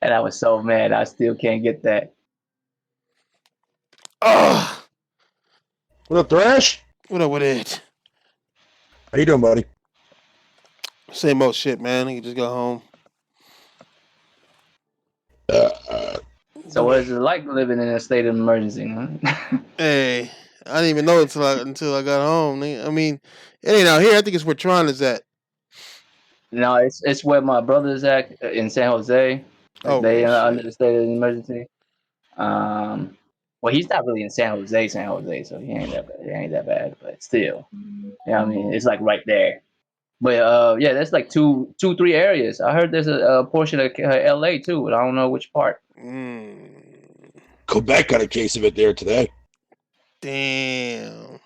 And I was so mad. I still can't get that. Oh, What up, Thrash? what up with it? How you doing, buddy? Same old shit, man. You just got home. So what is it like living in a state of emergency? Huh? Hey, I didn't even know until I got home. I mean, it ain't out here. I think it's where Tron is at. No, it's where my brother's at in San Jose. Like Oh they well, are under shit. the state of emergency. Well, he's not really in San Jose, so he ain't that bad. He ain't that bad, but still, I mean, it's like right there. But yeah, there's like three areas. I heard there's a portion of L.A. too, but I don't know which part. Quebec got a case of it there today. Damn.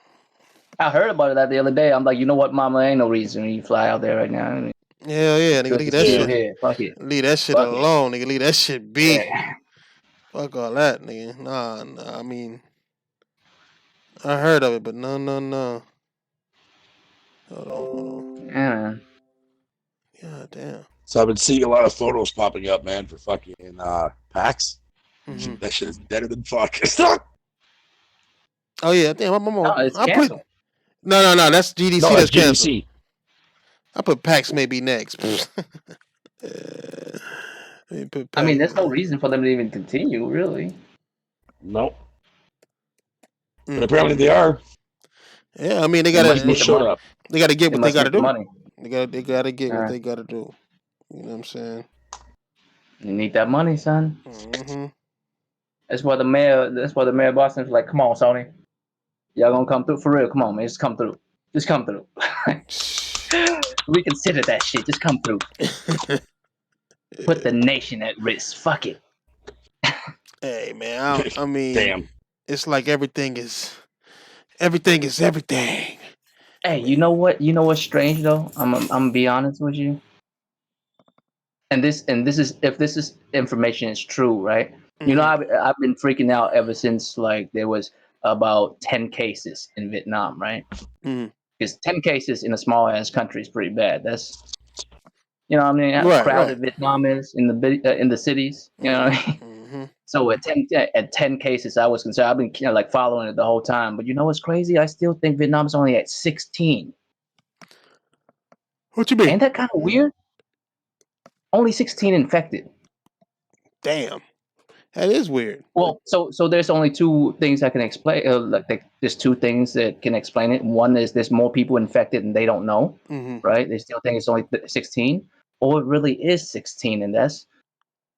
I heard about it that the other day. I'm like, you know what, Mama? Ain't no reason you fly out there right now. I mean, Hell yeah, nigga, leave that still shit. here. Fuck it. Leave that shit Fuck it. alone, nigga. Leave that shit be. Yeah. Fuck all that, nigga. Nah. I mean, I heard of it, but no. Hold on. Yeah. God damn. So I've been seeing a lot of photos popping up, man, for fucking PAX. Mhm. That shit is deader than fuck. Oh yeah, damn. No, it's canceled. No. That's GDC. No, that's that's canceled. GDC. I put PAX maybe next. I mean, there's no reason for them to even continue, really. Nope. But apparently they are. Yeah, I mean they Must gotta showed up. They gotta get what they gotta do. Money. They gotta get what they gotta do. You know what I'm saying? You need that money, son. Mm-hmm. That's why the mayor of Boston's like, come on, Sony. Y'all gonna come through for real? Come on, man. Just come through. Reconsider that shit. Just come through. Put the nation at risk. Fuck it. Hey man, I mean, damn. It's like everything is everything. Hey, you know what? You know what's strange though? I'm gonna be honest with you. And this is if this is information is true, right? Mm-hmm. You know, I've been freaking out ever since like there was about 10 cases in Vietnam, right? Mm-hmm. Because 10 cases in a small ass country is pretty bad. That's, you know what I mean? How Right. crowded Vietnam is in the cities. You know what I mean? Mm-hmm. So at 10 cases, I was concerned. I've been like following it the whole time. But you know what's crazy? I still think Vietnam's only at 16. What you mean? Ain't that kind of weird? Only 16 infected. Damn, that is weird. Well, so there's only two things I can explain. There's two things that can explain it. One is there's more people infected and they don't know, right? They still think it's only 16, or it really is 16, and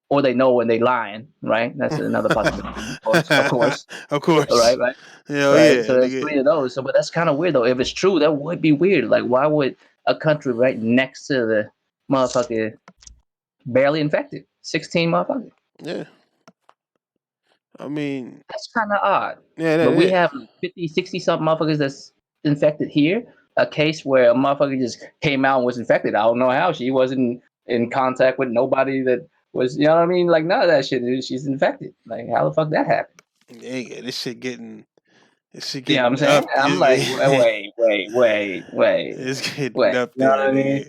or they know when they lying, right? That's another possibility, of course. Right. Hell right. yeah. So there's three of those. So, but that's kind of weird though. If it's true, that would be weird. Like, why would a country right next to the motherfucker barely infected 16 motherfuckers? Yeah. I mean, that's kind of odd. Yeah, but we have 50, 60 something motherfuckers that's infected here. A case where a motherfucker just came out and was infected. I don't know how she wasn't in contact with nobody that was, you know what I mean? Like none of that shit. She's infected. Like how the fuck that happened? Yeah, this shit getting. Yeah, I'm saying. I'm like, wait. It's getting wait. up You know there. what I mean?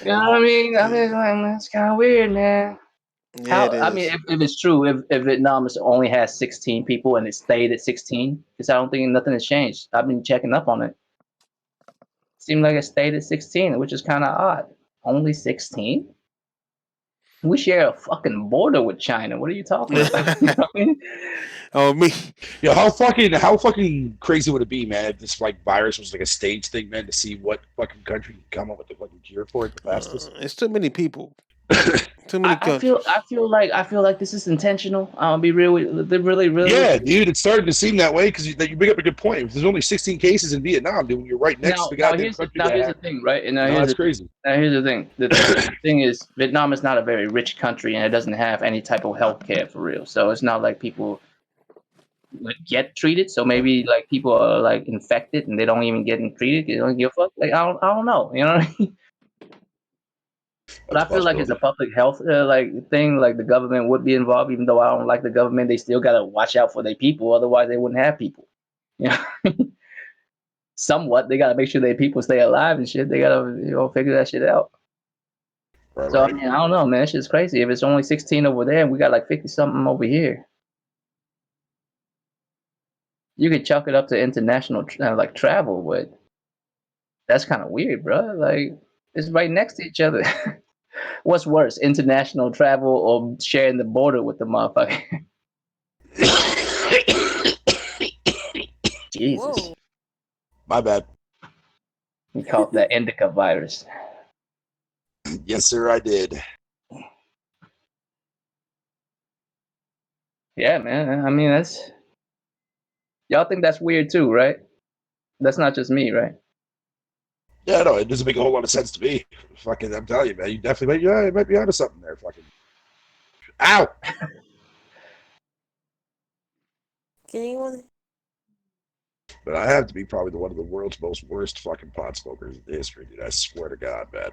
You know what I mean? I mean, like, that's kind of weird, man. Yeah, I mean, if it's true, if Vietnam only has 16 people and it stayed at 16, because I don't think nothing has changed. I've been checking up on it. Seemed like it stayed at 16, which is kind of odd. Only 16? We share a fucking border with China. What are you talking about? You know what I mean? Oh, me. Yo, how fucking crazy would it be, man, if this like virus was like a stage thing, man, to see what fucking country can come up with the fucking cure for it the fastest? It's too many people. Too many countries. I feel like this is intentional. I'll be real with you. Really. Yeah, dude, it's starting to seem that way because you bring up a good point. If there's only 16 cases in Vietnam, dude, when you're right next to the goddamn country. Now here's the thing, right? And that's crazy. Now here's the thing. The thing is, Vietnam is not a very rich country, and it doesn't have any type of healthcare for real. So it's not like people get treated. So maybe like people are like infected and they don't even get treated. You don't give a fuck. Like I don't know. You know what I mean? But I feel like it's a public health like thing. Like the government would be involved, even though I don't like the government. They still gotta watch out for their people, otherwise they wouldn't have people. Yeah, somewhat they gotta make sure their people stay alive and shit. They gotta figure that shit out. Right, So I right. mean, I don't know, man. That shit's crazy. If it's only 16 over there, and we got like 50 something over here. You could chalk it up to international like travel, but that's kind of weird, bro. Like it's right next to each other. What's worse, international travel or sharing the border with the motherfucker? Jesus, Whoa. My bad. we caught that indica virus. Yes, sir, I did. Yeah, man. I mean, that's y'all think that's weird too, right? That's not just me, right? Yeah, no, it doesn't make a whole lot of sense to me. Fucking, I'm telling you, man, you definitely you might be onto something there. Fucking, ow! Can anyone? But I have to be probably one of the world's most worst fucking pot smokers in history, dude. I swear to God, man.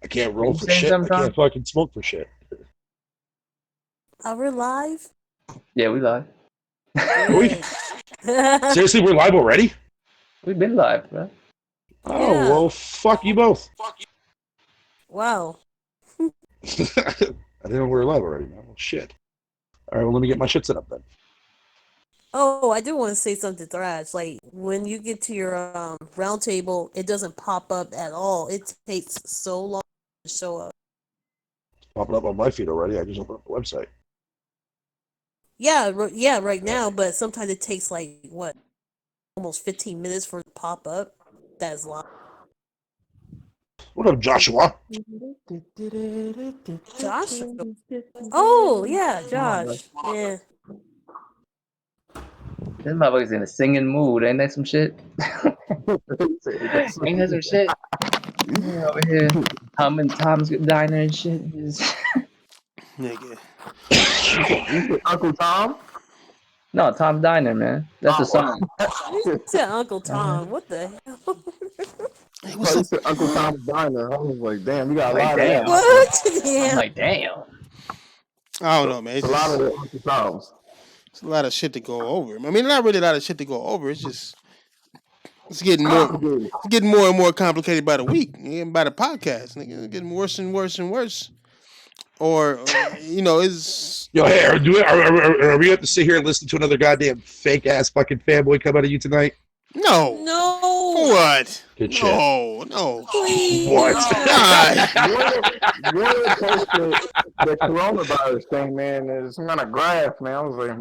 I can't roll You for saying shit. something, I Tom? can't fucking smoke for shit. Are we live? Yeah, we live. Good. Seriously, we're live already? We've been live, bro. Oh, Yeah. well, fuck you both. Wow. I didn't know we were live already, man. Well, shit. All right, well, let me get my shit set up then. Oh, I do want to say something, Thrash. Like when you get to your round table, it doesn't pop up at all. It takes so long to show up. Popping up on my feed already. I just opened up the website. Yeah, right now. But sometimes it takes like what, almost 15 minutes for it to pop up. That's long. What up, Joshua? Josh. Oh yeah, Come on, bro. Josh. Yeah. This motherfucker's in a singing mood. Ain't that some shit? Ain't that some shit? Yeah, over here humming Tom's Diner and shit. Nigga. You said Uncle Tom? No, Tom's Diner, man. That's a song. You said Uncle Tom. What the hell? Hey, Oh, what's you up? said Uncle Tom's Diner. I was like, damn, we got a Like, lot of damn. that. What? I'm Yeah. like, damn. I don't know, man. It's a lot of the Uncle Toms. It's a lot of shit to go over. I mean, not really a lot of shit to go over. It's just it's getting more Complicated. it's getting more and more complicated by the week, and by the podcast. Nigga, it's getting worse and worse and worse. Or it's Yo, hey, are we have to sit here and listen to another goddamn fake ass fucking fanboy come out of you tonight? no. No. For what? Good shit. No. Please. What? God. Royal posted the coronavirus thing, man. There's some kind of graph, man. I was like,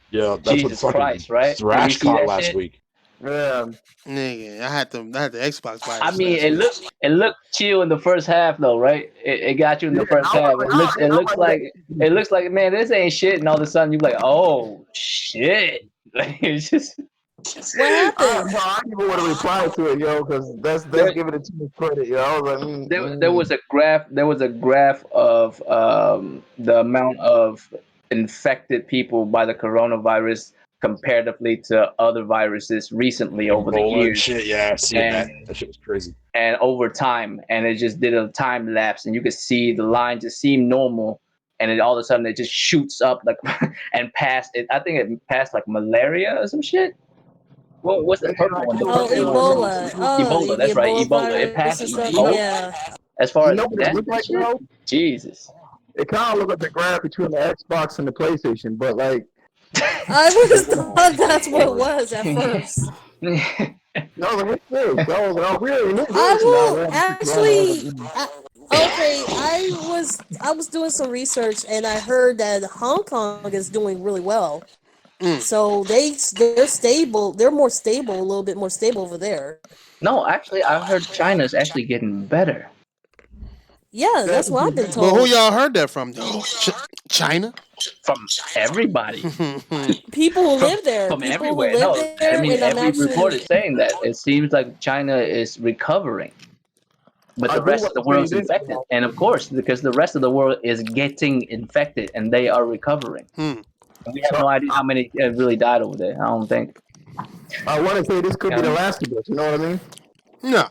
Yeah, that's Jesus what fucking Christ, right? Did you Thrash see caught that last shit? week. Yeah. Nigga, I had the Xbox virus. I mean, last week. it looked chill in the first half though, right? It got you in the Yeah, first I half. was It like, looks like man, this ain't shit, and all of a sudden you're like, oh shit. Like, it's just What happened? no, I didn't even want to reply to it, yo, because that's there, giving it too much credit, yo. I was like, there was a graph of the amount of infected people by the coronavirus comparatively to other viruses recently over the Ebola and years. shit. Yeah, I've seen that. And That shit was crazy. and over time, and it just did a time lapse, and you could see the line just seem normal, and then all of a sudden it just shoots up like and passed it. I think it passed like malaria or some shit. What's the purple one? The Oh, purple Ebola. Oh, Ebola. the That's right, Ebola Ebola. It virus passed and stuff. both. Yeah. As far you as know what it death looked and like, shit, though? Jesus. It kind of looked like the graph between the Xbox and the PlayStation, but like, I was thought that's what it was at first. no, like, it's true. So I was like, oh, we already knew I this. Now, will man, actually. Okay, I was doing some research and I heard that Hong Kong is doing really well. So they're stable. They're more stable, a little bit more stable over there. No, actually, I heard China's actually getting better. Yeah, that's what I've been But who told. y'all heard that from? China? From everybody. People who live there. From People everywhere. who live No, I there, mean, and I'm every report actually. is saying that. It seems like China is recovering, but I the do rest want of the to say world's this, infected. And of course, because the rest of the world is getting infected and they are recovering. And we have so no idea how many really died over there. I don't think. I want to say this could be the last of us. You know what I mean? No.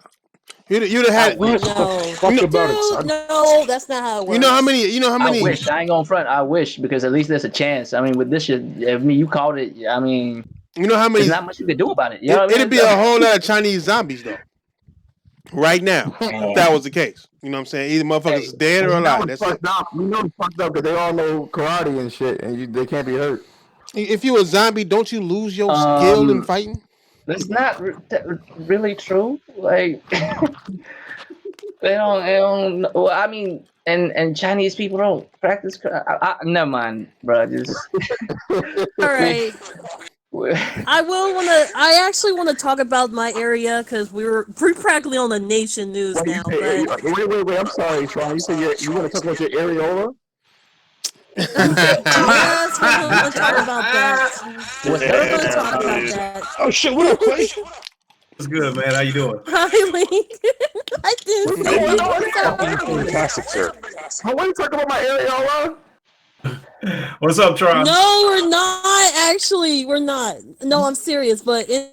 You'd have had What No, the fuck about it, son? no, that's not how it works. You know how I many wish. I ain't gonna front. I wish because at least there's a chance. I mean, with this shit, I mean, you called it. I mean, you know how many there's not much you can do about it. You know what I it'd mean? be a whole lot of Chinese zombies though. right now. If that was the case, you know what I'm saying? Either motherfuckers is dead or alive. That's it. You know it's fucked up because they all know karate and shit, and they can't be hurt. If you a zombie, don't you lose your skill in fighting? That's not really true. Like they don't. Well, I mean, and Chinese people don't practice. Never mind, bro. Just All right. I actually want to talk about my area because we're practically on the nation news now. Wait. I'm sorry, Sean. You said you want to talk about your areola? Yes, we're going to talk about that. We're going to talk about that. Oh shit! What up, Clay? What's good, man? How you doing? Hi, Link. I didn't see you. Fantastic, sir. I want to talk about my areola. What's up, Tron? No, we're not. Actually, we're not. No, I'm serious. But in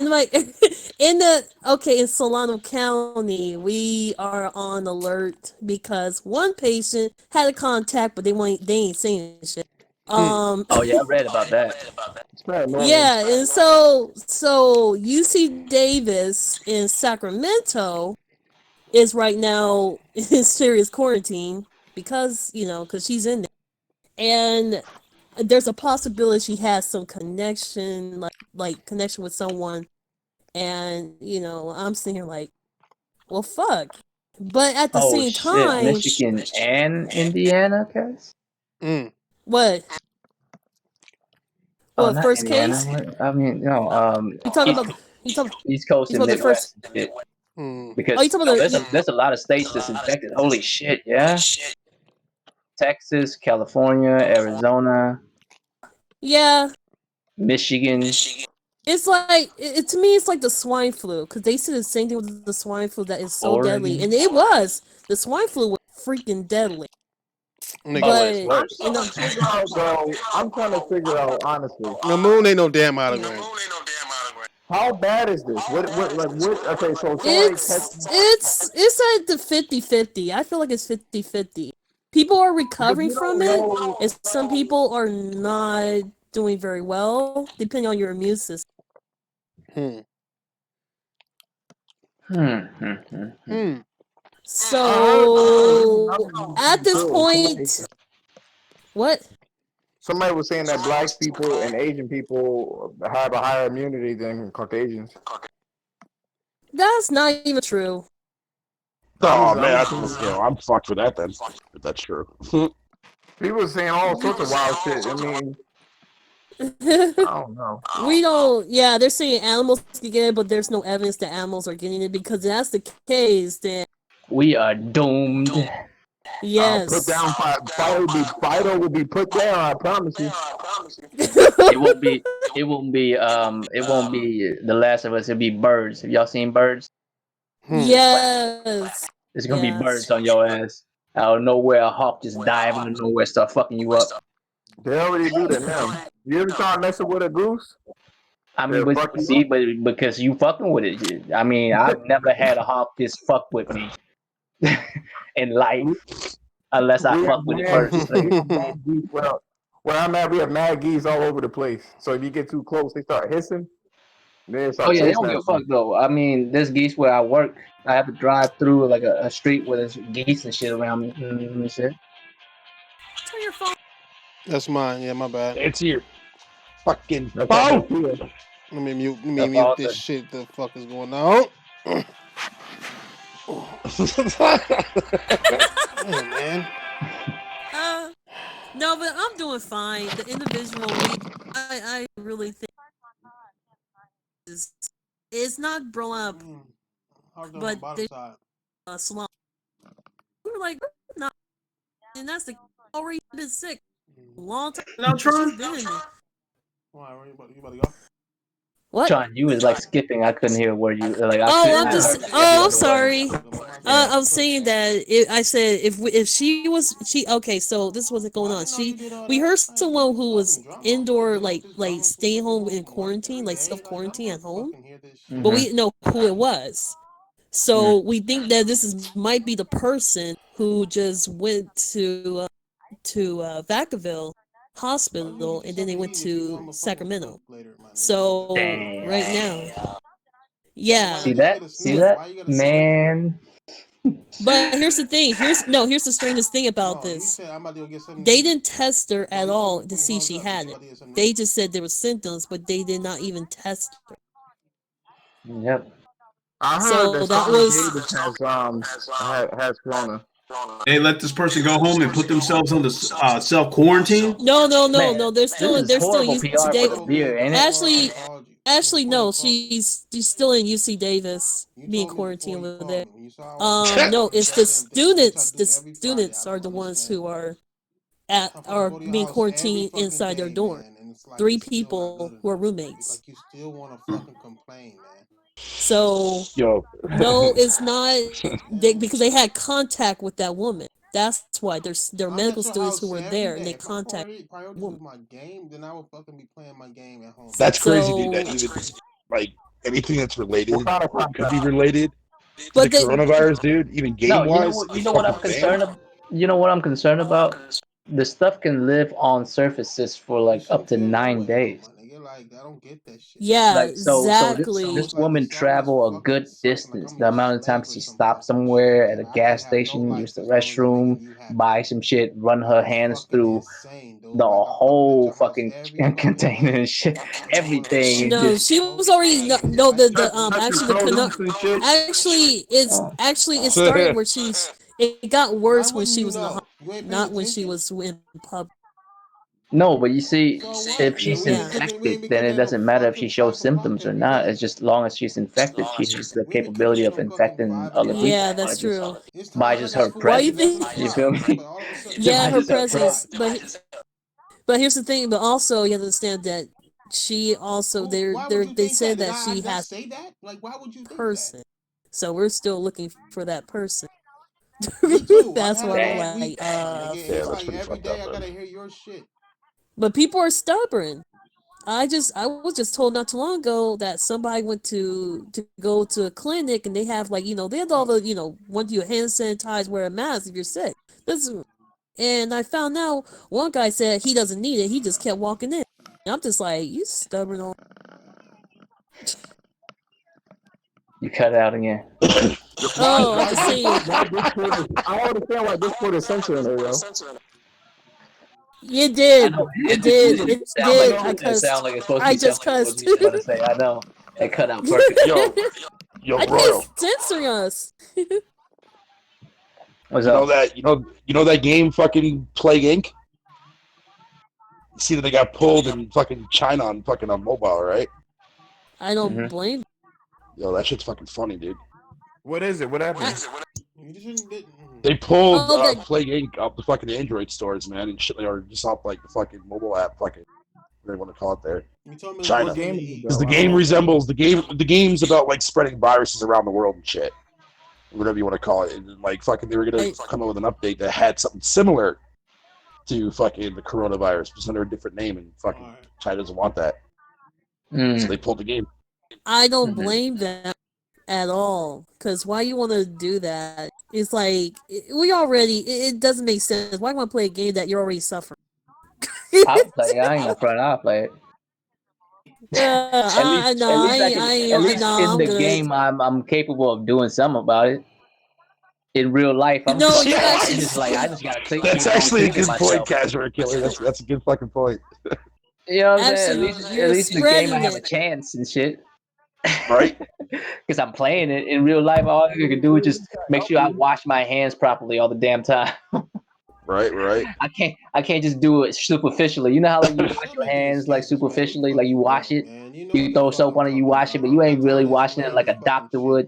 Solano County, we are on alert because one patient had a contact, but they ain't saying shit. Oh yeah, I read about that. Yeah, and so UC Davis in Sacramento is right now in serious quarantine because she's in there. And there's a possibility she has some connection, like connection with someone. And, I'm sitting here like, well, fuck. But at the same time... Michigan and Indiana, guys? What? What, first Indiana. case? I mean, no, You talking about... East Coast and Midwest. Because there's a lot of states that's infected. Holy shit, yeah? Texas, California, Arizona. Yeah. Michigan. It's like, to me, it's like the swine flu. Because they said the same thing with the swine flu that is so deadly. And it was. The swine flu was freaking deadly. But, I'm trying to figure out, honestly. The moon ain't no damn hologram. How bad is this? What? Okay, so it's at the 50-50. I feel like it's 50-50. People are recovering from it, and some people are not doing very well, depending on your immune system. So, at this point, what? Somebody was saying that black people and Asian people have a higher immunity than Caucasians. That's not even true. Oh man, I'm fucked for that then. If that's true. People saying all sorts of wild shit. I mean, I don't know. We don't. Yeah, they're saying animals can get it, but there's no evidence that animals are getting it. Because if that's the case, then we are doomed. Yes. Put down Fido will be put down. I promise you. It won't be. It won't be. It won't be The Last of Us. It'll be birds. Have y'all seen birds? Yes. There's gonna be birds on your ass. Out of nowhere, a hawk just dive out of nowhere, start fucking you up. They already do that now. You ever try messing with a goose? I mean, but because you fucking with it. I mean, I've never had a hawk just fuck with me in life, unless I fuck with it first. Well, where I'm at, we have mad geese all over the place. So if you get too close, they start hissing. They Oh yeah, they don't give a fuck though. I mean, there's geese where I work. I have to drive through like a street where there's geese and shit around me. And shit. Turn your phone. That's mine. Yeah, my bad. It's your fucking phone. Let me mute this shit. The fuck is going on? Hey, man. No, but I'm doing fine. The individual week, I really think it's not blown up, but they salon. We were like, no, and that's the already been sick a long time. No, Tron. Been in there. Why? You about to go? What? John, you was like skipping. I couldn't hear where you like. I'm sorry. I was saying that I said if she okay. So this wasn't going on. We heard someone who was indoor, like staying home in quarantine, like self quarantine at home, but we didn't know who it was. So we think that this might be the person who just went to Vacaville Hospital, and then they went to Sacramento. So right now, yeah. See that, man. But here's the thing. Here's the strangest thing about You this. said I'm about to go get something. They didn't test her at you all said to before see you she hung up, had you it. about to get something They just said there were symptoms, but they did not even test her. Yep. I heard So that that Stormy was Davis has corona. They let this person go home and put themselves on the self quarantine. no. Man, They're still this is they're still horrible in UC PR for the Davis. beer, ain't it? Actually, no. She's still in UC Davis, being quarantined over there. No, it's the students. The students are the ones who are being quarantined inside their dorm. 3 people who are roommates. You still want to fucking complain, man. So Yo. no, it's not because they had contact with that woman. That's why they're medical students who were there and they contacted priority was my game, then I would fucking be playing my game at home. That's crazy, dude. That even like anything that's related or could be related to the coronavirus, dude. Even game wise, you know what I'm concerned about. You know what I'm concerned about. The stuff can live on surfaces for like up to 9 days. Like I don't get that shit. Yeah, Like exactly. this woman travel a good distance. The amount of times she stopped somewhere at a gas station, use the restroom, buy some shit, run her hands through the whole fucking container and shit, everything. No, she was already it started where it got worse when she was in the hospital, not when she was in public. No, but you see, if she's Yeah. infected, then it doesn't matter if she shows symptoms or not. It's just long as she's infected, she has the capability of infecting other people. Yeah, that's true. By just her Why you presence. think? You feel me? Yeah, By her just her presence. But here's the thing. But also, you understand that she also they said that she has say that. Like, why would you think person. So we're still looking for that person. Me too. That's why we're that? like, Yeah, that's pretty every fucked day up, I gotta man. hear your shit. But people are stubborn. I was just told not too long ago that somebody went to go to a clinic and they have like, they had all the, want you to hand sanitize, wear a mask if you're sick. And I found out one guy said he doesn't need it. He just kept walking in. And I'm just like, you stubborn old. You cut out again. Oh, I can see you. I understand why Discord is censoring her, yo. You did. It did. It It sound did. like I cussed. sound like it's supposed to I be just something cussed. you're supposed to say. I know. It cut out perfect. Yo, I Royal. think it's censoring us. What's You know up? that you know that game fucking Plague Inc? You see that they got pulled in fucking China on fucking on mobile, right? I don't blame. Yo, that shit's fucking funny, dude. What is it? What happened? They pulled that- Plague Inc off the fucking Android stores, man, and shit. They are just off like the fucking mobile app, fucking whatever you want to call it there. China, because the game resembles the game. The game's about like spreading viruses around the world and shit, whatever you want to call it. And like fucking, they were gonna come up with an update that had something similar to fucking the coronavirus, just under a different name, and fucking China doesn't want that, so they pulled the game. I don't blame them at all. Because why you want to do that? It's like it doesn't make sense. Why you want to play a game that you're already suffering? I'll play it. I ain't gonna front. I'll play it. At least in the game, I'm capable of doing something about it. In real life, I'm No, just, you I actually. just gotta think. That's actually a good point, Casual Killer. That's a good fucking point. You know what I'm Absolutely, saying? At least in the game, I have a chance and shit. Right? Because I'm playing it in real life. All I can do is just make sure I wash my hands properly all the damn time. Right. I can't just do it superficially. You know how like you wash your hands like superficially, like you wash it, you throw soap on it, you wash it, but you ain't really washing it like a doctor would.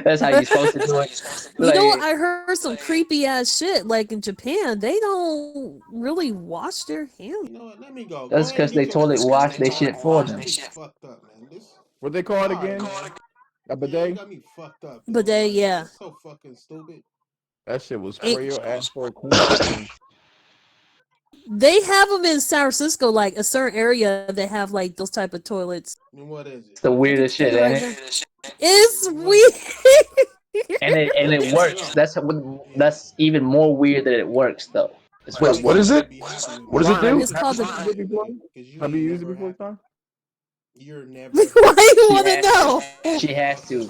That's how you're supposed to do it. You know what? I heard some creepy ass shit. Like in Japan, they don't really wash their hands. You know what? Let me go. That's because they toilet wash their shit for them. Fucked up, man. What they call it again? A bidet? Got me fucked up. Bidet, yeah. It's so fucking stupid. That shit was spray your ass for a clean. They have them in San Francisco, like a certain area. They have like those type of toilets. And what is it? It's the weirdest shit, ain't it? It's weird. And it works. That's even more weird that it works though. Wait, what is it? What does it do? It's called the. Have you used it before, Tom? You're never. Why you want to know? She has to.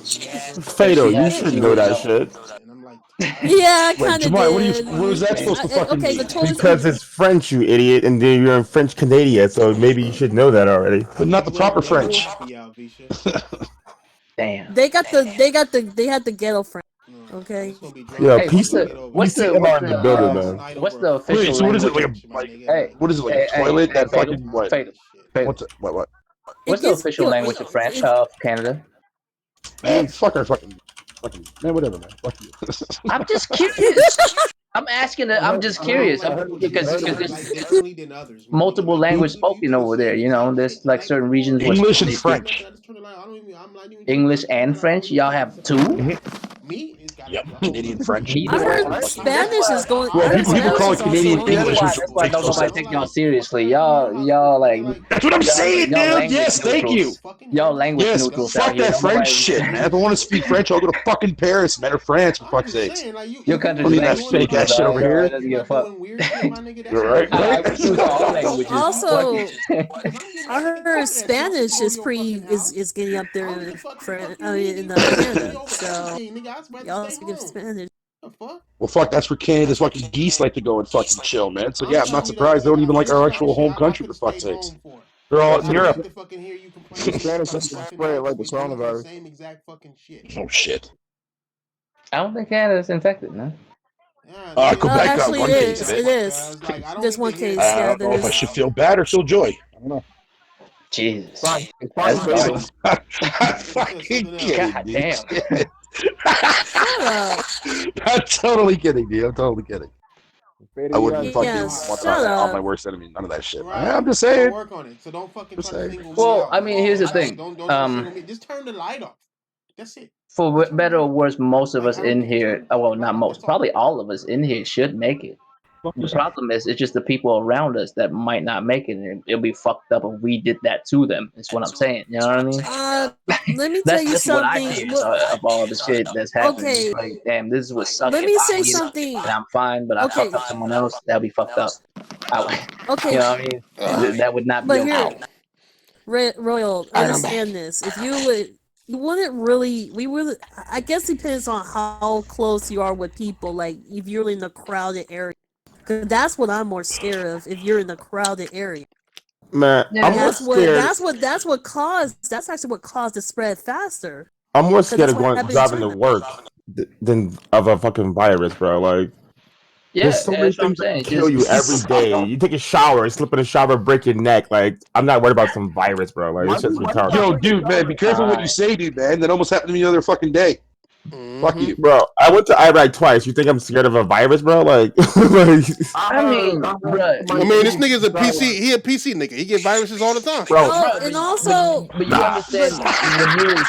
Fatal, you should know that shit. And I'm like, Yeah, I Wait, kind of Jamal, did. what is that supposed to fucking Okay, mean? the toilet Because it's French, you idiot, and then you're in French Canadian, so maybe you should know that already. But not the proper French. Damn. they had the ghetto French. Okay. Yeah, Hey, PC in the building, man. What's the official? Wait, so what is it language? like? Hey, What is it like? A toilet? That fucking what? Fatal. What's it? What? What's the official language of France? Canada. Man, fuck man, whatever, man. Fuck you. I'm just curious. I'm asking. I'm just curious because there's multiple languages spoken over there. You know, there's like certain regions. English and French. English and French. Y'all have two. Yep, Canadian French. I heard Spanish is going. Well, people call it Canadian English. That's why don't nobody take y'all seriously. Y'all like. That's what I'm saying, dude. Yes, thank you. Y'all language Yes, neutrals. fuck that French shit, man. If I want to speak French, I'll go to fucking Paris, man, or France, for fuck's sakes. Your country's Don't need that language fake ass shit over here. doesn't give a fuck. You're right. I use all languages. Also, I heard Spanish is getting up there in Canada. So y'all speaking Spanish. Well, fuck, that's where Canada's fucking geese like to go and fucking chill, man. So yeah, I'm not surprised they don't even like our actual home country, for fuck's sakes. They're all in Europe. Spanish is spread like the coronavirus. Oh shit. I don't think Canada's infected, no. Quebec got Actually, one case of it it. is. There's one case. I Yeah, don't know if I there's. should feel bad or feel joy. I don't know. Jesus. Fine. That's dark. I'm fucking kidding. God dude. damn. I'm totally kidding, dude. I'm totally kidding. I wouldn't fucking Yes, want shut that on up. my worst enemy. None of that shit. I'm just saying. Work on it. So don't fucking Just try to saying. single me Well, out. I mean, here's the thing. Don't single me. Just turn the light off. That's it. For better or worse, most of us in here, well, not most, probably all of us in here should make it. The problem is, it's just the people around us that might not make it, and it'll be fucked up if we did that to them. Is what I'm saying. You know what I mean? Let me That's tell you just what I something. fear of all the shit that's happening. Okay. Like, damn, this is what sucks. Let me If I say get it something. and I'm fine, but I Okay. fucked up someone else, that'll be fucked up. Okay, You know what I mean? That would not be but okay. here, Royal, understand this. If you wouldn't really, I guess it depends on how close you are with people. Like, if you're in a crowded area. Because that's what I'm more scared of, if you're in a crowded area. Man, I'm more That's scared. That's actually what caused the spread faster. I'm more scared that's of what going happened in driving to China. work than of a fucking virus, bro. Like, Yeah, there's so many that's what I'm things that saying. kill you every day. You take a shower, slip in a shower, break your neck. Like, I'm not worried about some virus, bro. Like, it's just retarded. Yo, dude, man, be careful what you say, dude, man. That almost happened to me the other fucking day. Fuck you. Bro, I went to Iraq twice. You think I'm scared of a virus, bro? Like, I mean, bruh. I mean, this nigga's a PC. He a PC nigga. He get viruses all the time. bro. Oh, and also, But you understand when you was,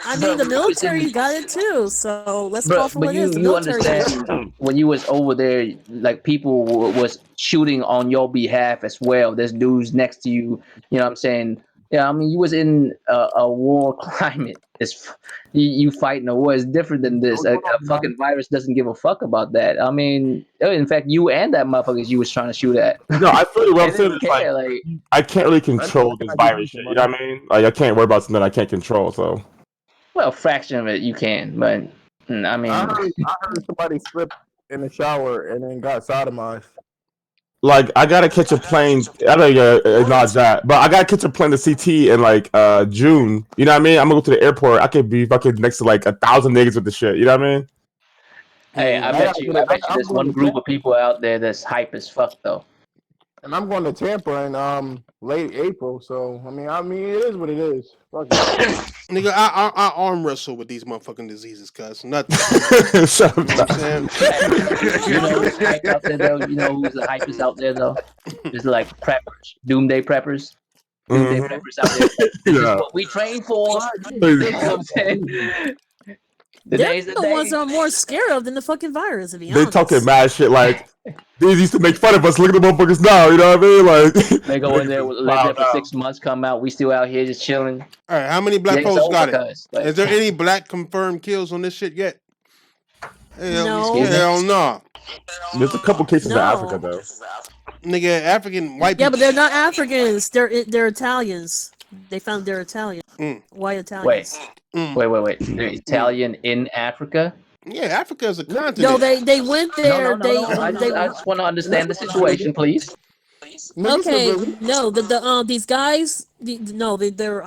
I mean, the military got it too. So let's call for but what it is. The you military got it. understand when you was over there, like people was shooting on your behalf as well. There's dudes next to you. You know what I'm saying? Yeah, I mean, you was in a war climate. You fighting a war is different than this. A fucking virus doesn't give a fuck about that. I mean, in fact, you and that motherfuckers you was trying to shoot at. No, I feel you. What I'm They saying didn't is, care, like, like, I can't really control this virus shit. You know what I mean? Like, I can't worry about something I can't control. So, well, a fraction of it you can, but I mean, I heard somebody slipped in the shower and then got sodomized. like, I gotta catch a plane. I don't acknowledge that, but I gotta catch a plane to CT in like June. You know what I mean? I'm gonna go to the airport. I could be fucking next to like 1,000 niggas with the shit. You know what I mean? hey, I bet you there's one group of people out there that's hype as fuck though. And I'm going to Tampa in late April, so I mean it is what it is. Fuck it. Nigga, I arm wrestle with these motherfucking diseases, cuz. Nothing. Shut You know what I'm saying? You know who's hype out there though? You know who's the hypest out there though? It's like preppers, doomsday preppers. Doomsday preppers out there. This is what we train for. You know what I'm saying? They're the ones that I'm more scared of than the fucking virus, to be They honest. talking mad shit like they used to make fun of us. Look at the motherfuckers now. You know what I mean? Like, They go in there, live there for 6 months, come out. We still out here just chilling. All right, how many black Yeah, folks it's got over, it? cuz, like- Is there any black confirmed kills on this shit yet? No. Hell no. There's a couple cases No. in Africa though. Nigga, African white Yeah, people. but they're not Africans. They're Italians. They found they're Italian. White Italians. Wait. They're Italian in Africa? Yeah, Africa is a continent. No, they went there. No. I just want to understand the situation, please. Okay, no, these guys, they're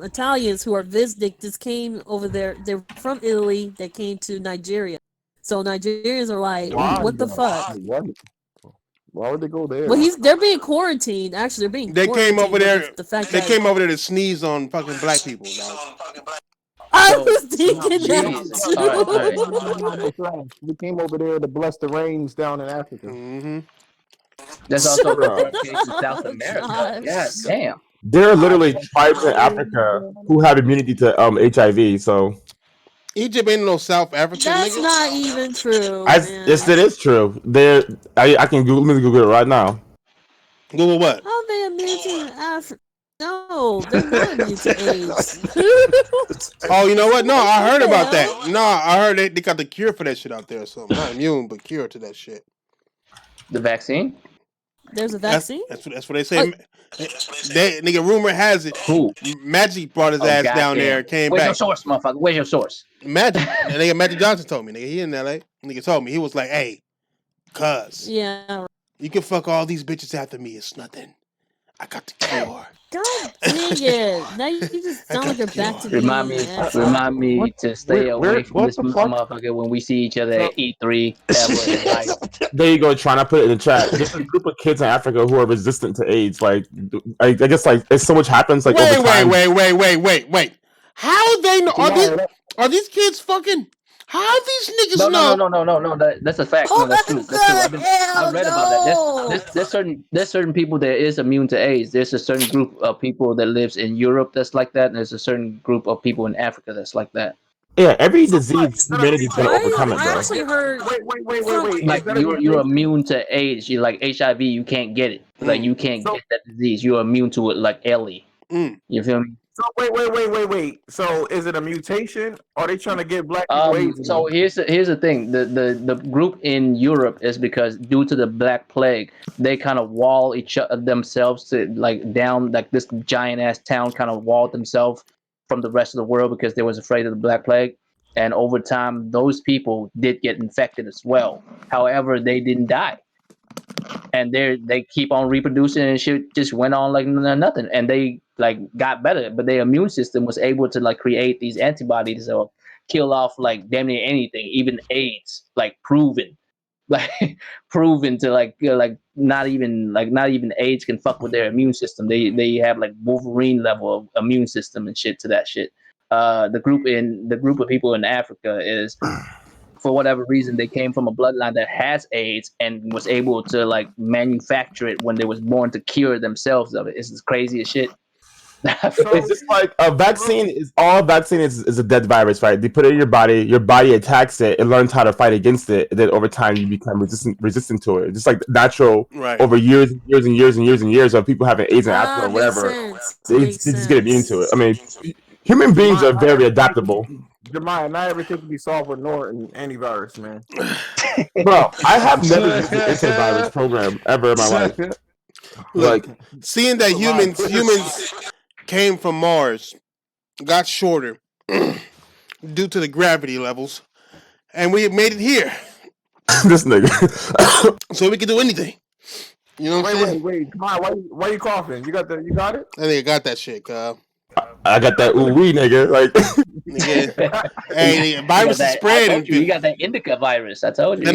Italians who are visiting. Just came over there. They're from Italy. They came to Nigeria. So Nigerians are like, what the fuck? Why would they go there? Well, they're being quarantined. Actually, they're being. They came over there. They came over there to sneeze on fucking black people. I was thinking that too. We came over there to bless the rains down in Africa. There's also a case in South America. Yeah, damn. There are literally tribes in Africa who have immunity to HIV. So Egypt ain't no South Africa. That's not even true. Yes, it is true. I can Google it right now. Google what? How they immune to Africa? No, they're not immune to AIDS. Oh, you know what? No, I heard about that. No, I heard they got the cure for that shit out there. So not immune, but cure to that shit. The vaccine? There's a vaccine? That's what they say. Nigga, rumor has it. Who? Magic brought his ass down there and came Where's back. Where's your source, motherfucker? Where's your source? Magic. Nigga, Magic Johnson told me. Nigga, he in L.A. Nigga told me. He was like, hey, cuz. Yeah. You can fuck all these bitches after me. It's nothing. I got the cure. God dang it. Now you just sound like you're back to Remind me to stay away from this motherfucker when we see each other at E3 ever. There you go, trying to put it in the chat. There's a group of kids in Africa who are resistant to AIDS. Like, I guess, like, so much happens. Like, wait. How they know? Are these kids fucking? How these niggas know? No. That's a fact. No, that's true. I read about that. There's certain people that is immune to AIDS. There's a certain group of people that lives in Europe that's like that, and there's a certain group of people in Africa that's like that. Yeah, every disease humanity's gonna overcome it, bro. I actually heard. Wait. Like you're immune to AIDS. You like HIV. You can't get it. Like you can't get that disease. You're immune to it. Like Ellie. You feel me? So wait. So is it a mutation? Or are they trying to get black people AIDS? So here's the thing. The group in Europe is because due to the Black Plague, they kind of wall themselves to like down like this giant ass town kind of walled themselves from the rest of the world because they was afraid of the Black Plague. And over time, those people did get infected as well. However, they didn't die. And they keep on reproducing and shit just went on like nothing. And they like got better, but their immune system was able to like create these antibodies that kill off like damn near anything, even AIDS, like proven to like not even AIDS can fuck with their immune system. They have like Wolverine level of immune system and shit to that shit. The group of people in Africa is, for whatever reason, they came from a bloodline that has AIDS and was able to like manufacture it when they was born to cure themselves of it. It's as crazy as shit. It's just like a vaccine is a dead virus, right? They put it in your body attacks it, it learns how to fight against it, and then over time you become resistant to it. Just like natural, right. Over years of people having AIDS and Africa or whatever, they just get immune to it. I mean, human beings are very adaptable. Jeremiah, not everything can be solved with Norton antivirus, man. Bro, I have never used an antivirus program ever in my life. Look, seeing that humans came from Mars, got shorter due to the gravity levels, and we made it here. This nigga. So we can do anything. You know what I'm saying? Wait, come on, why you coughing? You got it? I think I got that shit, cuz. I got that ooh-wee, nigga. Like, nigga. Hey, the virus is spreading. You got that indica virus. I told you.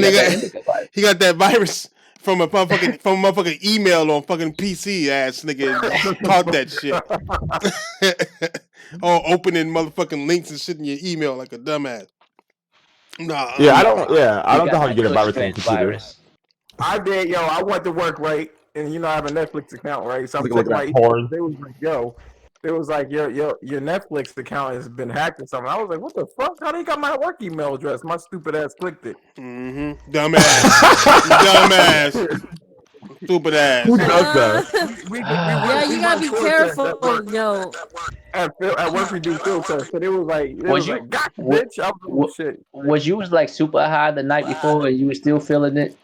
He got that virus from a motherfucking email on fucking PC ass nigga. Caught that shit. Or opening motherfucking links and shit in your email like a dumbass. Nah. Yeah, I don't know how you get a virus on the computer. I did, yo. I went to work, right, and I have a Netflix account, right. So I'm like, they was like, yo. It was like your Netflix account has been hacked or something. I was like, what the fuck? How they got my work email address? My stupid ass clicked it. Dumbass. Stupid ass. Who does that? Yeah, you gotta be careful, yo. At work we do field tests, but it was like, gotcha, bitch. I was like, shit. Was you like super high the night before and you were still feeling it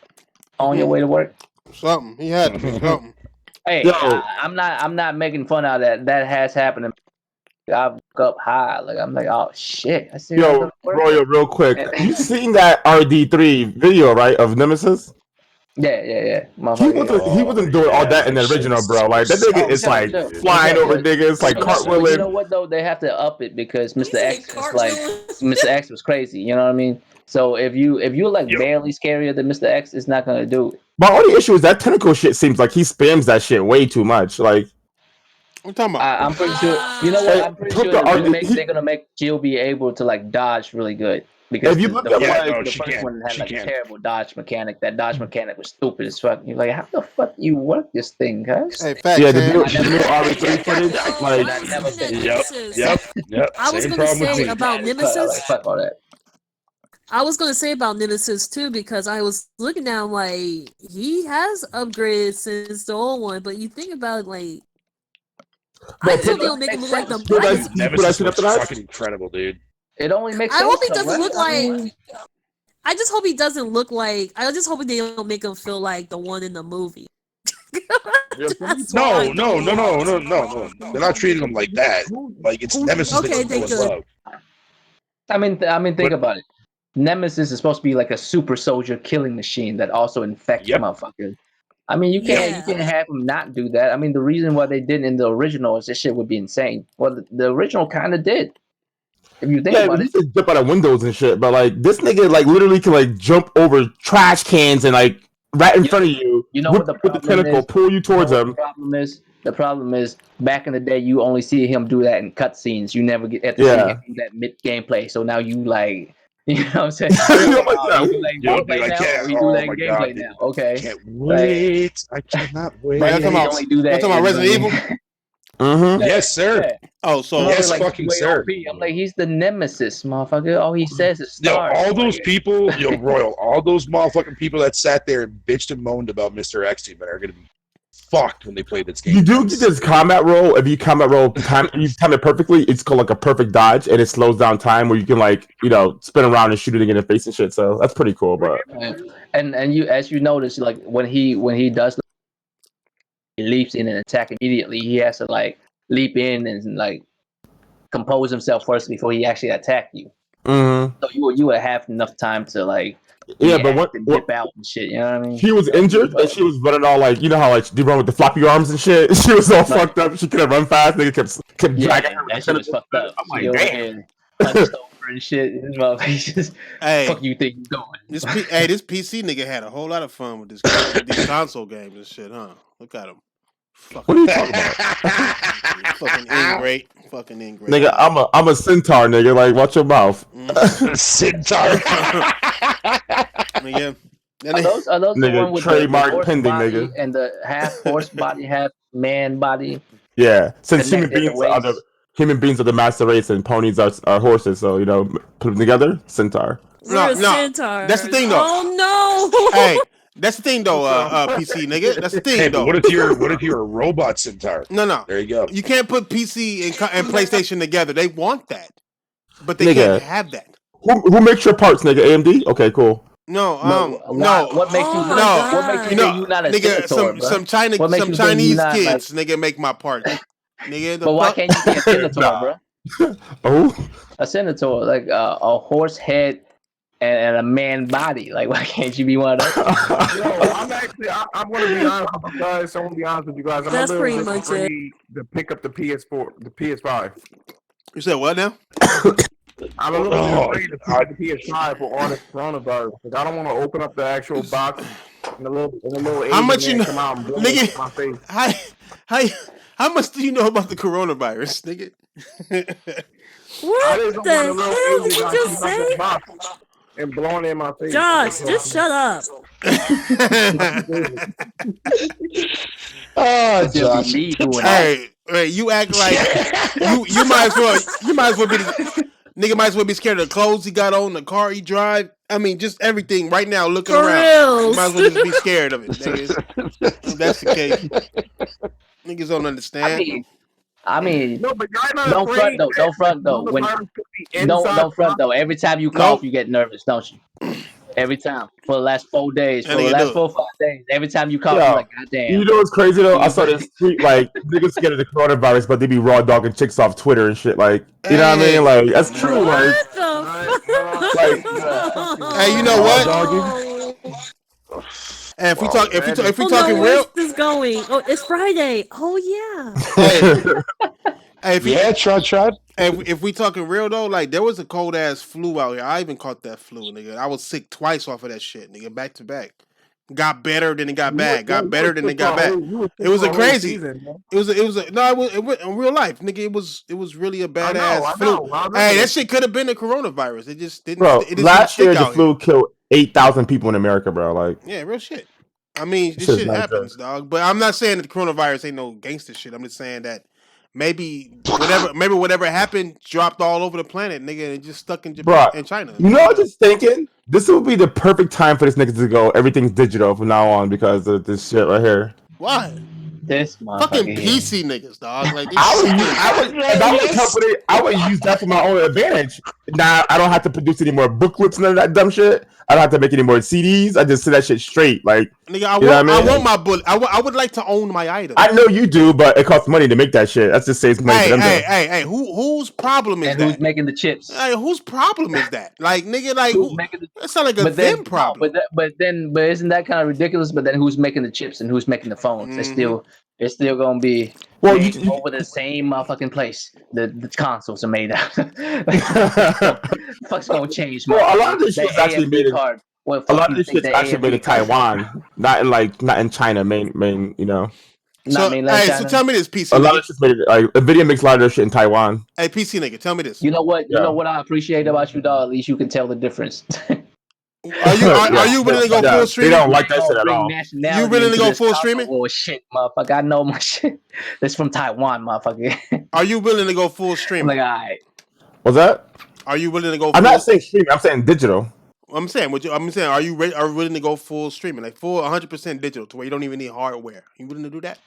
on your way to work? Something. He had to be something. Hey, Yo. I'm not making fun out of that. That has happened. I woke up high. Like I'm like, oh shit. I see. Yo, Royal, real quick. You seen that RD3 video, right, of Nemesis? Yeah. He wasn't doing all that in the original, bro. Like that nigga is like flying over niggas, like cartwheeling. You know what though? They have to up it because Mr. X is like Mr. X was crazy. You know what I mean? So if you're like barely scarier than Mr. X, it's not gonna do it. My only issue is that tentacle shit seems like he spams that shit way too much. Like, I'm talking about. I'm pretty sure. You know what? I'm pretty sure they're gonna make Jill be able to like dodge really good. Because if you look at the first one had like a terrible dodge mechanic. That dodge mechanic was stupid as fuck. You're like, how the fuck you work this thing, guys? Hey, facts, yeah, the new RE3 footage, like, yep. I was gonna say about Nemesis. Fuck all that. I was gonna say about Nemesis too because I was looking down like he has upgraded since the old one, but you think about like I still don't make him look like the Nemesis looks fucking incredible, dude. It only makes I sense. hope he doesn't look like. I just hope he doesn't look like. I just hope they don't make him feel like the one in the movie. No. They're not treating him like that. Like it's Nemesis. Okay, they good. I mean, think about it. Nemesis is supposed to be like a super soldier killing machine that also infects motherfuckers. I mean, you can't have him not do that. I mean, the reason why they didn't in the original is this shit would be insane. Well, the original kind of did. If you think about it, he can jump out of windows and shit, but like this nigga like literally can like jump over trash cans and like right in front of you. You know what the problem with the tentacle, pull you towards him. The problem is back in the day you only see him do that in cutscenes. You never get to see him do that mid gameplay. So now you like, you know what I'm saying? You do that gameplay now. Okay. Can't wait. I cannot wait. I'm talking about Resident Evil. Mm-hmm. Yes, sir. Yeah. Oh, so yes, fucking sir. I'm like, he's the Nemesis, motherfucker. All he says is stars. All those people, Royal, all those motherfucking people that sat there and bitched and moaned about Mr. X Team are gonna be fucked when they play this game. You do get this combat roll. If you combat roll, you time it perfectly. It's called like a perfect dodge, and it slows down time where you can like spin around and shoot it in the face and shit. So that's pretty cool. But and you, as you notice, like when he does. He leaps in and attack immediately. He has to like leap in and like compose himself first before he actually attack you. Mm-hmm. So you would have enough time to like but dip out and shit. You know what I mean? She was injured and she was running all like how like they run with the floppy arms and shit. She was all fucked up. She couldn't run fast. Nigga kept dragging her. That shit was fucked up. I'm like, damn. Punched over and shit. Fuck you think you doing? This PC nigga had a whole lot of fun with these console games and shit, huh? Look at him. What are you talking about? Fucking ingrate. Nigga, I'm a centaur, nigga. Like, watch your mouth. Centaur. Nigga. Are those the one with trademark the pending, body nigga, and the half horse body, half man body? Yeah, since human beings are the master race and ponies are horses, so put them together, centaur. No, centaur. That's the thing, though. Oh no! Hey. That's the thing, though, PC nigga. That's the thing, though. What if you're a robot centaur? No. There you go. You can't put PC and PlayStation together. They want that, but they can't have that. Who makes your parts, nigga? AMD? Okay, cool. No. What makes you? What makes you not a centaur, some Chinese kids, nigga, make my parts. Nigga, but why can't you be a centaur, bro? Oh, a centaur, like a horse head. And a man body, like why can't you be one of those? I'm gonna be honest with you guys. I'm gonna be honest with you guys. That's pretty much it. To pick up the PS4, the PS5. You said what now? I'm a little bit afraid to pick up the PS5 for all this coronavirus. Like, I don't want to open up the actual box and a little. How much you know, come out and nigga? My face. How much do you know about the coronavirus, nigga? What the hell did you just say? And blowing in my face. Josh, just shut up. Oh, Josh. Hey, you act like you might as well be nigga might as well be scared of the clothes he got on, the car he drive. I mean, just everything right now looking For around. reals. You might as well just be scared of it, niggas. If that's the case. Niggas don't understand. I mean, no, but don't front though. Don't front though. Don't front though. Every time you cough, you get nervous, don't you? Every time for the last 4 days, That for the nigga last do it. 4 or 5 days. Every time you call, Yo, I'm like, God damn. You know what's crazy though? I saw this tweet like niggas scared of the coronavirus, but they be raw dogging chicks off Twitter and shit. Like, you know what I mean? Like, that's true. Like, What the like, Hey, you know what? Oh. And if we talk, if we Oh talking no, real, where's this going? Oh, it's Friday. Oh yeah. hey, if Yeah, Chud. if we talking real though, like there was a cold ass flu out here. I even caught that flu, nigga. I was sick twice off of that shit, nigga, back to back. Got better, then it got bad. Got better, then it got bad. It was a crazy. It was in real life, nigga. It was really a badass flu. Hey, that shit could have been a coronavirus. It just didn't. bro, It just last didn't year stick the out flu here. killed 8,000 people in America, bro. Like, Yeah, real shit. I mean, this shit's shit not happens, dog. But I'm not saying that the coronavirus ain't no gangster shit. I'm just saying that maybe whatever happened dropped all over the planet, nigga, and it just stuck in Japan bro, and China. you know, I was just thinking this would be the perfect time for this nigga to go. Everything's digital from now on because of this shit right here. Why? This Fucking motherfucker. PC niggas, dog. Like this I would, shit. if I was a company, I would use that for my own advantage. Now I don't have to produce any more booklets, none of that dumb shit. I don't have to make any more CDs. I just say that shit straight. Like, Nigga, I want my bullet. I would like to own my item. I know you do, but it costs money to make that shit. That just saves money for them. Hey, whose problem is And that? who's making the chips? Hey, whose problem is that? Like, nigga, like Who's making the that sound like a them problem. but isn't that kind of ridiculous? But then who's making the chips and who's making the phones? It's still gonna be made over the same motherfucking place. The consoles are made out. Fuck's gonna change. Well, a lot of this shit's actually made in, card. a lot of this shit's actually made in Taiwan, not in China. Main, you know. So tell me this, PC. A lot of shit's made like Nvidia makes a lot of their shit in Taiwan. Hey, PC nigga, tell me this. You know what? You know what I appreciate about you, dog. At least you can tell the difference. Are you willing to go full streaming? They don't like that shit at all. You willing to go full streaming? Oh shit, motherfucker! I know my shit. That's from Taiwan, motherfucker. Are you willing to go full streaming? Like, all right. What's that? Are you willing to go? I'm not saying streaming. I'm saying digital. I'm saying, are you willing to go full streaming, like full 100% digital, to where you don't even need hardware? You willing to do that?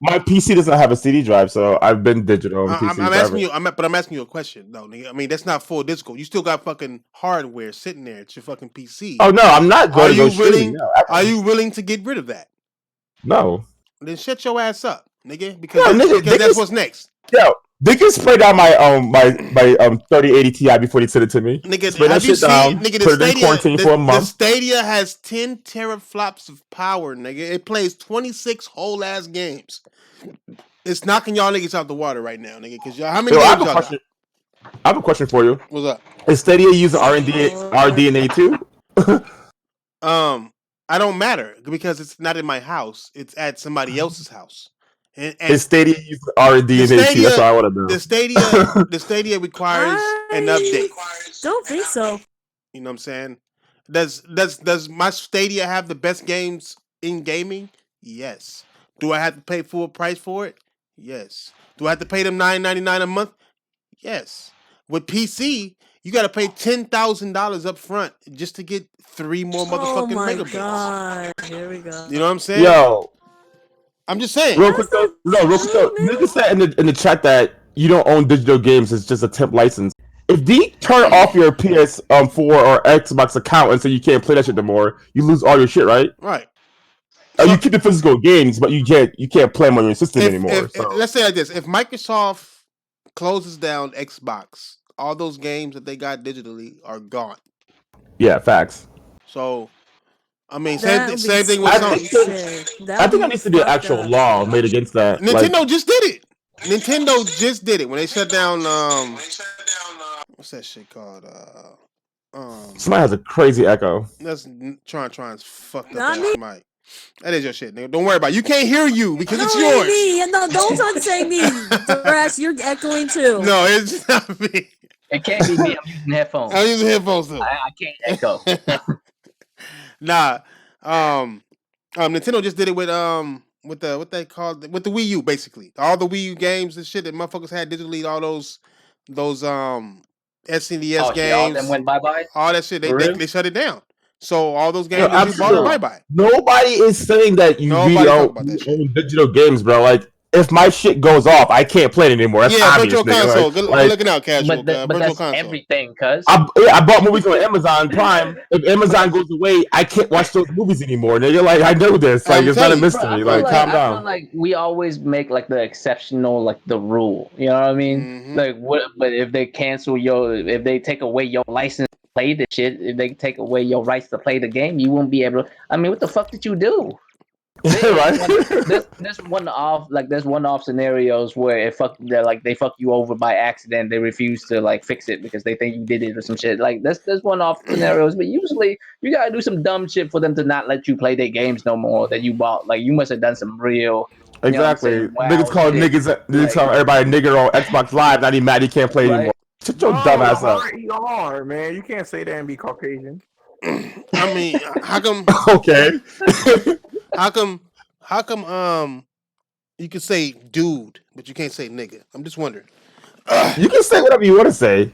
My PC doesn't have a CD drive, so I've been digital on PC. I'm asking you a question, though. Nigga. I mean, that's not full digital. You still got fucking hardware sitting there at your fucking PC. Oh no, I'm not going to go streaming. No, are you willing to get rid of that? No. Then shut your ass up, nigga. Because that's what's next. Yo, they can spray down my 3080 Ti before they send it to me. Nigga, spray that shit down. Put it in quarantine for a month. The Stadia has 10 teraflops of power, nigga. It plays 26 whole ass games. It's knocking y'all niggas out the water right now, nigga. Cause y'all, how many games y'all got? I have a question for you. What's up? Is Stadia using RDNA too? I don't matter because it's not in my house. It's at somebody else's house. And is Stadia using RDNA too? That's all I want to know. The Stadia requires an update. Don't think so. You know what I'm saying? Does my Stadia have the best games in gaming? Yes. Do I have to pay full price for it? Yes. Do I have to pay them $9.99 a month? Yes. With PC, you got to pay $10,000 up front just to get 3 more motherfucking megabytes. Oh my god! Here we go. You know what I'm saying? Yo, I'm just saying. Real quick though. Nigga said in the chat that you don't own digital games. It's just a temp license. If they turn off your PS4 or Xbox account and so you can't play that shit no more, you lose all your shit, right? Right. You keep the physical games, but you can't play them on your system anymore. If, let's say like this: if Microsoft closes down Xbox, all those games that they got digitally are gone. Yeah, facts. So, I mean, same thing with Sony. I think there needs to be an actual law made against that. Nintendo just did it. Nintendo just did it when they shut down. What's that shit called? Somebody has a crazy echo. That's Tron's fucked up ass mic. That is your shit, nigga. Don't worry about it. You can't hear you because it's yours. Me. No, don't try to say me. Thrash, you're echoing too. No, it's not me. It can't be me. I'm using headphones. I'm using headphones too. I can't echo. Nah. Nintendo just did it with the what they called with the Wii U, basically. All the Wii U games and shit that motherfuckers had digitally, all those SNES games. All them went bye-bye? All that shit, they shut it down. So all those games that you bought are bye-bye. Nobody is saying that you really own digital games, bro. Like, if my shit goes off, I can't play it anymore. That's obvious, Virtual nigga. Console. Like, Good looking out, casual. But Virtual that's Console. everything, cuz. I bought movies on Amazon Prime. If Amazon goes away, I can't watch those movies anymore, nigga. Like, I know this. Like, it's not a mystery. Like, calm down. I feel like we always make like the exceptional, like the rule. You know what I mean? Mm-hmm. Like, what? But if they cancel if they take away your license to play the shit, if they take away your rights to play the game, you won't be able to. I mean, what the fuck did you do? Right? There's one-off scenarios where they fuck you over by accident. They refuse to like fix it because they think you did it or some shit. Like there's one-off scenarios, but usually you gotta do some dumb shit for them to not let you play their games no more that you bought. Like you must have done some real. Exactly. You know wow niggas call niggas call everybody nigger on Xbox Live. Now he mad he can't play anymore. Shut your dumb ass up. R, man. You can't say that and be Caucasian. I mean, how come? Okay. How come? You can say dude, but you can't say nigga. I'm just wondering. You can say whatever you want to say.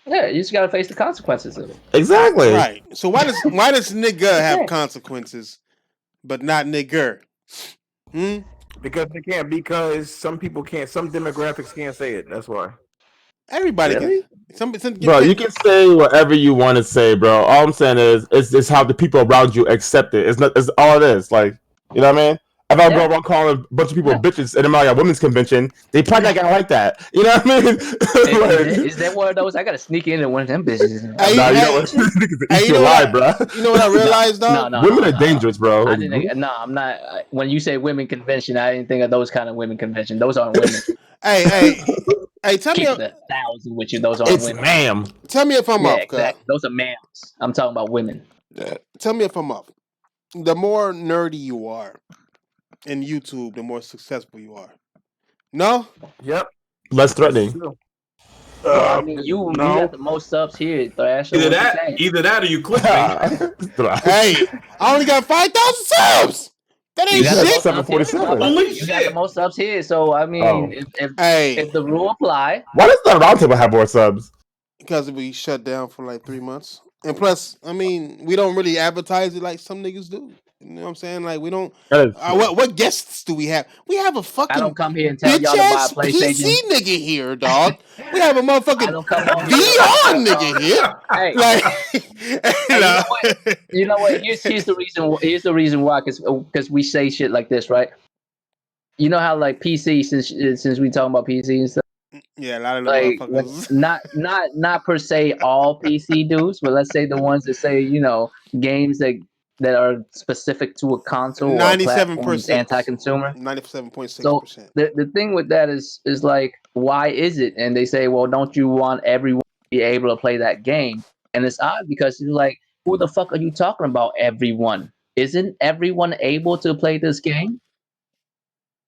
Yeah, you just gotta face the consequences of it. Exactly. Right. So why does nigga have consequences, but not nigger? Because they can't. Because some people can't. Some demographics can't say it. That's why. Everybody really? Some bro, you can say whatever you want to say, bro. All I'm saying is, it's how the people around you accept it. It's all it is. Like, you know what I mean? If I go around calling a bunch of people bitches and I'm like a women's convention, they probably not gonna like that. You know what I mean? Is that one of those? I gotta sneak into one of them bitches. You know what I realized though? Women are dangerous, bro. I'm not. When you say women convention, I didn't think of those kind of women convention. Those aren't women. Hey, tell me. Keep the 1,000 with you. Those aren't women. Ma'am. Tell me if I'm up. Exactly. Those are ma'ams. I'm talking about women. Tell me if I'm up. The more nerdy you are in YouTube, the more successful you are. No? Yep. Less threatening. I mean, you got the most subs here, Thrash. Either that or you clickbait. Hey, I only got 5,000 subs. That ain't shit. 747. You got the most subs here, so I mean, if the rule apply, why does the roundtable have more subs? Because we shut down for like 3 months, and plus, I mean, we don't really advertise it like some niggas do. You know what I'm saying? Like we don't. What guests do we have? We have a fucking. I don't come here and tell y'all to buy a PlayStation. PC nigga here, dog. We have a motherfucking VR nigga here. Hey, you know what? Here's the reason. Here's the reason why. Because we say shit like this, right? You know how like PC since we talking about PC and stuff. Yeah, a lot of like motherfuckers. Not per se all PC dudes, but let's say the ones that say games that are specific to a console 97% anti-consumer. 97.6%. So the thing with that is like, why is it? And they say, well, don't you want everyone to be able to play that game? And it's odd because it's like, who the fuck are you talking about? Everyone? Isn't everyone able to play this game?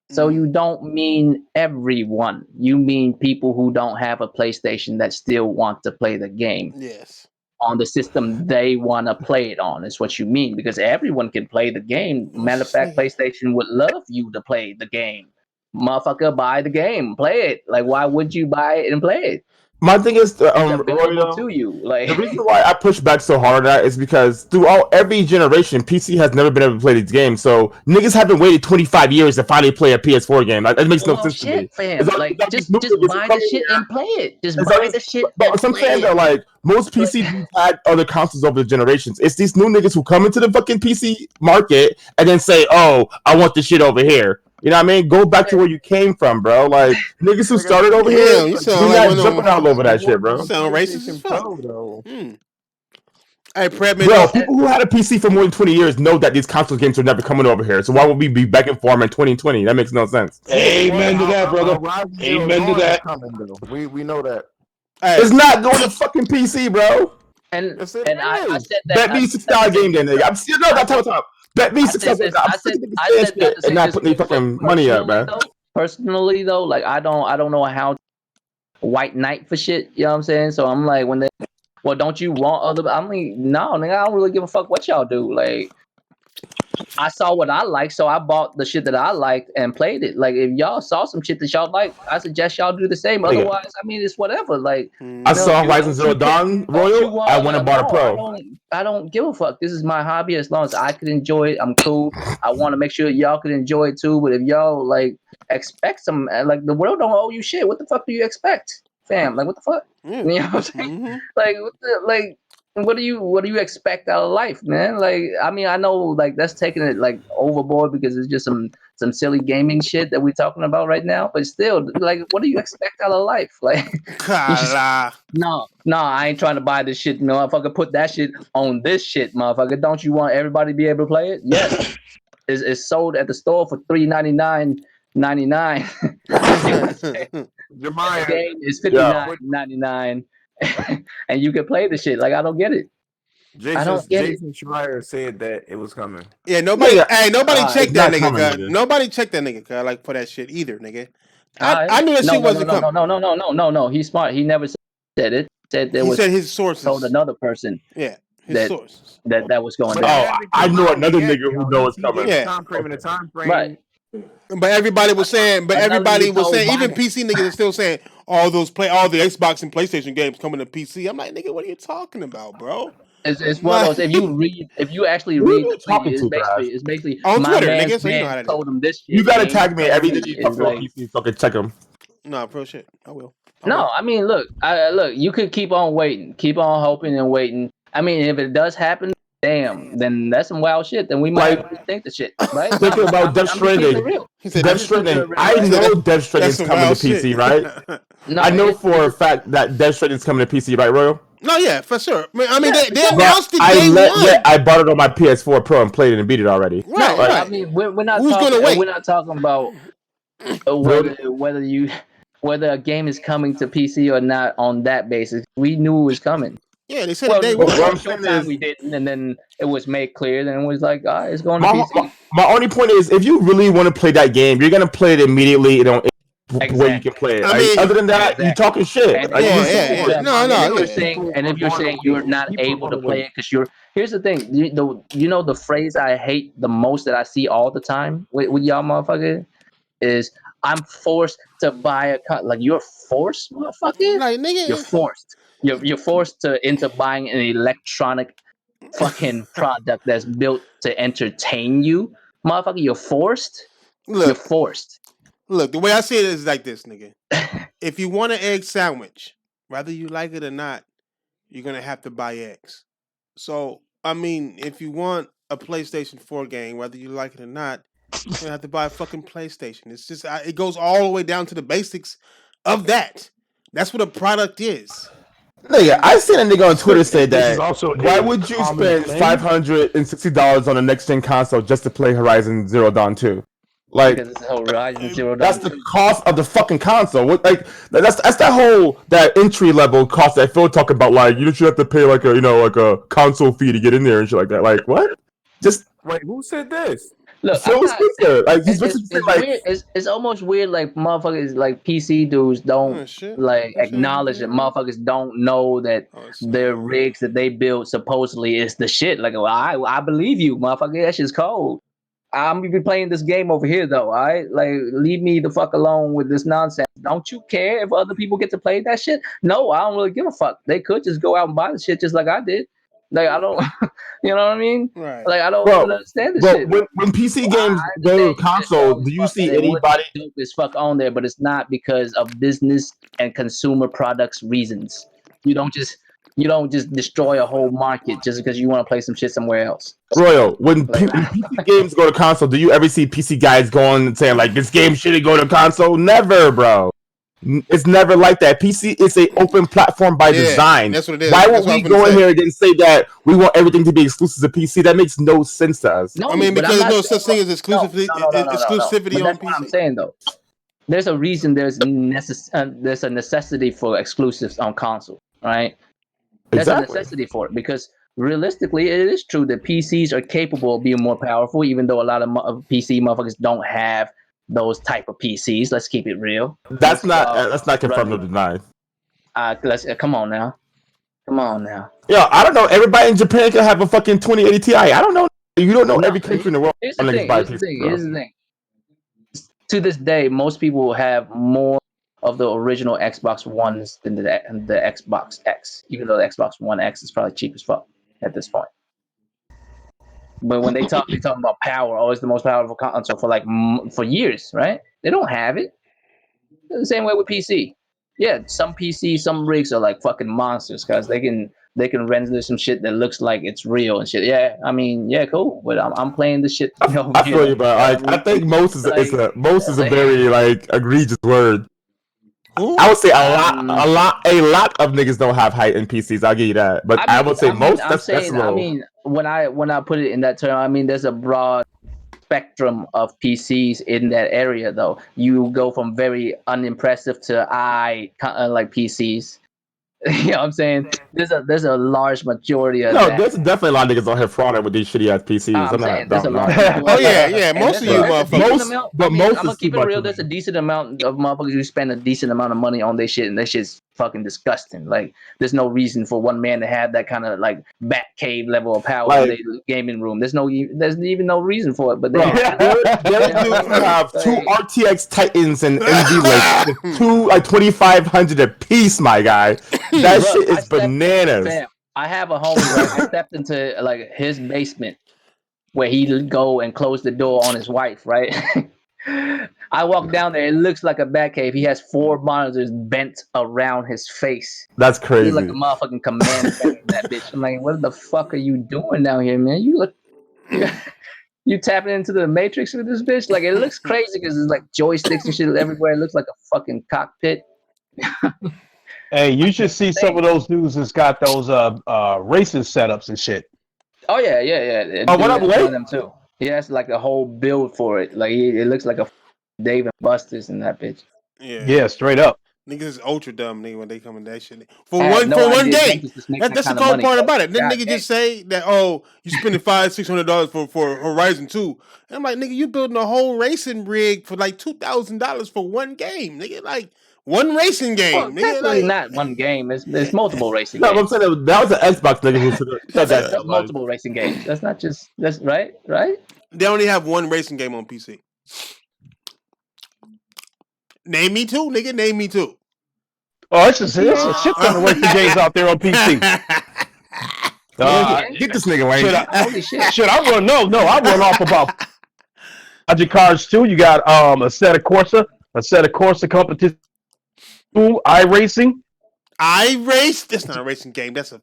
So you don't mean everyone. You mean people who don't have a PlayStation that still want to play the game. Yes. On the system they want to play it on is what you mean, because everyone can play the game. Matter of fact, PlayStation would love you to play the game. Motherfucker, buy the game, play it. Like, why would you buy it and play it? My thing is, available to you. Like, the reason why I push back so hard on that is because throughout every generation, PC has never been able to play these games. So niggas haven't waited 25 years to finally play a PS4 game. Like, that makes no sense to me. Fam. Like, just buy the shit and play it. Just buy the shit. But I'm saying that like most PC dudes had other consoles over the generations. It's these new niggas who come into the fucking PC market and then say, "Oh, I want this shit over here." You know what I mean? Go back to where you came from, bro. Like niggas who started over here, you sound like jumping all over that shit, bro. You sound racist as fuck. Hey, bro, people who had a PC for more than 20 years know that these console games are never coming over here. So why would we be begging for them in 2020? That makes no sense. Amen to that, brother. Amen to that. We know that. It's not going to fucking PC, bro. And I said that. Bet me $6 game then, nigga. I'm still not talking about. Bet me $6. I said that and not putting any fucking money up, man. Personally, though, like I don't know how white knight for shit. You know what I'm saying? So I'm like, when they, well, don't you want other? I mean, no, nigga, I don't really give a fuck what y'all do. Like, I saw what I liked, so I bought the shit that I liked and played it. Like, if y'all saw some shit that y'all like, I suggest y'all do the same. Otherwise, I mean, it's whatever. Like, I saw Horizon Zero Dawn, Royal. I went and bought a Pro. I don't give a fuck. This is my hobby. As long as I can enjoy it, I'm cool. I want to make sure y'all can enjoy it too. But if y'all like expect some, like, the world don't owe you shit. What the fuck do you expect, fam? Like, what the fuck? You know what I'm saying? Like, what do you expect out of life, man? Like, I mean, I know, like, that's taking it like overboard because it's just some silly gaming shit that we're talking about right now. But still, like, what do you expect out of life? Like, no, I ain't trying to buy this shit, motherfucker. Put that shit on this shit, motherfucker. Don't you want everybody to be able to play it? Yes. It's sold at the store for $399.99. The game is $59.99. And you can play the shit. Like, I don't get it. Jason Schreier said that it was coming. Yeah, nobody checked that nigga. Nobody checked that nigga, like, for that shit either, nigga. I knew that shit wasn't coming. No. He's smart. He never said it. Said there he was. Said his sources told another person. Yeah, his sources. That was going down. Oh, I know another nigga who knows it's coming. Yeah. Time frame. Right. But everybody was saying, even PC niggas are still saying all the Xbox and PlayStation games coming to PC. I'm like, nigga, what are you talking about, bro? It's one of those. If you actually read the tweet, it's basically on Twitter, my nigga. So you know how to told him this shit. You gotta tag me every day you talk about PC so I can check them. No, pro shit. I will. I mean, look. You could keep on waiting, keep on hoping and waiting. I mean, if it does happen, damn, then that's some wild shit. Then we might rethink the shit, right? Thinking about Death Stranding. Death Stranding. I know Death Stranding's coming to PC, right? I know for a fact that Death Stranding's coming to PC, right, Royal? No, yeah, for sure. I mean, they announced it day one. Yeah, I bought it on my PS4 Pro and played it and beat it already. Right. I mean, we're not. Who's talking, gonna wait? We're not talking about whether a game is coming to PC or not on that basis. We knew it was coming. Yeah, they said day one. We didn't, and then it was made clear. Then it was like, it's going to PC. My only point is, if you really want to play that game, you're gonna play it immediately. Where you can play it. I mean, other than that, you're talking shit. And if you're saying you're not able to play it because here's the thing. You know the phrase I hate the most that I see all the time with y'all motherfucker is I'm forced to buy like you're forced, motherfucker. Like, nigga, you're forced. You're forced into buying an electronic fucking product that's built to entertain you, motherfucker. You're forced. You're forced. Look, the way I see it is like this, nigga. If you want an egg sandwich, whether you like it or not, you're going to have to buy eggs. So, I mean, if you want a PlayStation 4 game, whether you like it or not, you're going to have to buy a fucking PlayStation. It's just, it goes all the way down to the basics of that. That's what a product is. Nigga, I seen a nigga on Twitter say that. Why would you spend $560 on a next-gen console just to play Horizon Zero Dawn 2? Like, that's the cost of the fucking console. That's that entry level cost that Phil talking about. Like, you have to pay like a console fee to get in there and shit like that. Like, what? Just wait, who said this? Look, it's almost weird. Like, motherfuckers, like PC dudes don't acknowledge that motherfuckers don't know that their rigs that they built supposedly is the shit. Like, I believe you, motherfucker. That shit's cold. I'm gonna be playing this game over here, though. All right, like, leave me the fuck alone with this nonsense. Don't you care if other people get to play that shit? No, I don't really give a fuck. They could just go out and buy the shit just like I did. Like, I don't, you know what I mean? Right. Like, I don't understand this shit. When PC games go to console, do you see anybody dope as fuck on there? But it's not because of business and consumer products reasons. You don't just destroy a whole market just because you want to play some shit somewhere else. Royal, when PC games go to console, do you ever see PC guys going and saying like, this game shouldn't go to console? Never, bro. It's never like that. PC is an open platform by design. That's what it is. Why would we go in here and say that we want everything to be exclusive to PC? That makes no sense to us. No, I mean, because there's no such thing as exclusivity on PC. What I'm saying, though. There's a reason there's a necessity for exclusives on console, right? There's a necessity for it because realistically, it is true that PCs are capable of being more powerful, even though a lot of PC motherfuckers don't have those type of PCs. Let's keep it real. That's not confirmed or denied. Come on now. Yeah, I don't know. Everybody in Japan can have a fucking 2080 Ti. I don't know. You don't know No, every country in the world. Here's the niggas thing. buy Here's the PCs, thing. bro. Here's the thing. To this day, most people have more of the original Xbox Ones than the Xbox X, even though the Xbox One X is probably cheap as fuck at this point. But when they talking about power, always the most powerful console for like for years, right? They don't have it. The same way with PC. Yeah, some PC, some rigs are like fucking monsters because they can render some shit that looks like it's real and shit. Yeah, I mean, yeah, cool. But I'm playing this shit. I feel you, but I think most is a very like egregious word. I would say a lot of niggas don't have height in PCs. I'll give you that, but I would say most. That's low. I mean, when I put it in that term, I mean there's a broad spectrum of PCs in that area. Though you go from very unimpressive to like PCs. You know what I'm saying? There's a large majority of that. There's definitely a lot of niggas on here frauding with these shitty ass PCs. I'm saying there's a not. large Oh yeah, most of you motherfuckers. I'm gonna keep it real. There's a decent amount of motherfuckers who spend a decent amount of money on their shit, and that shit's fucking disgusting. Like, there's no reason for one man to have that kind of like bat cave level of power in the gaming room. There's even no reason for it. But they have two RTX Titans and NV like two like 2,500 a piece, my guy. That shit is bananas. I have a homie. Right? I stepped into like his basement where he'd go and close the door on his wife. Right. I walk down there. It looks like a bat cave. He has 4 monitors bent around his face. That's crazy. He's like a motherfucking command that bitch. I'm like, what the fuck are you doing down here, man? You tapping into the Matrix with this bitch? Like, it looks crazy because there's like joysticks and shit everywhere. It looks like a fucking cockpit. Hey, you should see some of those dudes that's got those racing setups and shit. Oh yeah. Oh, what up, Lake? Them too. He has like a whole build for it. Like it looks like a Dave and Buster's in that bitch. Yeah, straight up. Niggas is ultra dumb, nigga, when they come in that shit. For one game. That's the cold part about it. Then nigga just say that, oh, you spending $500-$600 for Horizon 2. And I'm like, nigga, you building a whole racing rig for like $2,000 for one game. Nigga, like one racing game. Well, nigga, like, not one game. It's multiple racing games. No, I'm saying that was an Xbox nigga who said that. That's multiple racing games. That's not just right. They only have one racing game on PC. Name me two, nigga. Name me two. Oh, it's a shit ton of racing games out there on PC. Get this nigga, Wayne. I run. No, I run off about 100 cars too. You got a set of Corsa competition. iRacing. iRace? That's not a racing game. That's a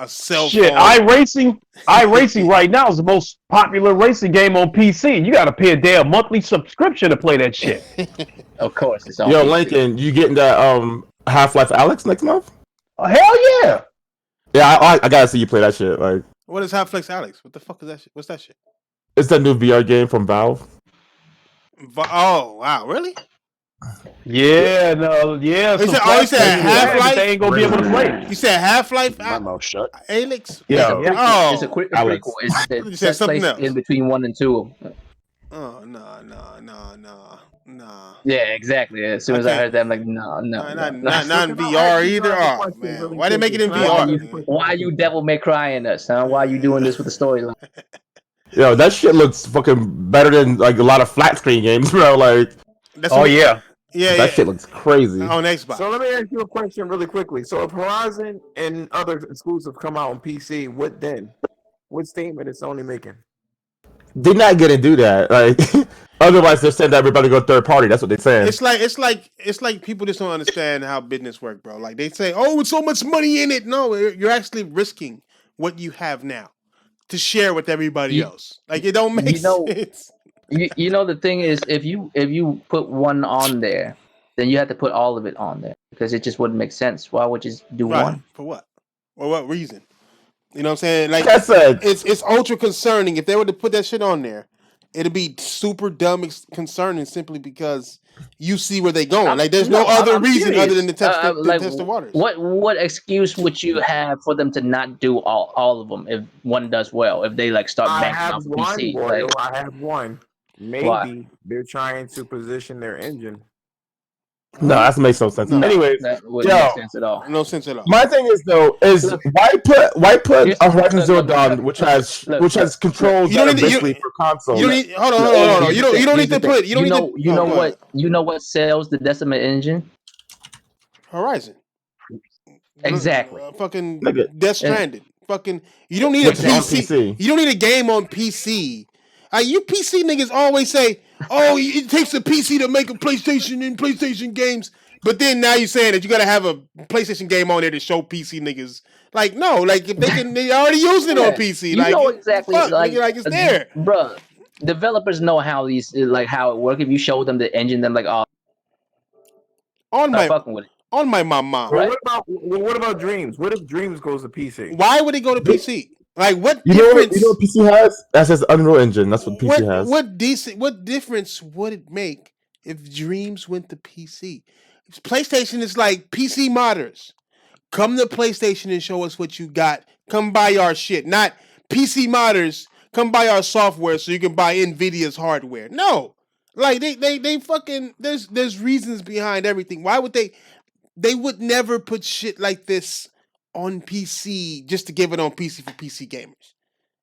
cell phone. Shit, iRacing right now is the most popular racing game on PC. You got to pay a damn monthly subscription to play that shit. Of course, it's on Yo, PC. Lincoln, you getting that Half-Life Alyx next month? Hell yeah! Yeah, I gotta see you play that shit. Like, what is Half-Life Alyx? What the fuck is that shit? What's that shit? It's that new VR game from Valve. Oh wow, really? Yeah, no, yeah. He said Half-Life. They ain't gonna be able to play it. You said Half-Life Alyx? Yeah. It's a prequel. It takes place in between 1 and 2. Oh no. Yeah, exactly. As soon as I heard that, I'm like, no. Not in VR either. Oh man, why they make it in VR? Why you devil may cry in us, huh? Why you doing this with the storyline? Yo, that shit looks fucking better than like a lot of flat screen games, bro. Like, yeah. That shit looks crazy on Xbox. So let me ask you a question really quickly. So if Horizon and other exclusives come out on PC, what then? What statement is Sony making? They're not gonna do that. Like, otherwise they're saying that everybody go third party. That's what they're saying. It's like people just don't understand how business works, bro. Like they say, oh, it's so much money in it. No, you're actually risking what you have now to share with everybody else. Like it don't make sense. You know the thing is, if you put one on there, then you have to put all of it on there because it just wouldn't make sense. Why would you just do one? For what? For what reason? You know what I'm saying? Like it's ultra concerning. If they were to put that shit on there, it'd be super dumb concerning simply because you see where they going. Like there's no other reason other than to test the waters. What excuse would you have for them to not do all of them if one does well? If they like start banking off PC? I have one. Maybe they're trying to position their engine. No, that makes no sense. No. Anyways, That wouldn't make sense at all. No sense at all. My thing is though, is why put a Horizon Zero Dawn, which has controls that are basically for console. You don't need. Hold on. You don't need to put. You know what sells the Decima engine? Horizon. Exactly. Fucking Death Stranded. Fucking. You don't need a PC. You don't need a game on PC. You PC niggas always say, "Oh, it takes a PC to make a PlayStation and PlayStation games." But then now you're saying that you gotta have a PlayStation game on there to show PC niggas. Like, no, like if they already using it on PC. You like, know exactly, like it's there, bro. Developers know how how it works. If you show them the engine, then like, oh, fucking with it. On my mama. Right? What about Dreams? What if Dreams goes to PC? Why would it go to PC? Like what you difference? Know what PC has? That says Unreal Engine. That's what PC has. What difference would it make if Dreams went to PC? PlayStation is like PC modders. Come to PlayStation and show us what you got. Come buy our shit. Not PC modders. Come buy our software so you can buy Nvidia's hardware. No. Like they fucking there's reasons behind everything. Why would they would never put shit like this on PC just to give it on PC for PC gamers.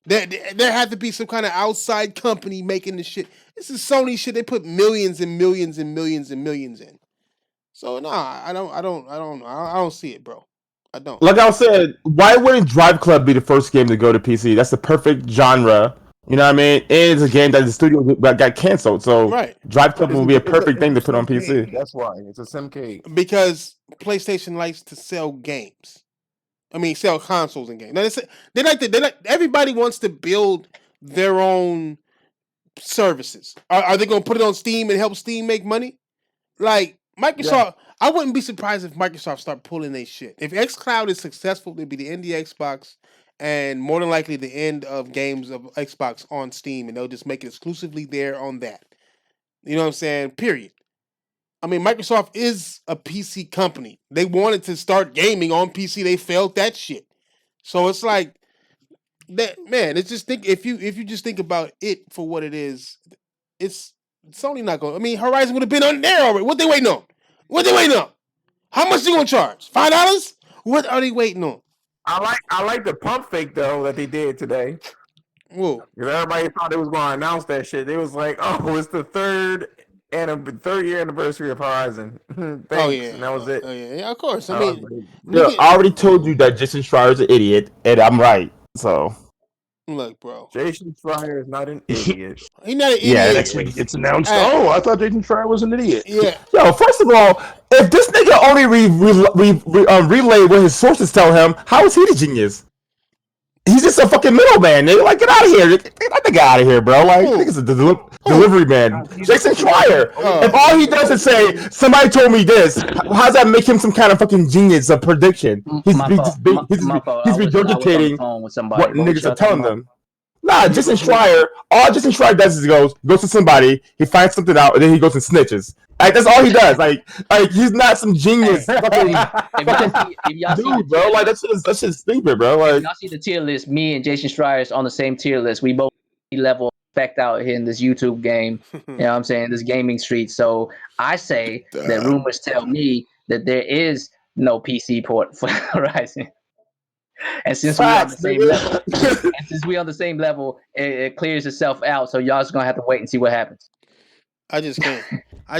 There had to be some kind of outside company making the shit. This is Sony shit. They put millions and millions and millions and millions in. So nah, I don't see it, bro. I don't. Like I said, why wouldn't Drive Club be the first game to go to PC? That's the perfect genre. You know what I mean? And it's a game that the studio got canceled. So Drive Club would be a perfect thing to put on PC. That's why. It's a simcade. Because PlayStation likes to sell games. I mean, sell consoles and games. Now, they like everybody wants to build their own services. Are they going to put it on Steam and help Steam make money? Like Microsoft, I wouldn't be surprised if Microsoft start pulling their shit. If xCloud is successful, it'll be the end of Xbox and more than likely the end of games of Xbox on Steam, and they'll just make it exclusively there on that. You know what I'm saying? Period. I mean, Microsoft is a PC company. They wanted to start gaming on PC. They failed that shit. So it's like that, man. It's just if you just think about it for what it is, it's Sony not going. I mean, Horizon would have been on there already. What they waiting on? How much they gonna charge? $5? What are they waiting on? I like the pump fake though that they did today. Whoa! Because everybody thought they was going to announce that shit. They was like, "Oh, it's the third year anniversary of Horizon." Oh yeah, and that was it. Oh yeah, of course. I mean, I already told you that Jason Schreier's an idiot, and I'm right. So look, bro, Jason Schreier is not an idiot. He's not an idiot. Yeah, next week it's announced. Oh, I thought Jason Schreier was an idiot. Yeah. Yo, first of all, if this nigga only relay what his sources tell him, how is he the genius? He's just a fucking middleman, nigga. Like, get out of here. Get that nigga out of here, bro. Like, nigga's a delivery man. Jason Schreier. If all he does is say, somebody told me this, how does that make him some kind of fucking genius of prediction? He's regurgitating what niggas are telling them. Nah, Jason Schreier, all Jason Schreier does is goes to somebody, he finds something out, and then he goes and snitches. Like, that's all he does. Like he's not some genius fucking dude, bro. Like that's just stupid, bro. Like y'all see the tier list. Me and Jason Schreier is on the same tier list. We both level effect out here in this YouTube game. You know what I'm saying? This gaming street. So I say that rumors tell me that there is no PC port for Horizon. And since we're on the same level, it clears itself out. So y'all just gonna have to wait and see what happens. I just can't. I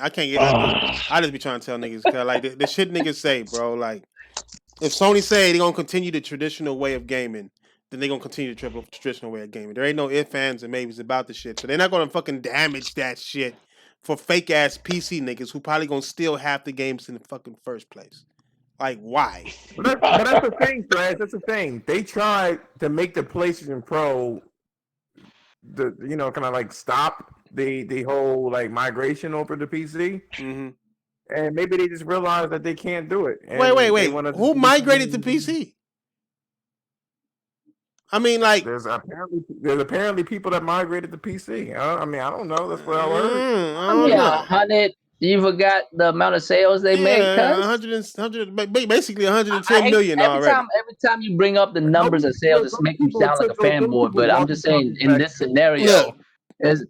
can't get it. I just be trying to tell niggas, like the shit niggas say, bro. Like, if Sony say they gonna continue the traditional way of gaming, then they gonna continue the traditional way of gaming. There ain't no ifs, ands, and maybes about the shit. So they're not gonna fucking damage that shit for fake ass PC niggas who probably gonna steal half the games in the fucking first place. Like, why? But that's the thing, Fred. That's the thing. They tried to make the PlayStation Pro, kind of like stop the whole like migration over to PC, and maybe they just realized that they can't do it. And wait. Who migrated to PC? I mean, like there's apparently people that migrated to PC. I mean, I don't know. That's what I heard. I don't know. 100. You forgot the amount of sales they made? 110 million already. Every time you bring up the numbers of sales, it makes you sound like a fanboy. But I'm just saying, in this scenario, there's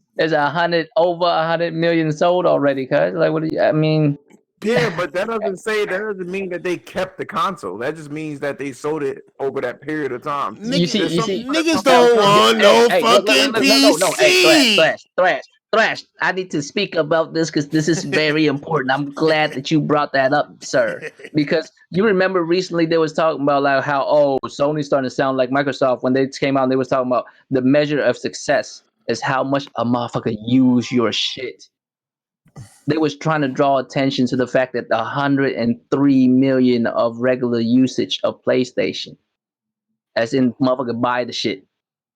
over 100 million sold already. Cause like, what do you? I mean, Yeah, but that doesn't mean that they kept the console. That just means that they sold it over that period of time. Niggas don't want no fucking PC. Hey, Thrash. I need to speak about this because this is very important. I'm glad that you brought that up, sir. Because you remember recently they was talking about like how Sony's starting to sound like Microsoft when they came out and they was talking about the measure of success is how much a motherfucker use your shit. They was trying to draw attention to the fact that 103 million of regular usage of PlayStation, as in motherfucker buy the shit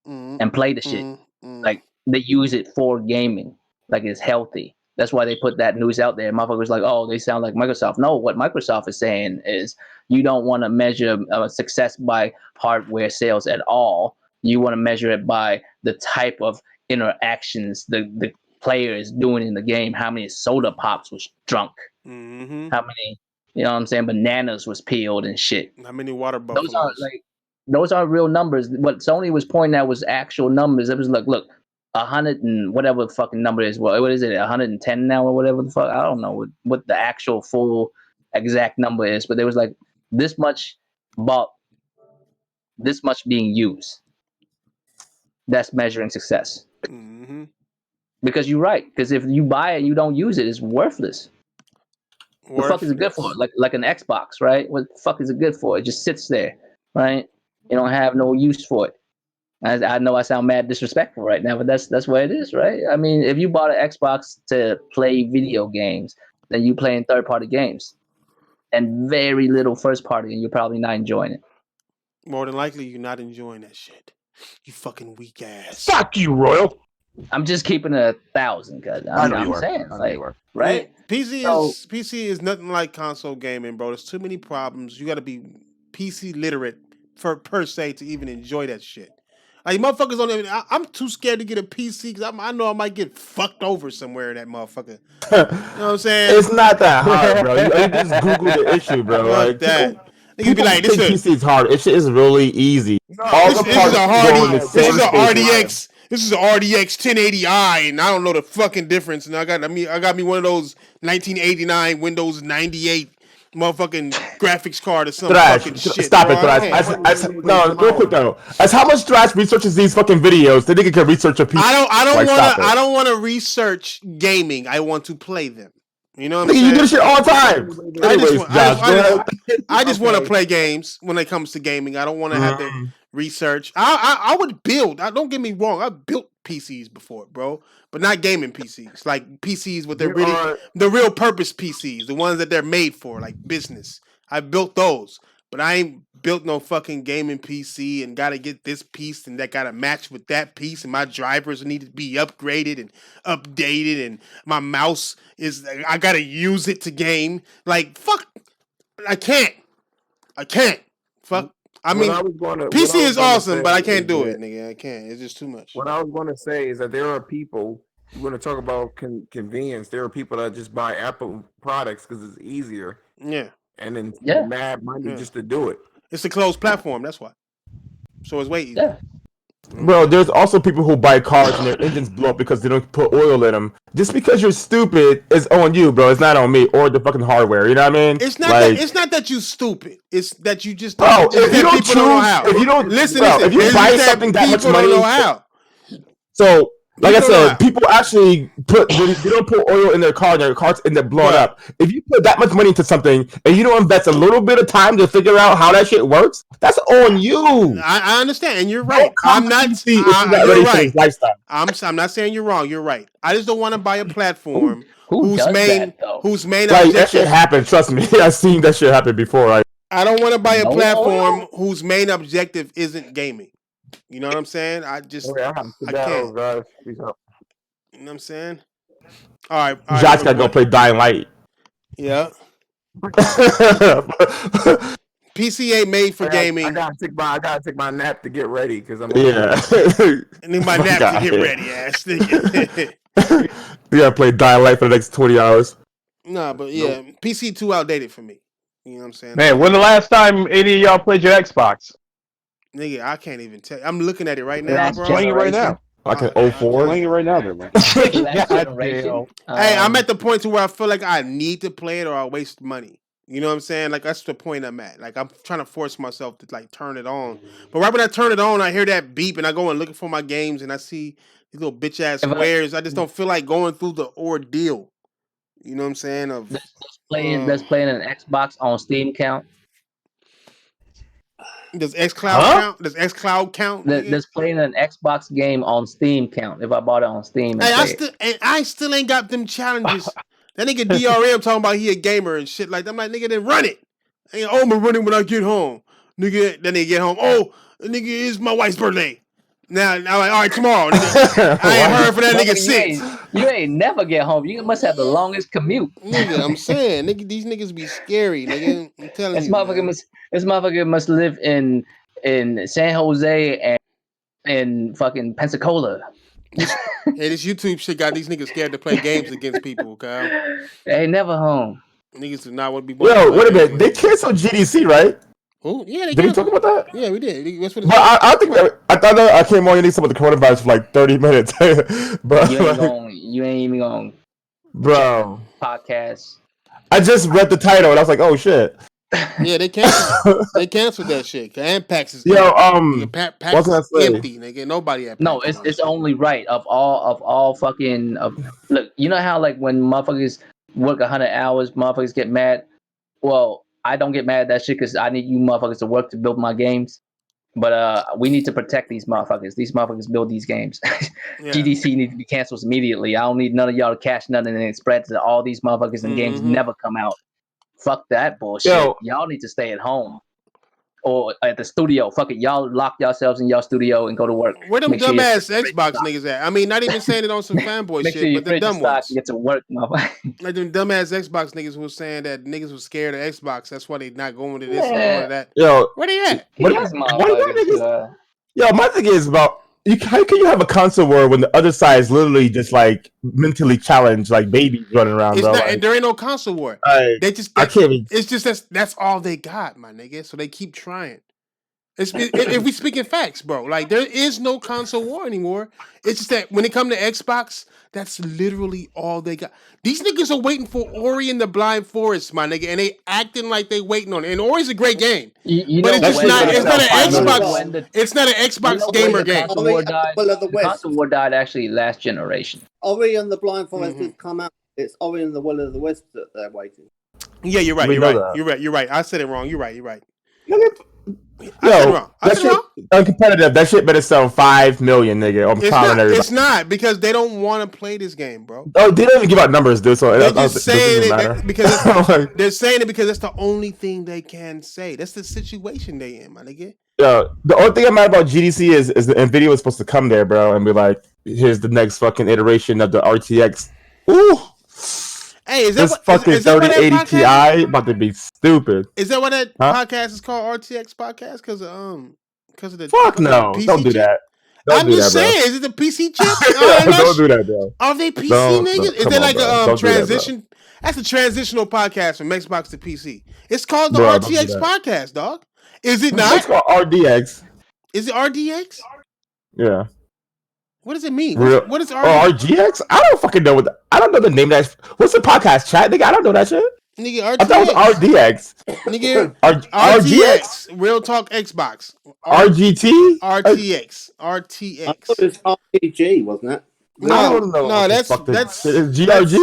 and play the shit. Like they use it for gaming, like it's healthy. That's why they put that news out there. Motherfuckers like, oh, they sound like Microsoft. No, what Microsoft is saying is you don't want to measure success by hardware sales at all. You want to measure it by the type of interactions the player is doing in the game, how many soda pops was drunk, how many, you know what I'm saying, bananas was peeled and shit. How many water buffaloes? Those aren't real numbers. What Sony was pointing at was actual numbers. It was like, look, 100 and whatever the fucking number is. What is it? 110 now or whatever the fuck? I don't know what the actual full exact number is, but there was like this much bought, this much being used. That's measuring success. Because you're right. Because if you buy it and you don't use it, it's worthless. What the fuck is it good for? Like an Xbox, right? What the fuck is it good for? It just sits there, right? You don't have no use for it. I know I sound mad disrespectful right now, but that's what it is, right? I mean, if you bought an Xbox to play video games, then you playing third-party games and very little first-party, and you're probably not enjoying it. More than likely, you're not enjoying that shit. You fucking weak ass. Fuck you, Royal. I'm just keeping 1,000 because I'm saying, like, right? PC is nothing like console gaming, bro. There's too many problems. You got to be PC literate per se to even enjoy that shit. Like motherfuckers don't even. I'm too scared to get a PC because I know I might get fucked over somewhere in that motherfucker. You know what I'm saying? It's not that hard, bro. You just Google the issue, bro. Like that. Niggas be like, this PC is hard. It shit is really easy. This is a RDX. This is an RDX 1080i, and I don't know the fucking difference. And I got me one of those 1989 Windows 98 motherfucking graphics card or some fucking shit. Stop it, Thrash. No, real quick though. As how much Thrash researches these fucking videos, the nigga can research a PC. I don't want to research gaming. I want to play them. You know what I'm saying? You do shit all the time. I just want to play games when it comes to gaming. I don't want to have to research. I would build. Don't get me wrong. I've built PCs before, bro, but not gaming PCs. Like PCs with the real purpose PCs, the ones that they're made for, like business. I built those, but I ain't built no fucking gaming PC and got to get this piece and that got to match with that piece, and my drivers need to be upgraded and updated, and my mouse I got to use it to game. Like fuck, I can't. Fuck. I mean, PC is awesome, but I can't do it, nigga. I can't. It's just too much. What I was going to say is that there are people, we're going to talk about convenience. There are people that just buy Apple products because it's easier. Yeah. And then mad money just to do it. It's a closed platform. That's why. So it's way easier. Yeah. Bro, there's also people who buy cars and their engines blow up because they don't put oil in them. Just because you're stupid is on you, bro. It's not on me or the fucking hardware. You know what I mean? It's not. It's not that you stupid. It's that you just. Bro, if you don't choose, if you don't listen, if you buy something that much money, don't know how. So. Like I said, people actually they don't put oil in their car and their cars end up blowing up. If you put that much money into something and you don't invest a little bit of time to figure out how that shit works, that's on you. I understand, and you're right. I'm not saying you're wrong. You're right. I just don't want to buy a platform whose main like, that shit happened. Trust me, I've seen that shit happen before. I don't want to buy a platform whose main objective isn't gaming. You know what I'm saying? I can't. You know what I'm saying? All right. Josh gotta go play Dying Light. Yeah. PC ain't made for gaming. I gotta take my nap to get ready because I'm. Yeah. I need my nap to get ready, ass nigga. You gotta play Dying Light for the next 20 hours. Nah, but yeah, PC too outdated for me. You know what I'm saying? Man, when the last time any of y'all played your Xbox? Nigga, I can't even tell. I'm looking at it right now, bro. Playing it right now. Like an 04. Playing it right now, then. Last generation. Hey, I'm at the point to where I feel like I need to play it or I waste money. You know what I'm saying? Like that's the point I'm at. Like I'm trying to force myself to like turn it on. But right when I turn it on, I hear that beep and I go and looking for my games and I see these little bitch ass squares. I just don't feel like going through the ordeal. You know what I'm saying? Of Does playing an Xbox on Steam count? Does xCloud count? Does xCloud count? Does playing an Xbox game on Steam count? If I bought it on Steam, I still ain't got them challenges. That nigga DRM talking about he a gamer and shit like that. I'm like, nigga, then run it. I'm gonna run it when I get home. Nigga, then they get home. Oh, nigga, it's my wife's birthday. Now I'm like, all right, tomorrow. Nigga. I ain't heard for that nigga since. You ain't never get home. You must have the longest commute. Nigga, I'm saying, nigga, these niggas be scary, nigga. I'm telling this you. This motherfucker must live in San Jose and fucking Pensacola. Hey, this YouTube shit got these niggas scared to play games against people, Kyle. They ain't never home. Niggas do not want to be. Yo, wait a minute. They canceled GDC, right? Oh, yeah. Did we talk about that? Yeah, we did. That's what but I think I thought I came on. You need some of the coronavirus for like 30 minutes, but you ain't even going, bro. Podcast. I just read the title and I was like, oh shit. Yeah, they canceled. They canceled that shit. And PAX is PAX is empty, nigga. Nobody at PAX. No, it's only right of all fucking look. You know how like when motherfuckers work 100 hours, motherfuckers get mad. Well, I don't get mad at that shit because I need you motherfuckers to work to build my games. But we need to protect these motherfuckers. These motherfuckers build these games. GDC needs to be canceled immediately. I don't need none of y'all to cash nothing and then spread to all these motherfuckers and games never come out. Fuck that bullshit. Y'all need to stay at home or at the studio. Fuck it. Y'all lock yourselves in your studio and go to work. Where them dumbass Xbox niggas at? I mean, not even saying it on some fanboy shit, but the dumb ones. Get to work, motherfucker. Like them dumbass Xbox niggas who was saying that niggas was scared of Xbox. That's why they not going to this and all of that. Yo, where they at? Yo, my thing is about how can you have a console war when the other side is literally just like mentally challenged, like babies running around, bro? There ain't no console war. They just I can't even. It's just that's all they got, my nigga. So they keep trying. If we speaking facts, bro, like there is no console war anymore. It's just that when it comes to Xbox, that's literally all they got. These niggas are waiting for Ori and the Blind Forest, my nigga, and they acting like they waiting on it. And Ori's a great game, but it's not an Xbox. It's not an Xbox gamer game. The console war died actually last generation. Ori and the Blind Forest has come out. It's Ori and the Will of the Wisp that they're waiting. Yeah, you're right. You're right. I said it wrong. You're right. Yo, that shit uncompetitive. That shit better sell 5 million, nigga. It's not because they don't want to play this game, bro. Oh, they don't even give out numbers, dude. So they're just saying it because they're saying it because that's the only thing they can say. That's the situation they in, my nigga. Yo, the only thing I'm mad about GDC is the Nvidia was supposed to come there, bro, and be like, here's the next fucking iteration of the RTX. Ooh. Hey, is that this what, fucking is that 3080 Ti about to be stupid? Is that what that podcast is called? RTX podcast? Because of the fuck no, PC don't do chip? that. I'm just saying, is it the PC chip? Don't do that, bro. Are they PC niggas? Is there like a transition? That's a transitional podcast from Xbox to PC. It's called the RTX podcast, dog. Is it not? It's called RDX. Is it RDX? Yeah. What does it mean? What is RGX? I don't fucking know I don't know the name of that. What's the podcast chat, nigga? I don't know that shit. Nigga, RTX. I thought it was RDX. Nigga, RTX. Real Talk Xbox. RGT? RTX. I thought it was RPG, wasn't it? No, that's GRG.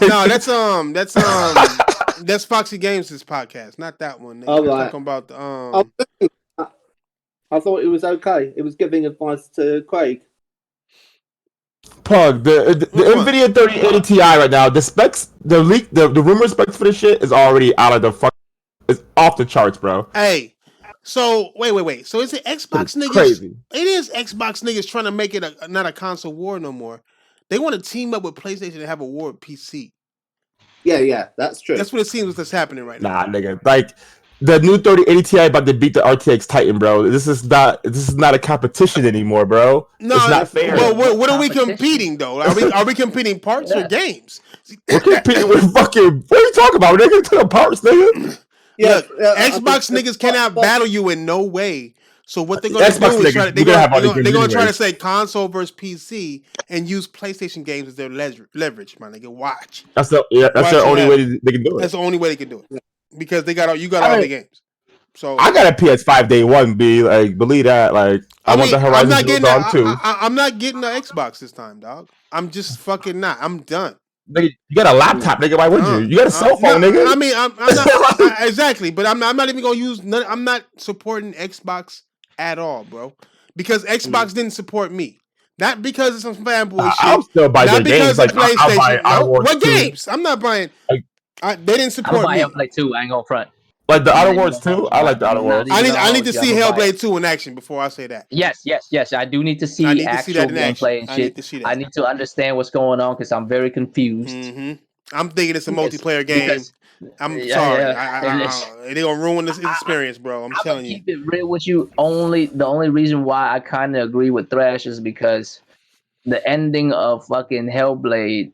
No, that's Foxy Games' podcast, not that one. Oh, right. Talking about the I thought it was okay. It was giving advice to Craig. Pug, the NVIDIA 3080 Ti right now, the specs, the rumor specs for this shit is already out of the fuck. It's off the charts, bro. Hey, so wait. So is it Xbox niggas? Crazy. It is Xbox niggas trying to make it not a console war no more. They want to team up with PlayStation and have a war with PC. Yeah, that's true. That's what it seems that's happening right now. Nah, nigga, like. The new 3080 Ti about to beat the RTX Titan, bro. This is not a competition anymore, bro. No, it's not fair. Well, what are we competing though? Are we competing parts or games? We're competing with fucking. What are you talking about? Nigga, to the parts, nigga. Yeah, Xbox niggas cannot battle you in no way. So what they're going to do is they're going to try to anyway. say console versus PC and use PlayStation games as their leverage, man. They can watch. That's the only way they can do it. That's the only way they can do it because they got all the games. So I got a PS5 day one. Believe that. Like I want the Horizon Zero Dawn 2. I'm not getting the Xbox this time, dog. I'm just fucking not. I'm done. Nigga, you got a laptop, nigga. Why would you? You got a cell phone, nigga. I mean, I'm not exactly, but I'm not even gonna use. I'm not supporting Xbox at all, bro, because Xbox didn't support me. Not because of some fanboy shit. I'll still buy their games. Like PlayStation. What 2. games? I'm not buying. They didn't support me. I'll buy Hellblade 2. I ain't gonna front. Like the Outer Worlds 2. I like the Outer Worlds. I need to see Hellblade 2 in action before I say that. Yes. I do need to see actual gameplay and shit. I need to understand what's going on because I'm very confused. Mm-hmm. I'm thinking it's a multiplayer game. I'm sorry. They're gonna ruin this experience, bro. I'm telling you. Keep it real with you. The only reason why I kind of agree with Thrash is because the ending of fucking Hellblade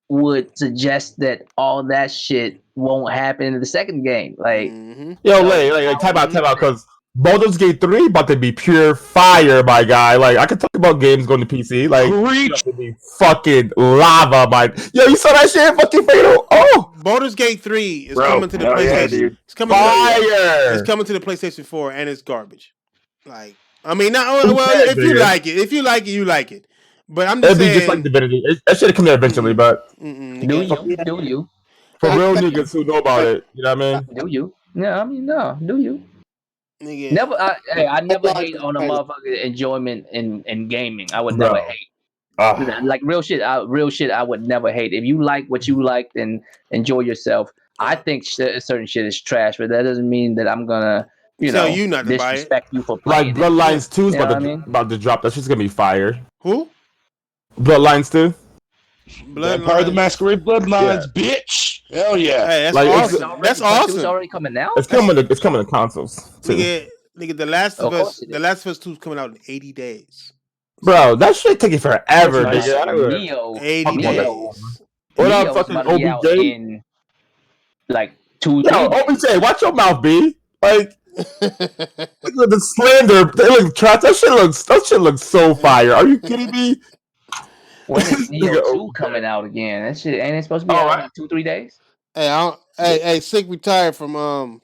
would suggest that all that shit won't happen in the second game. Like, time out, because Baldur's Gate 3 about to be pure fire, my guy. Like, I could talk about games going to PC. Like, it's about to be fucking lava, my. Yo, you saw that shit? Fucking Fatal. Oh, Baldur's Gate 3 is coming to the PlayStation. Yeah, it's coming. Fire. It's coming to the PlayStation 4, and it's garbage. Like, I mean, if you like it, you like it. But I'm just saying, it'd be just like Divinity. That should have come there eventually, but do you? For real niggas who know about it, you know what I mean? Do you? No, I mean, no. Do you? Nigga. Never. I never hate on a motherfucking enjoyment in gaming. I would never hate. Like real shit. I would never hate. If you like what you like, then enjoy yourself. I think certain shit is trash, but that doesn't mean that I'm gonna, disrespect you for playing. Like Bloodlines 2 is about to drop. That's just gonna be fire. Who? Bloodlines 2. Vampire the Masquerade Bloodlines, bitch. Hell yeah! Hey, that's awesome. That's awesome. It's already coming out. It's coming to consoles. Nigga, The Last of Us. The Last of Us 2 is coming out in 80 days. Bro, that shit taking forever, nigga. Neo, 80 days. What up, fucking OBJ? In like 2 days. Yo, OBJ, watch your mouth, B. Like, look at the slander. They look trash. That shit looks so fire. Are you kidding me? When is Neo 2 coming out again? That shit ain't it supposed to be out in 2-3 days? Hey, Sick retired from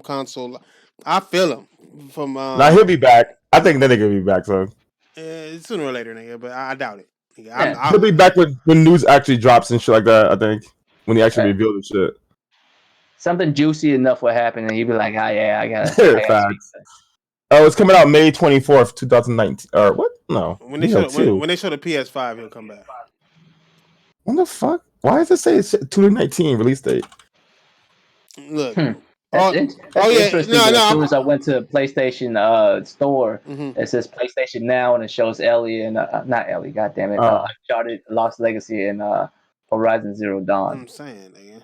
console. I feel him from. Now he'll be back. I think that nigga will be back, so. Sooner or later, nigga, but I doubt it. He'll be back when news actually drops and shit like that. I think when he actually revealed the shit. Something juicy enough will happen, and he'd be like, "Oh yeah, I got." Oh, it's coming out May 24th, 2019. Or what? No. When they show the PS5, he'll come back. What the fuck? Why does it say it's 2019 release date? Look. Interesting. As soon as I went to PlayStation store, it says PlayStation Now, and it shows Ellie and not Ellie. God damn it! Uncharted, Lost Legacy, and Horizon Zero Dawn. I'm saying, nigga.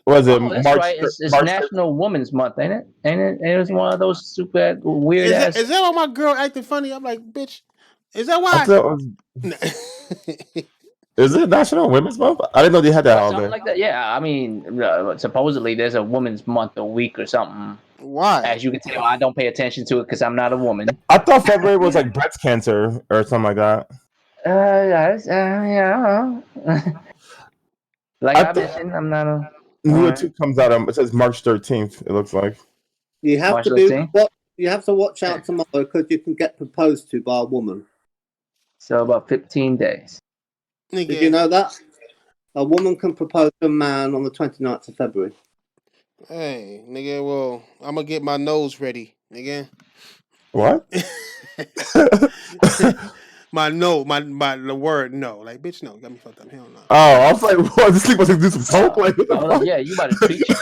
Was it March? March? Right. It's National Women's Month, ain't it? It was one of those super weird ass. Is that why my girl acting funny? I'm like, bitch. Is that why? Is it National Women's Month? I didn't know they had that holiday. Like that. Yeah, I mean, supposedly there's a Women's Month a week or something. Why? As you can tell, I don't pay attention to it because I'm not a woman. I thought February was like breast cancer or something like that. Yeah. Like I mentioned, I'm not a. New 2 comes out. It says March 13th. It looks like. You have you have to watch out tomorrow because you can get proposed to by a woman. So about 15 days. Nigga. Did you know that? A woman can propose to a man on the 29th of February. Hey, nigga, well, I'm going to get my nose ready, nigga. What? the word no. Like, bitch, no. Got me fucked up. Hell no. Oh, I was like, what? This nigga was going to do some smoke? Like, what the fuck? Yeah, you about to treat you.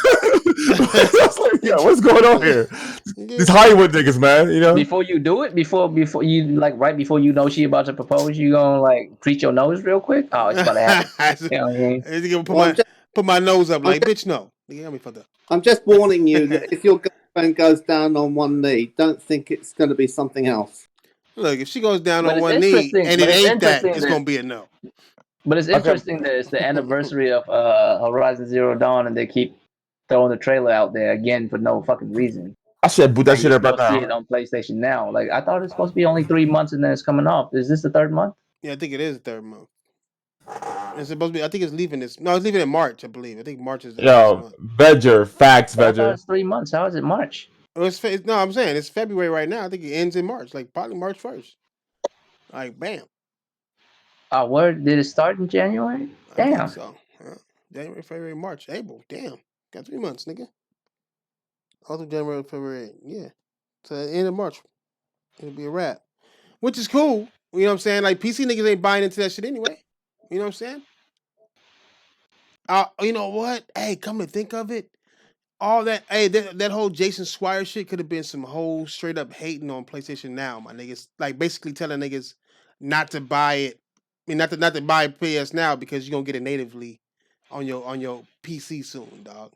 I was like, yeah, what's going on here? These Hollywood niggas, man, you know? Before you do it, before you, like, right before you know she about to propose, you gonna, like, treat your nose real quick? Oh, it's about to happen. You know what I mean? Put my nose up like, bitch, no. Nigga, got me fucked up. I'm just warning you that if your girlfriend goes down on one knee, don't think it's going to be something else. Look, if she goes down on one knee and it ain't that, it's going to be a no. But it's interesting that it's the anniversary of Horizon Zero Dawn and they keep throwing the trailer out there again for no fucking reason. I should boot that shit up right See now. it on PlayStation Now. Like I thought it's supposed to be only 3 months and then it's coming off. Is this the third month? Yeah, I think it is the third month. It's supposed to be. I think it's leaving this. No, it's leaving in March. I believe. I think March is the next month. Vedger, facts, I thought Vedger. it's 3 months. How is it March? No, I'm saying it's February right now. I think it ends in March, like probably March 1st. Like bam. Where did it start in January? Damn. I think so. January, February, March, April. Damn, got 3 months, nigga. Also January, February. Yeah. So at the end of March, it'll be a wrap, which is cool. You know what I'm saying? Like PC niggas ain't buying into that shit anyway. You know what I'm saying? You know what? Hey, come to think of it, all that that whole Jason Schreier shit could have been some whole straight up hating on PlayStation Now, my niggas. Like basically telling niggas not to buy it. I mean, not to buy PS Now because you're gonna get it natively on your PC soon, dog.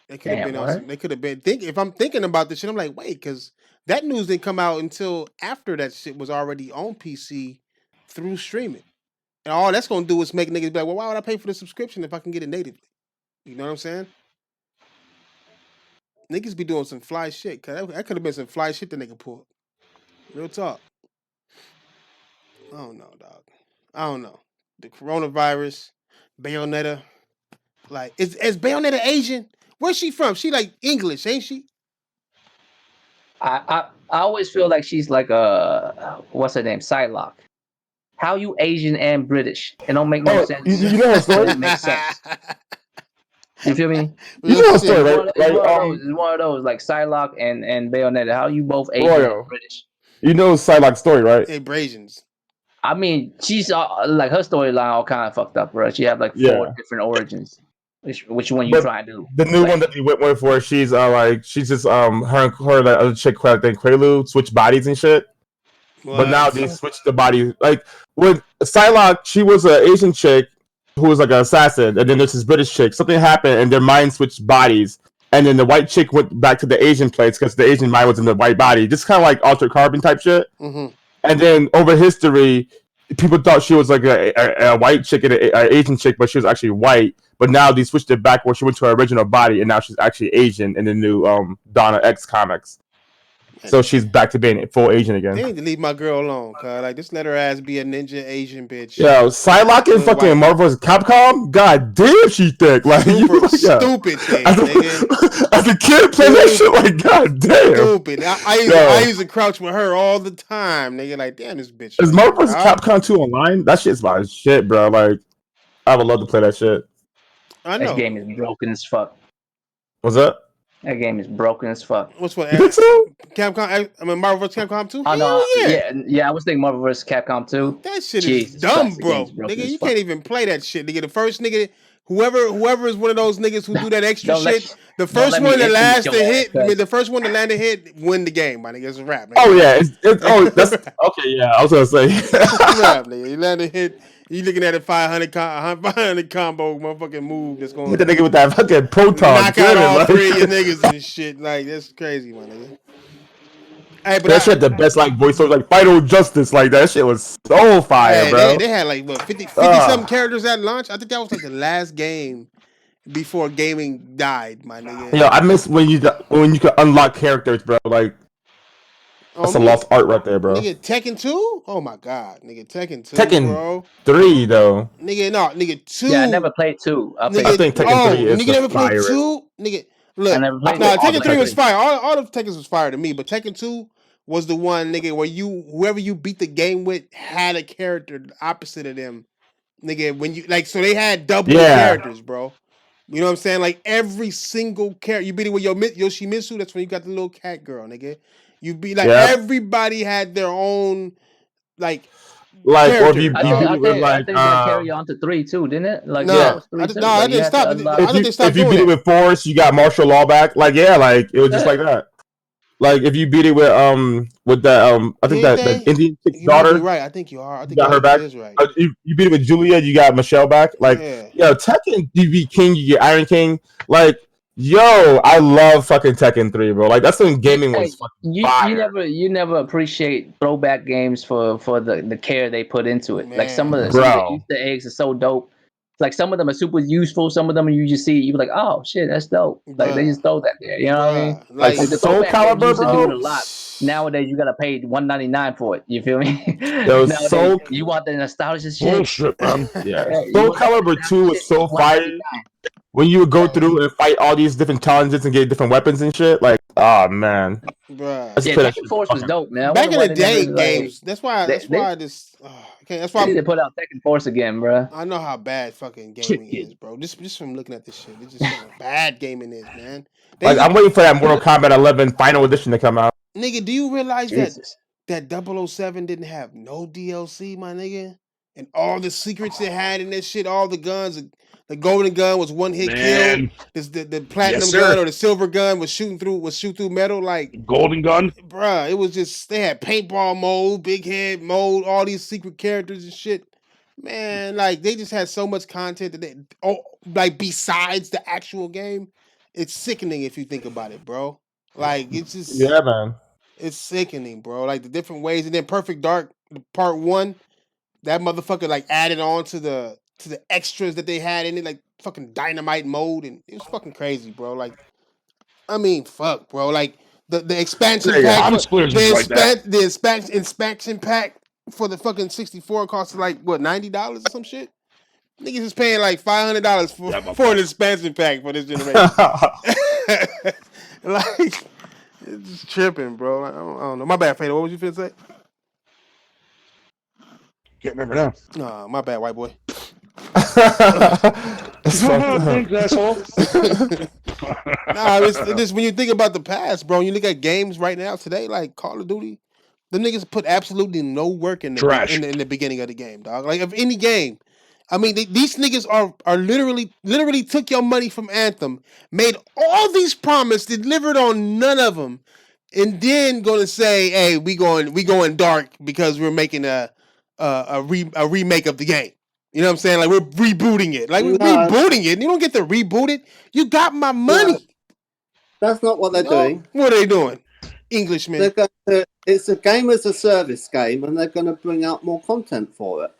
They could have been awesome. They could have been if I'm thinking about this shit, I'm like, wait, because that news didn't come out until after that shit was already on PC through streaming. And all that's gonna do is make niggas be like, well, why would I pay for the subscription if I can get it natively? You know what I'm saying? Niggas be doing some fly shit. Cause that could have been some fly shit that nigga pulled. Real talk. I don't know, dog. I don't know. The coronavirus, Bayonetta. Like, is Bayonetta Asian? Where's she from? She like English, ain't she? I always feel like she's like a what's her name? Psylocke. How you Asian and British? It don't make no sense. You know her story? It makes sense. You feel me? You know her story, right? It's one of those like Psylocke and Bayonetta. How you both Asian and British? You know Psylocke's story, right? Hey, Brasians. I mean, she's like her storyline all kind of fucked up, bro. She have like 4 different origins. Which one you trying to do? The new one that he went for, she's she's just her that other chick I think Quaalude switch bodies and shit. What? But now they switched the body. Like with Psylocke, she was an Asian chick who was like an assassin, and then there's this British chick. Something happened, and their mind switched bodies, and then the white chick went back to the Asian place because the Asian mind was in the white body. Just kind of like Altered Carbon type shit. Mm-hmm. And then over history, people thought she was like a white chick and an Asian chick, but she was actually white. But now they switched it back where she went to her original body, and now she's actually Asian in the new Donna X comics. So she's back to being full Asian again. They need to leave my girl alone, cuz. Like, just let her ass be a ninja Asian bitch. Yo, Psylocke in fucking Marvel vs. Capcom? God damn, she thick. Like, stupid thing, nigga. As a kid, playing that shit, like, god damn. Stupid. I used to crouch with her all the time, nigga. Like, damn, this bitch. Is Marvel vs. Capcom 2 online? That shit's my shit, bro. Like, I would love to play that shit. I know. That game is broken as fuck. What's that? That game is broken as fuck. What's what? You think so? Capcom? I mean, Marvel vs. Capcom 2? Oh, no, yeah. I was thinking Marvel vs. Capcom 2. That shit is dumb, bro. Nigga, you can't even play that shit. Nigga, the first nigga, whoever is one of those niggas who do that extra shit, the first one that lands the hit, the first one to land a hit, win the game, my nigga. It's a wrap. Nigga. Oh yeah, that's okay. Yeah, I was gonna say. It's a wrap, nigga. You land a hit. You looking at a 500 combo motherfucking move that's going to hit the nigga with that fucking proton. Knock out all 3 of your niggas and shit. Like, that's crazy, my nigga. Hey, but that shit had the best like voiceover, like Final Justice, like that shit was so fire, bro. They had like what 50 something characters at launch. I think that was like the last game before gaming died, my nigga. Yo, I miss when you could unlock characters, bro. Like that's a lost art right there, bro. Nigga, Tekken 2? Oh my god, nigga, Tekken 2, Tekken bro. 3 though. Nigga 2. Yeah, I never played 2. I think Tekken 3 is nigga never played 2. Nigga, look, Tekken 3 was fire. All of Tekken was fire to me, but Tekken 2 was the one, nigga, where whoever you beat the game with had a character opposite of them, nigga. When you so they had double characters, bro. You know what I'm saying? Like every single character, you beat it with Yoshimitsu. That's when you got the little cat girl, nigga. You be like everybody had their own like or if you I think that carry on to 3 too, didn't it? Like I didn't stop. If you beat it with Force, you got martial law back. Like like it was just like that. Like if you beat it with that I think that Indian chick's daughter. Right, I think you are. I think you got her back. Right. You beat it with Julia, you got Michelle back. Like Tekken, you beat King, you get Iron King. Like yo, I love fucking Tekken 3, bro. Like that's when gaming was fucking fire. You never appreciate throwback games for the care they put into it. Man. Like some of the Easter eggs are so dope. like some of them are super useful. Some of them you just see, you're like, oh shit, that's dope. Like they just throw that there. You know what I mean? Like the Soul throwback games Calibur, used to do it bro. a lot. Nowadays you gotta pay $1.99 for it. You feel me? Yo, Nowadays Soul you want the nostalgia shit. Bullshit, man. Yeah, Yeah, you Soul want that Calibur 2 nostalgia was shit, so fire. $1.99. When you would go through and fight all these different challenges and get different weapons and shit, like, oh man, bruh. let's Yeah, play that Tekken shit. Force was dope, man. I Back in wonder the why they day, never, like, games. That's why this. Okay, that's they why need to put out Tekken Force again, bro. I know how bad fucking gaming is, bro. Just from looking at this shit, it's just how bad gaming is, man. Like, I'm waiting for that Mortal Kombat 11 Final Edition to come out. Nigga, do you realize Jesus. that 007 didn't have no DLC, my nigga? And all the secrets it had in that shit, all the guns, the golden gun was one hit kill. The platinum gun or the silver gun was shoot through metal, like golden gun. Bruh, it was just they had paintball mode, big head mode, all these secret characters and shit. Man, like they just had so much content that like besides the actual game, it's sickening if you think about it, bro. Like it's just man. It's sickening, bro. Like the different ways, and then Perfect Dark Part 1, that motherfucker like added on to the extras that they had in it, like fucking dynamite mode, and it was fucking crazy, bro. Like, I mean, fuck, bro. Like the expansion pack, the expansion pack for the fucking 64 cost like what $90 or some shit. Niggas is paying like $500 for an expansion pack for this generation. Like. It's just tripping, bro. I don't know. My bad, Fader. What was you finna say? Can't remember now. Nah, my bad, white boy. Thanks, asshole. Nah, it's when you think about the past, bro. You look at games right now today, like Call of Duty. The niggas put absolutely no work in the beginning of the game, dog. Like of any game. I mean, these niggas are literally took your money from Anthem, made all these promises, delivered on none of them, and then gonna say, "Hey, we going dark because we're making a remake of the game." You know what I'm saying? Like we're rebooting it. Like we're rebooting it. You don't get to reboot it. You got my money. No, that's not what they're doing. What are they doing? Englishmen. It's a game as a service game, and they're going to bring out more content for it.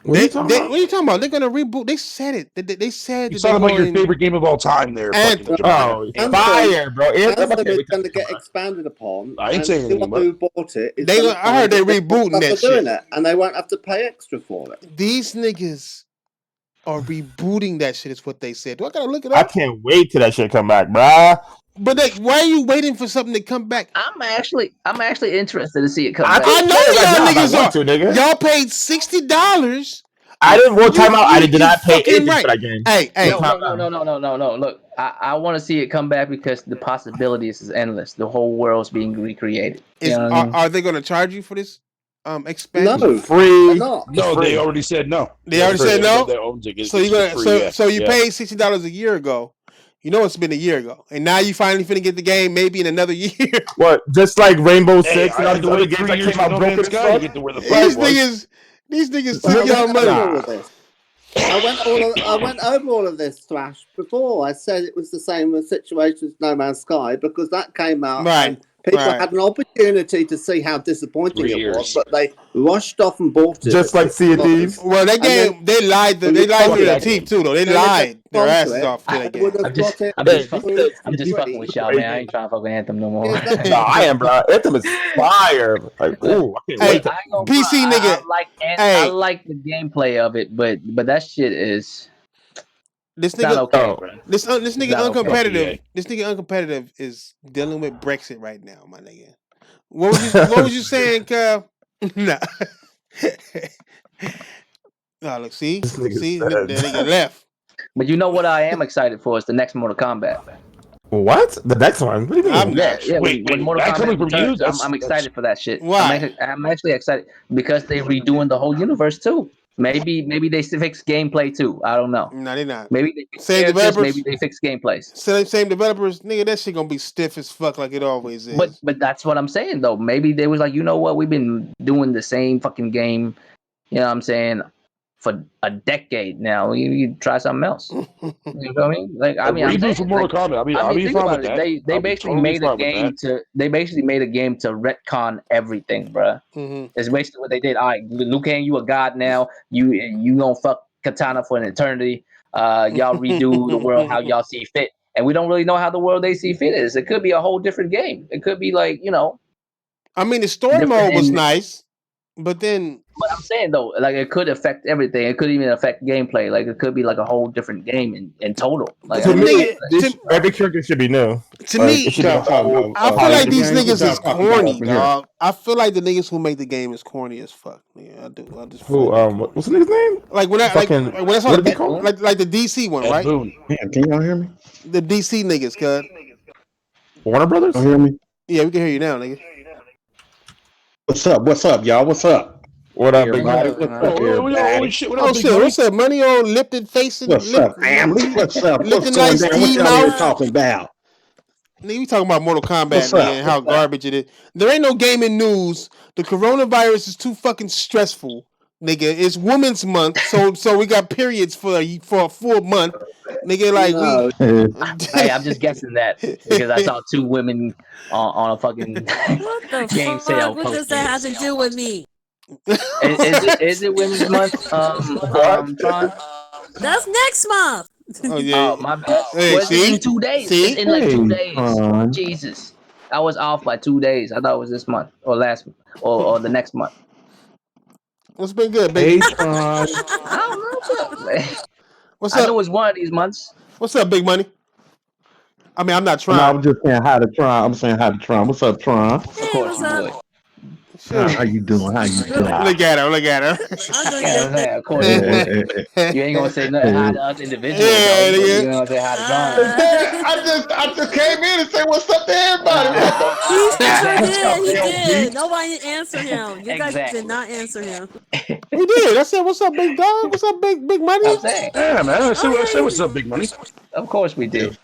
What are you talking about? They're gonna reboot. They said it. They said. You talking about your favorite game of all time, there? Anthem. Fire, bro! Anthem is going to get expanded upon. I ain't saying anything. Who bought it? I heard they're rebooting that shit. It, and they won't have to pay extra for it. These niggas are rebooting that shit. Is what they said. Do I gotta look it up? I can't wait till that shit come back, bro. But why are you waiting for something to come back? I'm actually interested to see it come back. I know y'all niggas are. Nigga. Y'all paid $60. I didn't want time out. I did not pay anything for that game. Hey, no. Look, I want to see it come back because the possibilities is endless. The whole world's being recreated. Are they going to charge you for this expansion? No, free. No, they already said no. They already said no. So you paid $60 a year ago. You know it's been a year ago, and now you finally finna get the game maybe in another year. What? Just like Rainbow Six and all the other games that came out broken as fuck. These niggas took y'all money. I went over all of this thrash before. I said it was the same situation as No Man's Sky because that came out. Right. People had an opportunity to see how disappointing it was, but they rushed off and bought it. Just like Sea of Thieves. Well, that game, they lied to their teeth too, though. They lied their asses off to that game. I'm just fucking with y'all, man. I ain't trying to fuck with Anthem no more. No, I am, bro. Anthem is fire. Like, ooh, I can't wait. PC nigga. I like the gameplay of it, but that shit is. This nigga, okay, bro. This nigga uncompetitive. Okay. This nigga uncompetitive is dealing with Brexit right now, my nigga. What was you saying, Kyle? Nah. Look, see, the nigga left. But you know what I am excited for is the next Mortal Kombat. What? The next one? What do you mean? When Mortal Kombat returns, I'm excited for that shit. Why? I'm actually excited because they're redoing the whole universe too. Maybe they fix gameplay too. I don't know. No, they not. Maybe they fix same developers. Maybe they fix gameplays. Same developers, nigga. That shit gonna be stiff as fuck like it always is. But that's what I'm saying though. Maybe they was like, you know what? We've been doing the same fucking game. You know what I'm saying? For a decade now, you try something else. You know what I mean? Like, I mean, reboot for Mortal Kombat. I mean, think about it. They basically made a game to. They basically made a game to retcon everything, bro. Mm-hmm. That's basically what they did. All right, Liu Kang, you a god now. You gonna fuck katana for an eternity. Y'all redo the world how y'all see fit, and we don't really know how the world they see fit is. It could be a whole different game. It could be like I mean, the story mode was nice, but then. But I'm saying though, like it could affect everything. It could even affect gameplay. Like it could be like a whole different game in total. Like to me, every character should be new. To me, I feel like these niggas is corny, dog. I feel like the niggas who make the game is corny as fuck. Yeah, I do. I just what's the nigga's name? Like when I when I saw like the DC one, right? Man, can y'all hear me? The DC niggas, cuz. Warner Brothers? Y'all hear me? Yeah, we can hear you now, nigga. What's up? What's up, y'all? What's up? What up, big man? Oh shit! What's up? Money on lifted face and what's up, family? What's up? What's looking going like down? What Steve y'all Mouth. talking about? Nigga, we talking about Mortal Kombat, What's nigga, up? and how garbage it is. There ain't no gaming news. The coronavirus is too fucking stressful, nigga. It's Women's Month, so we got periods for a full month, nigga. Like Hey, I'm just guessing that because I saw two women on a fucking game sale. What does that have to do with me? Is it Women's Month? Tron? That's next month. Oh yeah. My bad. Hey, It's in 2 days. See? It's in like 2 days. Jesus, I was off by 2 days. I thought it was this month or last or the next month. What's been good, baby? I don't know what's up, man. What's up? I know it's one of these months. What's up, big money? I mean, I'm not trying. No, I'm just saying hi to Tron. I'm saying hi to Tron. What's up, Tron? Of course you would. How you doing? How you doing? Look at her. Look at her. Yeah, of course you would. You ain't gonna say nothing hi to us individually. Yeah, though. yeah. You gonna say hi to John. I just came in and said what's up to everybody. He did. Nobody answered him. You guys did not answer him. We did. I said, "What's up, big dog? What's up, big money?" I'm saying. Yeah, man. I say what's up, big money. Of course we did.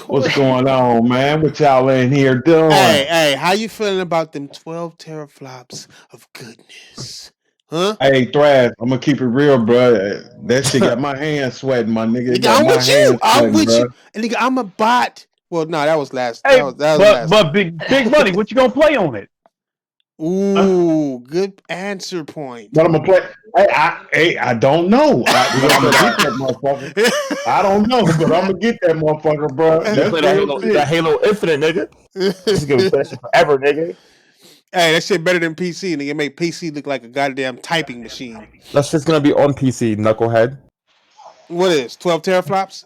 What's going on, man? What y'all in here doing? Hey, how you feeling about them 12 teraflops of goodness? Huh? Hey, Thrash, I'm gonna keep it real, bro. That shit got my hands sweating, my nigga. Nigga, I'm with you. I'm with you. And nigga, I'm a bot. Well, no, that was last. Hey, that was last. but big money, what you gonna play on it? Ooh, good answer point. But I'm gonna play. I don't know. I'm gonna get that motherfucker. I don't know, but I'm gonna get that motherfucker, bro. Play that Halo Infinite, nigga. This is gonna be flashing forever, nigga. Hey, that shit better than PC, nigga. Make PC look like a goddamn typing machine. That's just gonna be on PC, knucklehead. What is 12 teraflops?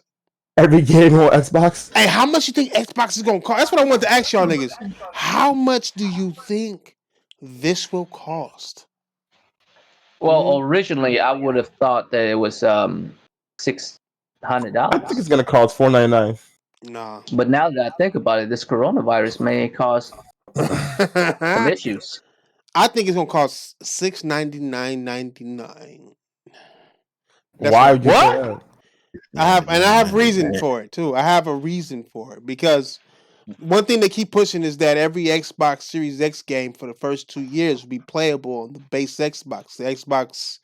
Every game on Xbox. Hey, how much you think Xbox is gonna cost? That's what I want to ask y'all niggas. How much do you think this will cost? Well, originally I would have thought that it was $600. I think it's gonna cost $499. Nah. But now that I think about it, this coronavirus may cause some issues. I think it's gonna cost $699.99. Why would you say that? I have reason for it too. I have a reason for it because one thing they keep pushing is that every Xbox Series X game for the first 2 years will be playable on the base Xbox, the Xbox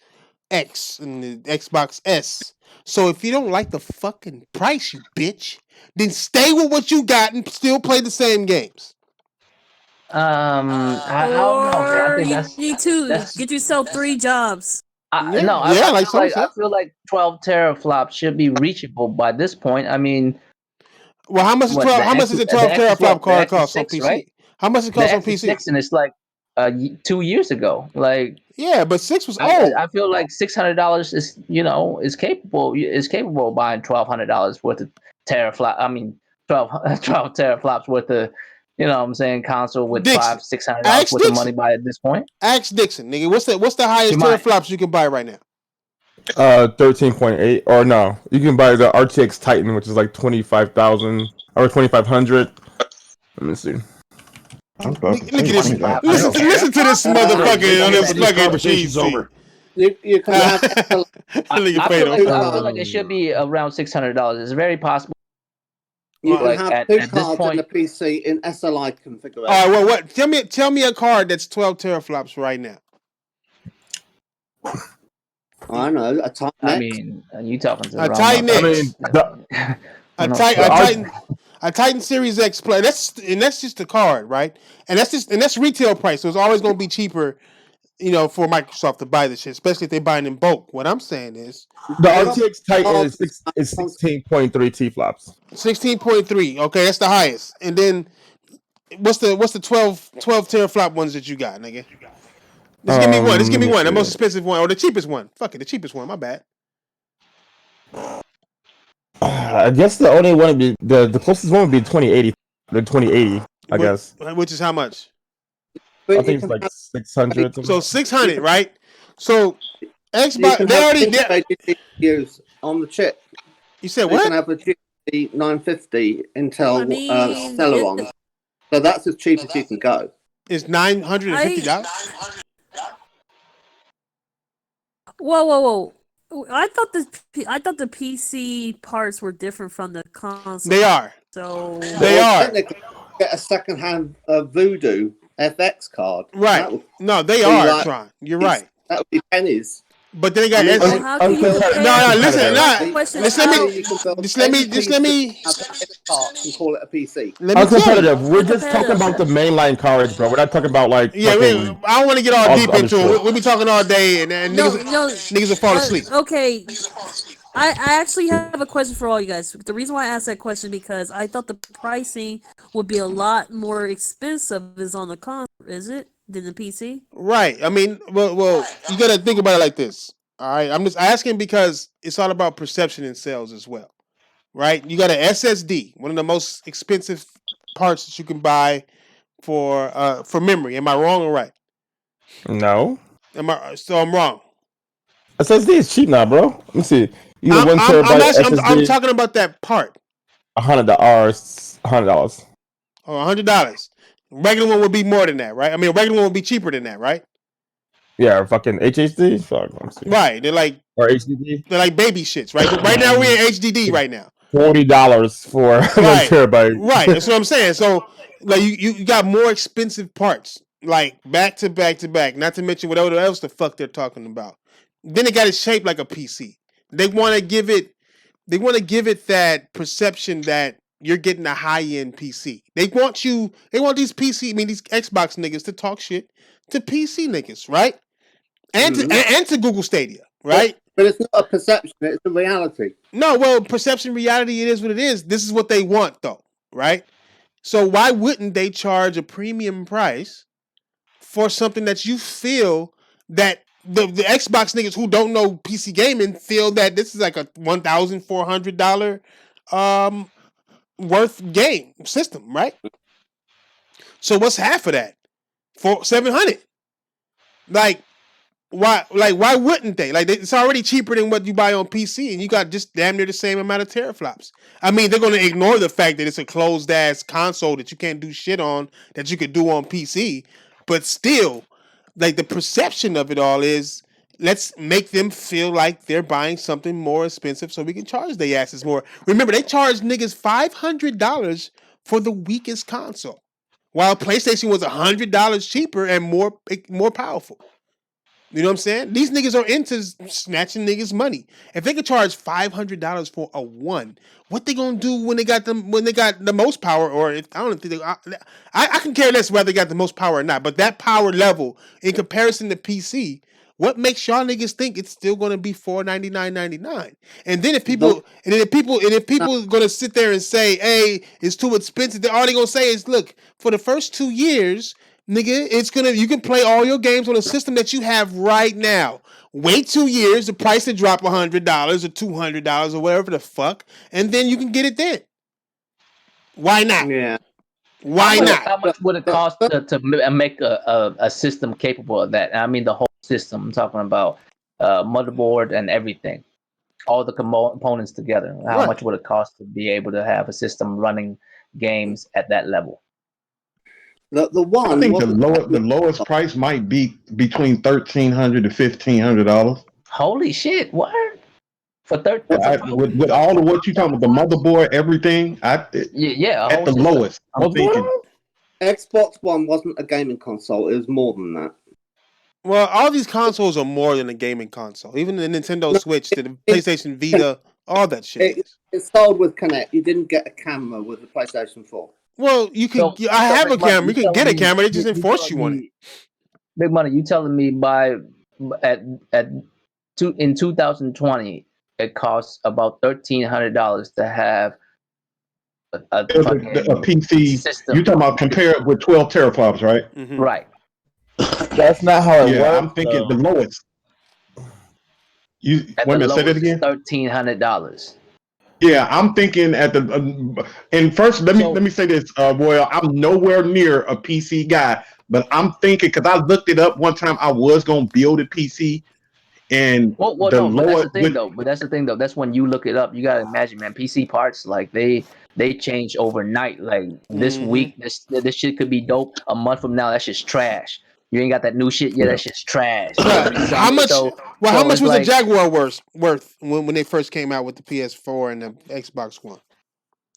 X and the Xbox S. So if you don't like the fucking price, you bitch, then stay with what you got and still play the same games. I don't know. I think you too. Get yourself 3 jobs. I feel like 12 teraflops should be reachable by this point. I mean, well, how much is 12? How much is a 12 teraflop card cost on PC? Right? How much it costs on PC? And it's like 2 years ago. Like yeah, but 6 was old. I feel like $600 is is capable of buying $1,200 worth of teraflop. I mean 12 teraflops worth of console with $500-$600 worth of money by at this point. Ask Dixon, nigga. What's the highest teraflops you can buy right now? 13.8 or no, you can buy the RTX Titan, which is like 25,000 or 2,500. Let me see. Look at this. Listen to this motherfucker on this fucking conversation's over. You can have. I feel like it should be around $600. It's very possible. You can have 2 cards in the PC in SLI configuration. All right, well, what? Tell me a card that's 12 teraflops right now. I know a Titan. I mean, you talking to a Titan X. I mean, a Titan Series X Play. That's just the card, right? And that's retail price, so it's always going to be cheaper for Microsoft to buy this shit, especially if they're buying in bulk. What I'm saying is the RTX Titan is 16.3 T flops. 16.3. Okay, that's the highest. And then what's the 12 teraflop ones that you got, nigga? Just give me one. Just give me one. The most expensive one or the cheapest one. Fuck it, the cheapest one. My bad. I guess the only one would be the closest one would be 2080. The 2080, I guess. Which is how much? I think it's like 600. So 600, right? So Xbox, they already use on the chip. You said what? You can have a GDC 950 Intel Celeron. So that's as cheap as you can go. It's $950. Whoa! I thought the PC parts were different from the console. They are. So they are. Technically, get a second-hand Voodoo FX card. Right. No, they are, like, Tron. You're right. That would be pennies. But then they got Just let me and call it a PC. I'm competitive. We're just talking about the mainline cards, bro. We're not talking about like I don't want to get all deep into it. We'll be talking all day and niggas will fall asleep. Okay. I actually have a question for all you guys. The reason why I asked that question is because I thought the pricing would be a lot more expensive on the console, is it? Than the PC? Right. I mean, well, you got to think about it like this. All right. I'm just asking because it's all about perception and sales as well. Right? You got an SSD, one of the most expensive parts that you can buy for memory. Am I wrong or right? No. So I'm wrong. SSD is cheap now, bro. Let me see. I'm talking about that part. $100. $100. Oh, $100. Regular one would be more than that, right? I mean, a regular one would be cheaper than that, right? Yeah, fucking HHD. Fuck, right, they're like HDD. They're like baby shits, right? But right now we're in HDD right now. $40 for 1 terabyte. Right, that's what I'm saying. So, like, you got more expensive parts, like back to back to back. Not to mention whatever else the fuck they're talking about. Then it got it shaped like a PC. They want to give it that perception that you're getting a high-end PC. They want these Xbox niggas to talk shit to PC niggas, right? And to Google Stadia, right? But it's not a perception, it's a reality. No, well, perception, reality, it is what it is. This is what they want, though, right? So why wouldn't they charge a premium price for something that you feel that the Xbox niggas who don't know PC gaming feel that this is like a $1,400 worth game system, right? So what's half of that? For $700? Like, why wouldn't they? Like, it's already cheaper than what you buy on PC, and you got just damn near the same amount of teraflops. I mean, they're gonna ignore the fact that it's a closed ass console that you can't do shit on that you could do on PC, but still, like, the perception of it all is, let's make them feel like they're buying something more expensive so we can charge their asses more. Remember, they charge niggas $500 for the weakest console, while PlayStation was $100 cheaper and more powerful. You know what I'm saying? These niggas are into snatching niggas' money. If they could charge $500 for a one, what they gonna do when they got the most power? Or if I don't think I can care less whether they got the most power or not. But that power level in comparison to PC, what makes y'all niggas think it's still gonna be $499.99? And then if people gonna sit there and say, "Hey, it's too expensive," then all they gonna say is, "Look, for the first 2 years, nigga, you can play all your games on a system that you have right now. Wait 2 years, the price will drop $100 or $200 or whatever the fuck, and then you can get it then." Why not? Yeah. Why not? How much would it cost to make a system capable of that? I mean, the whole system. I'm talking about motherboard and everything, all the components together. How much would it cost to be able to have a system running games at that level? I think the lowest price might be between $1,300 to $1,500. Holy shit! What? For with all of what you talking about, the motherboard, everything. At the lowest. I'm thinking. Xbox One wasn't a gaming console; it was more than that. Well, all these consoles are more than a gaming console. Even the Nintendo Switch, the PlayStation Vita, all that shit. It sold with Kinect. You didn't get a camera with the PlayStation 4. Well, you can. I have a camera. You can get a camera. They just didn't force you on it. Big money. You telling me at in 2020 it costs about $1,300 to have a fucking PC. system. You talking about compare it with 12 teraflops, right? Mm-hmm. Right. That's not how it Yeah, works. I'm thinking the lowest. You At wait a the minute, say that lowest is again. $1,300. Yeah, I'm thinking at the and first let me say this, Royal. I'm nowhere near a PC guy, but I'm thinking because I looked it up one time. I was gonna build a PC, and Well, the no, but that's lower the thing though. That's when you look it up. You gotta imagine, man. PC parts like they change overnight. Like this week, this shit could be dope. A month from now, that shit's trash. You ain't got that new shit yet. That shit's trash. You know what I mean? How much? So How much it's was like, a Jaguar worth when they first came out with the PS4 and the Xbox One?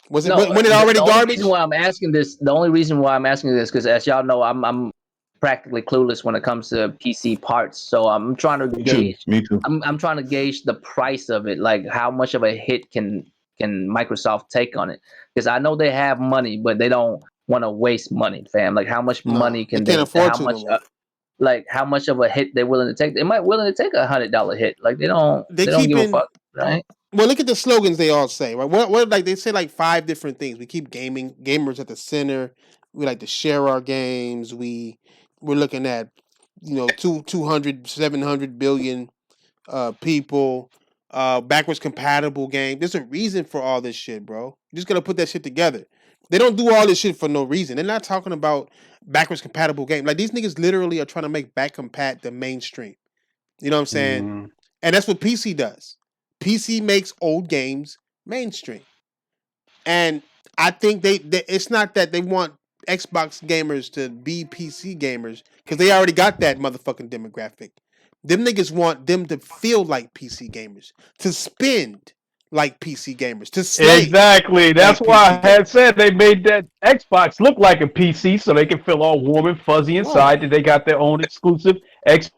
Was it no, when it already the only garbage? reason why I'm asking this, the only reason why I'm asking this, because as y'all know, I'm practically clueless when it comes to PC parts. So I'm trying to gauge. Me too. I'm trying to gauge the price of it, like how much of a hit can Microsoft take on it? Because I know they have money, but they don't want to waste money, fam. Like how much money can they can't afford how to much no more. like how much of a hit they're willing to take? They might willing to take $100 hit. Like they don't give a fuck, right? Well, look at the slogans they all say, right? What like they say like 5 different things. We keep gamers at the center. We like to share our games. We're looking at 200 700 billion people, backwards compatible game. There's a reason for all this shit, bro. You just gotta put that shit together. They don't do all this shit for no reason. They're not talking about backwards compatible game. Like these niggas literally are trying to make back compat the mainstream. You know what I'm saying? And that's what PC does. PC makes old games mainstream. And I think they it's not that they want Xbox gamers to be PC gamers because they already got that motherfucking demographic. Them niggas want them to feel like PC gamers, to spend like PC gamers, to slay. Exactly. That's like why PC I had said they made that Xbox look like a PC so they can feel all warm and fuzzy inside that they got their own exclusive X.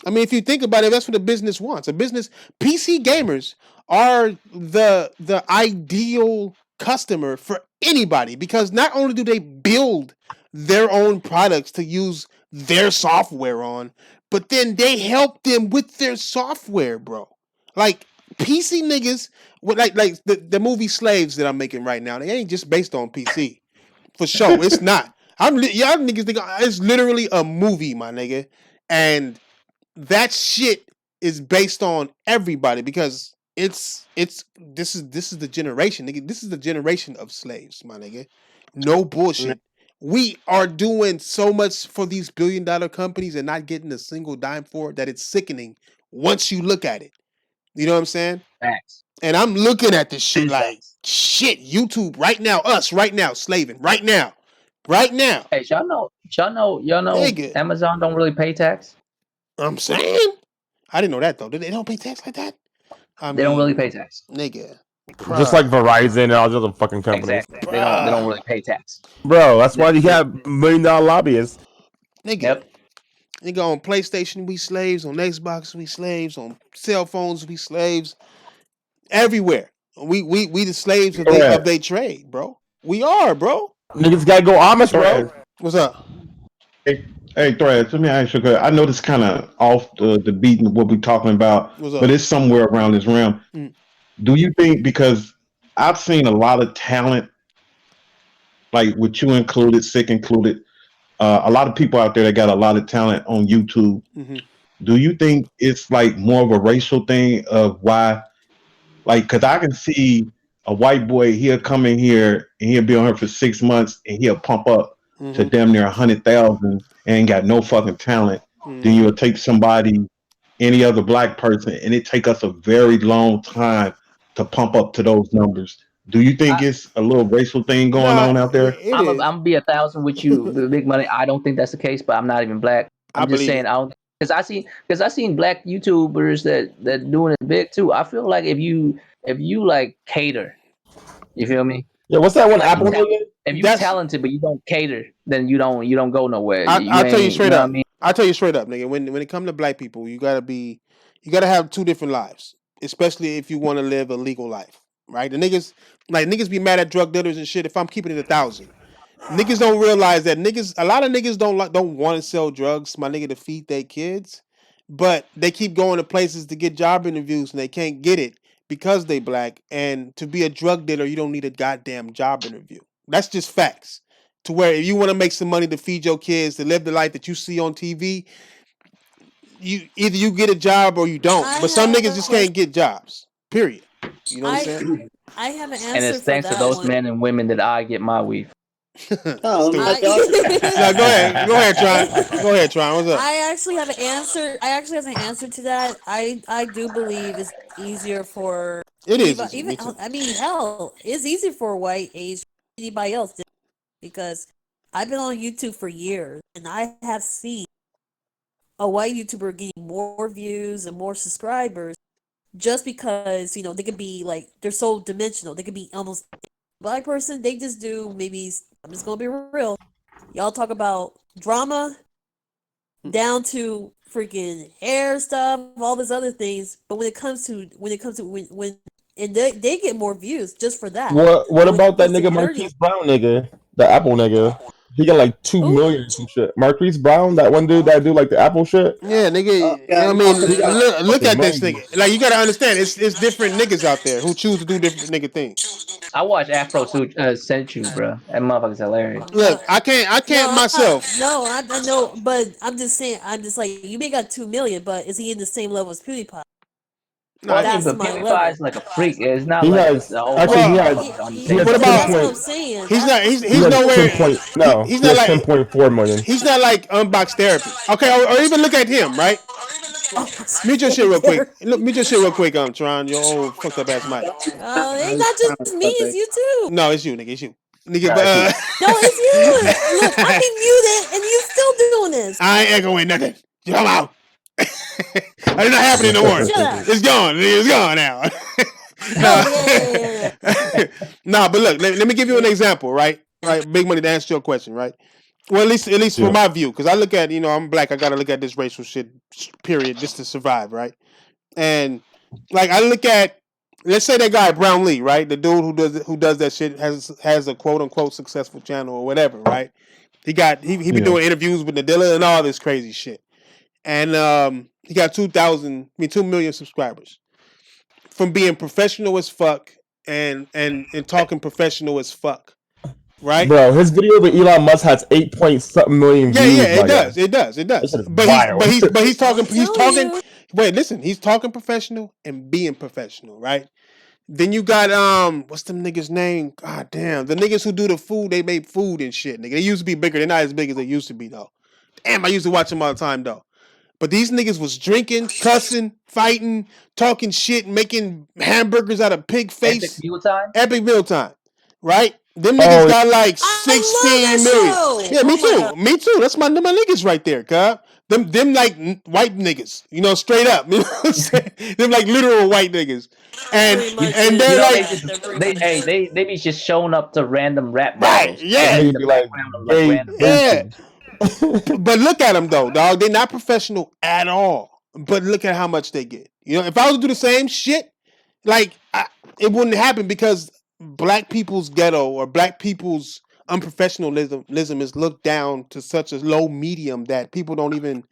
I mean, if you think about it, that's what a business wants. A business PC gamers are the ideal customer for anybody because not only do they build their own products to use their software on, but then they help them with their software, bro. Like PC niggas, like the movie Slaves that I'm making right now, they ain't just based on PC. For sure, it's not. Y'all niggas think it's literally a movie, my nigga, and that shit is based on everybody because this is the generation, nigga. This is the generation of slaves, my nigga. No bullshit. We are doing so much for these billion-dollar companies and not getting a single dime for it that it's sickening once you look at it. You know what I'm saying? Facts. And I'm looking at this shit like shit. YouTube right now, us right now, slaving right now. Hey, y'all know, Nigga. Amazon don't really pay tax. I'm saying, I didn't know that though. They don't pay tax like that. They don't really pay tax, nigga. Just like Verizon and all the other fucking companies. Exactly. They don't really pay tax, bro. That's why you have $1 million lobbyists. Nigga. Yep. Nigga, on PlayStation we slaves, on Xbox we slaves, on cell phones we slaves, everywhere. We the slaves of their trade, bro. We are, bro. Niggas gotta go Amish, bro. What's up? Hey, Threads, let me ask you. I know this kind of off the beat of what we're talking about, but it's somewhere around this realm. Do you think, because I've seen a lot of talent, like with you included, Sick included, a lot of people out there that got a lot of talent on YouTube. Do you think it's like more of a racial thing of why? Like, because I can see a white boy, he'll come in here and he'll be on here for 6 months and he'll pump up to damn near 100,000 and ain't got no fucking talent. Then you'll take somebody, any other black person, and it take us a very long time to pump up to those numbers. Do you think it's a little racial thing going on out there? I'm gonna be 1,000 with you, Big Money. I don't think that's the case, but I'm not even black. I'm just saying I don't, because I seen black YouTubers that doing it big too. I feel like if you like cater, you feel me? Yeah, what's that one Apple? If you're talented but you don't cater, then you don't go nowhere. I'll tell you straight up. I'll tell you straight up, nigga. When it comes to black people, you gotta have 2 different lives, especially if you want to live a legal life, right? The niggas be mad at drug dealers and shit. If I'm keeping it 1,000, Niggas don't realize that a lot of niggas don't want to sell drugs, my nigga, to feed their kids, but they keep going to places to get job interviews and they can't get it because they black. And to be a drug dealer, you don't need a goddamn job interview. That's just facts. To where if you want to make some money to feed your kids, to live the life that you see on TV, either you get a job or you don't. But some niggas just can't get jobs. Period. You know what I'm saying? I have an answer And it's for thanks to that those one. men and women that I get my weed. Oh, No, go ahead, Tron. Go ahead, Tron. What's up? I actually have an answer. I actually have an answer to that. I do believe it's easier for It is anybody, easy, me even too. I mean, hell, it's easy for a white Asian anybody else because I've been on YouTube for years and I have seen a white YouTuber getting more views and more subscribers just because they could be like they're so dimensional. They could be almost black person. They just do maybe. I'm just gonna be real. Y'all talk about drama down to freaking hair stuff, all these other things. But when it comes to when and they get more views just for that. What about that comes to nigga nerdy- Marquise Brown nigga, the Apple nigga? He got like 2 million or some shit. Marquise Brown, that one dude that do like the Apple shit. Yeah, nigga. yeah, I mean, he got look fucking at this money. nigga. Like, you gotta understand, it's different niggas out there who choose to do different nigga things. I watch Afro Senchu, bro. That motherfucker's hilarious. Look, I can't myself. No, I know, but I'm just saying. I'm just like you may got 2 million, but is he in the same level as PewDiePie? Well, I mean, That's but my PewDiePie level. is like a freak. It's not He like has the whole actually he bunch has of on the he same has What level. about- That's what I'm 10 saying. He's not. He's he has nowhere. 10 point, no, He's he not has like 10.4 million. he's not like Unbox Therapy. Okay, or even look at him, right? Mute your shit real quick. Look, mute your shit real quick, Tron. Your old fucked up ass mic. It's not just me, it's you too. No, it's you, nigga. It's you, nigga. Nah, But No, it's you. Look, I can mute it, and you still doing this. I ain't echoing nothing. Come out. It's not happening no more. Shut up. It's gone. It's gone now. Oh, yeah. Nah, but look, let me give you an example, right? Right, Big Money, to answer your question, right? Well, at least Yeah. from my view, because I look at, I'm black, I gotta look at this racial shit, period, just to survive, right? And like I look at, let's say that guy Brown Lee, right? The dude who does that shit has a quote unquote successful channel or whatever, right? He been doing interviews with Nadilla and all this crazy shit, and he got 2 million subscribers from being professional as fuck and talking professional as fuck, right? Bro, his video with Elon Musk has 8 point something million views. Yeah, my guy. it does. That shit is But wild. he's talking. telling you. Wait, listen, he's talking professional and being professional, right? Then you got what's them niggas' name? God damn, the niggas who do the food, they make food and shit, nigga. They used to be bigger. They're not as big as they used to be though. Damn, I used to watch them all the time though. But these niggas was drinking, cussing, fighting, talking shit, making hamburgers out of pig face. Epic Mealtime, right? Them niggas got like 16 million. show. Yeah, me Oh my too. God. Me too. That's my niggas right there, cuz. Them like white niggas, straight up. You know what I'm saying? Them like literal white niggas. And Pretty much and is. they're You know, like, they be just showing up to random rap right, battles. yeah. In Niggas the be like, background of, gay random Yeah. bitches. But look at them though, dog. They're not professional at all. But look at how much they get. If I was to do the same shit, like it wouldn't happen because black people's ghetto or black people's unprofessionalism is looked down to such a low medium that people don't even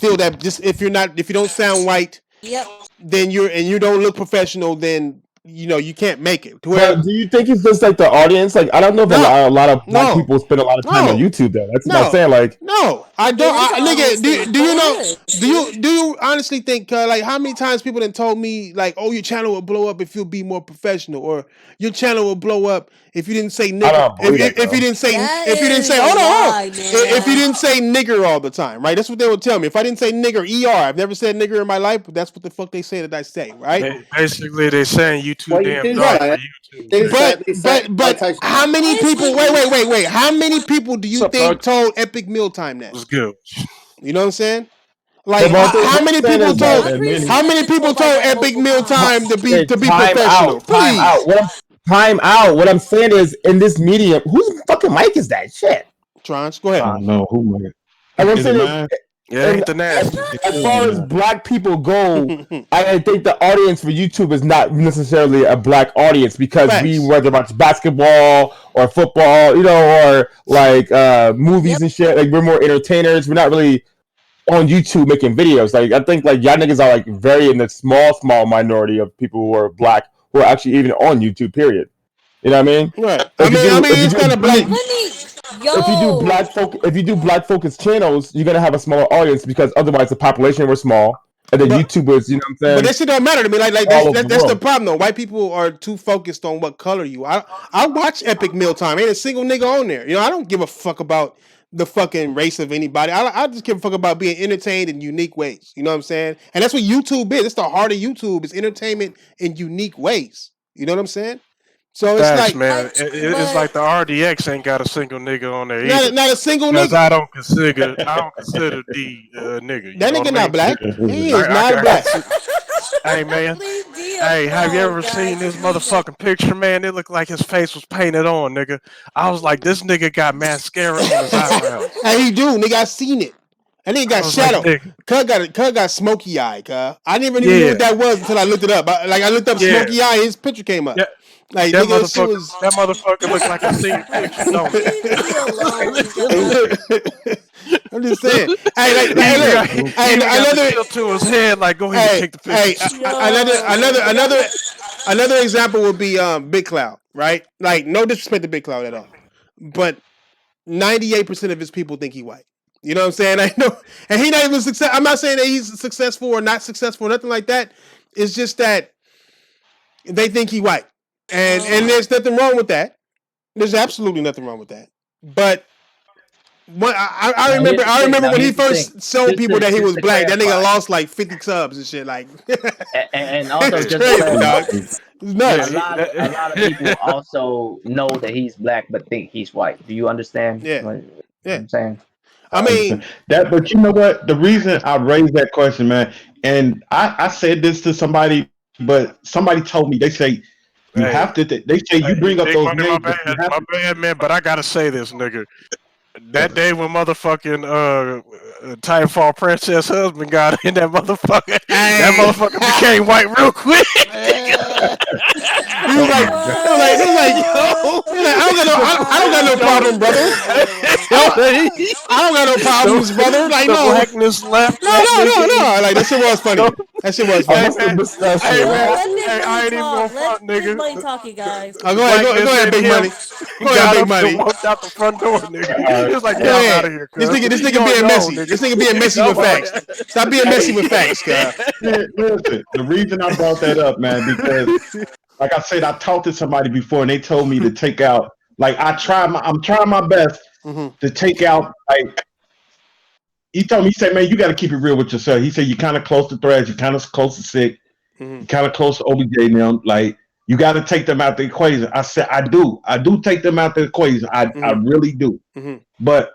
feel that. Just if you don't sound white, Yep. then you don't look professional, then you can't make it. But do you think it's just like the audience? Like, I don't know if a lot of black people spend a lot of time on YouTube though. That's what I'm saying. Like, no, I don't. Nigga, do you know? Good. Do you honestly think like how many times people done told me like, oh, your channel will blow up if you'll be more professional, or your channel will blow up if you didn't say nigger. If you didn't say hold on. If you didn't say nigger all the time, right? That's what they would tell me. If I didn't say nigger, I've never said nigger in my life, but that's what the fuck they say that I say, right? Basically, they're saying you too damn dark for YouTube. But how many people? Wait. How many people do you think told Epic Mealtime that? Was good. You know what I'm saying? Like But how many people told? that- How many people told Epic Mealtime to be Hey, time professional? out, time out. Time out. What I'm saying is, in this medium, whose fucking mic is that? Shit. Trance, go ahead. I don't know who might. I'm Is it saying mine? Yeah, ain't the nasty. As far as black people go, I think the audience for YouTube is not necessarily a black audience because we whether watch basketball or football, or like movies and shit. Like we're more entertainers. We're not really on YouTube making videos. Like I think like y'all niggas are like very in the small minority of people who are black who are actually even on YouTube. Period. You know what I mean? Right. I mean, it's kind of black. If you do black focused channels, you're gonna have a smaller audience because otherwise the population was small, and then YouTubers, you know what I'm saying? But that shit don't matter to me. Like that's the problem though. White people are too focused on what color you are. I watch Epic Mealtime. Ain't a single nigga on there. I don't give a fuck about the fucking race of anybody. I just give a fuck about being entertained in unique ways. You know what I'm saying? And that's what YouTube is. It's the heart of YouTube. It's entertainment in unique ways. You know what I'm saying? So it's Facts, like, man, it's like the RDX ain't got a single nigga on there either. Not a single nigga. I don't consider the nigga. That nigga not black. He is not black. Hey man, hey, have you ever seen this motherfucking picture, man? It looked like his face was painted on, nigga. I was like, this nigga got mascara on his eyebrows. Hey, he do, nigga. I seen it. And nigga got shadow. Like, Cuz got smoky eye, cuz. I didn't even know what that was until I looked it up. I looked up smoky eye, his picture came up. Yeah. Like that nigga, that motherfucker looked like a scene picture, don't it? I'm just saying. Hey, another to his head, like go ahead and take the picture. Another example would be Big Cloud, right? Like no disrespect to Big Cloud at all, but 98% of his people think he white. You know what I'm saying? I know, and he not even success. I'm not saying that he's successful or not successful, or nothing like that. It's just that they think he white. And there's nothing wrong with that. There's absolutely nothing wrong with that. But I remember when he first showed people that he was black. That nigga lost like 50 subs and shit. Like, and also just crazy, dog. It's nuts. A lot of people also know that he's black but think he's white. Do you understand? Yeah. What I'm saying? I mean that, but you know what? The reason I raised that question, man, and I said this to somebody, but somebody told me they say. You have to. They say you bring up those names. My bad, man. But I gotta say this, nigga. That day when motherfucking Titanfall Princess husband got in that motherfucker, that motherfucker became white real quick. He was like, yo, I don't got no problem, brother. I don't got no problems, brother. Like, no. Blackness left. No. Like, that shit was funny. That shit was funny. Hey, man. I ain't even gonna front, nigga. Money talking, guys. Go ahead, Big Money. Go ahead, Big Money. Walked out the front door, nigga. He was like, yeah, I'm out of here. This nigga being messy. This nigga being messy with facts. Stop being messy with facts, cuz. Listen, the reason I brought that up, man, because like I said, I talked to somebody before and they told me to take out, like I'm trying my best to take out, like, he told me, he said, man, you got to keep it real with yourself. He said, you're kind of close to Threads, you're kind of close to Sick, you're kind of close to OBJ and them, like, you got to take them out the equation. I said, I do take them out the equation. I really do. But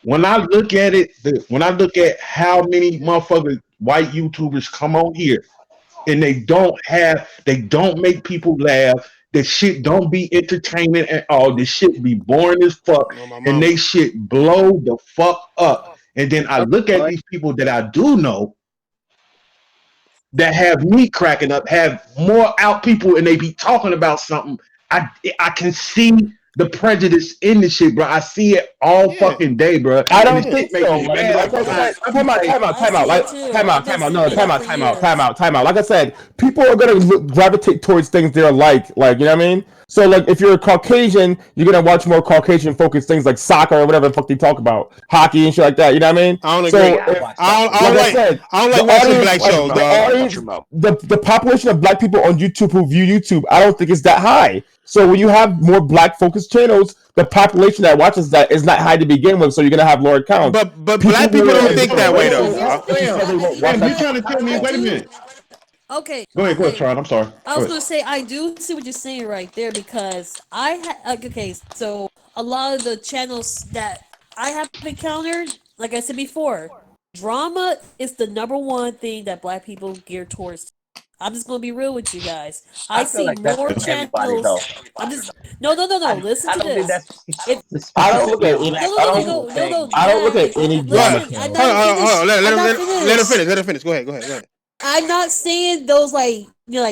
when I look at it, when I look at how many motherfuckers, white YouTubers come on here and they don't make people laugh. The shit don't be entertainment at all. The shit be boring as fuck. And they shit blow the fuck up. And then I look at these people that I do know that have me cracking up, have more out people, and they be talking about something. I can see the prejudice in the shit, bro. I see it all fucking day, bro. I don't think so. Time out. Like I said, people are gonna gravitate towards things they're like, you know what I mean? So, like, if you're a Caucasian, you're gonna watch more Caucasian-focused things like soccer or whatever the fuck they talk about, hockey and shit like that. You know what I mean? I don't agree. I don't like watching black shows, dog. The population of black people on YouTube who view YouTube, I don't think is that high. So when you have more black-focused channels, the population that watches that is not high to begin with, so you're gonna have lower counts. But black people don't think that way, though. You trying to tell me? Wait a minute. Okay. Go ahead, Tron. I'm sorry. I was going to say, I do see what you're saying right there because so a lot of the channels that I have encountered, like I said before, drama is the number one thing that black people gear towards. I'm just gonna be real with you guys. I I feel see like that's more for everybody though. channels. I'm just no. Listen I to don't think this. that's If I don't look specifically at a any. black I don't. people thing. I don't look at guys, any drama listen. I'm channel. Hold not on, finished. I'm not let her finished. finish. Let her finish. Go ahead. I'm not saying those like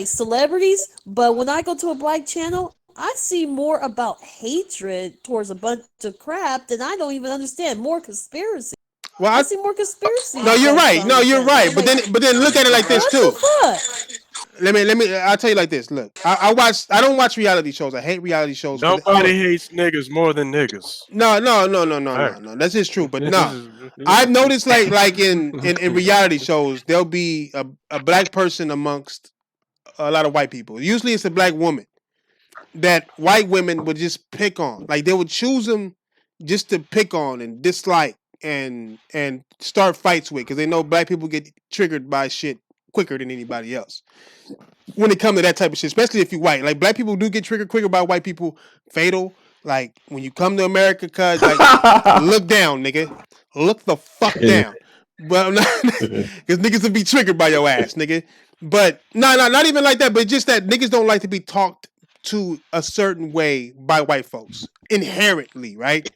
celebrities, but when I go to a black channel, I see more about hatred towards a bunch of crap than I don't even understand. More conspiracy. Well, I see more conspiracy. No, you're right. No, you're right. I'm But like, then look at it like this what too. the fuck? Let me. I'll tell you like this. Look, I don't watch reality shows. I hate reality shows. Nobody hates niggas more than niggas. No. Right. That's just true. But This no, is- I've noticed like in reality shows, there'll be a black person amongst a lot of white people. Usually, it's a black woman that white women would just pick on. Like they would choose them just to pick on and dislike and start fights with because they know black people get triggered by shit quicker than anybody else. When it comes to that type of shit, especially if you're white, like black people do get triggered quicker by white people. Fatal. Like when you come to America, cuz like look down, nigga. Look the fuck down. Well, because niggas will be triggered by your ass, nigga. But no, not even like that. But just that niggas don't like to be talked to a certain way by white folks inherently, right?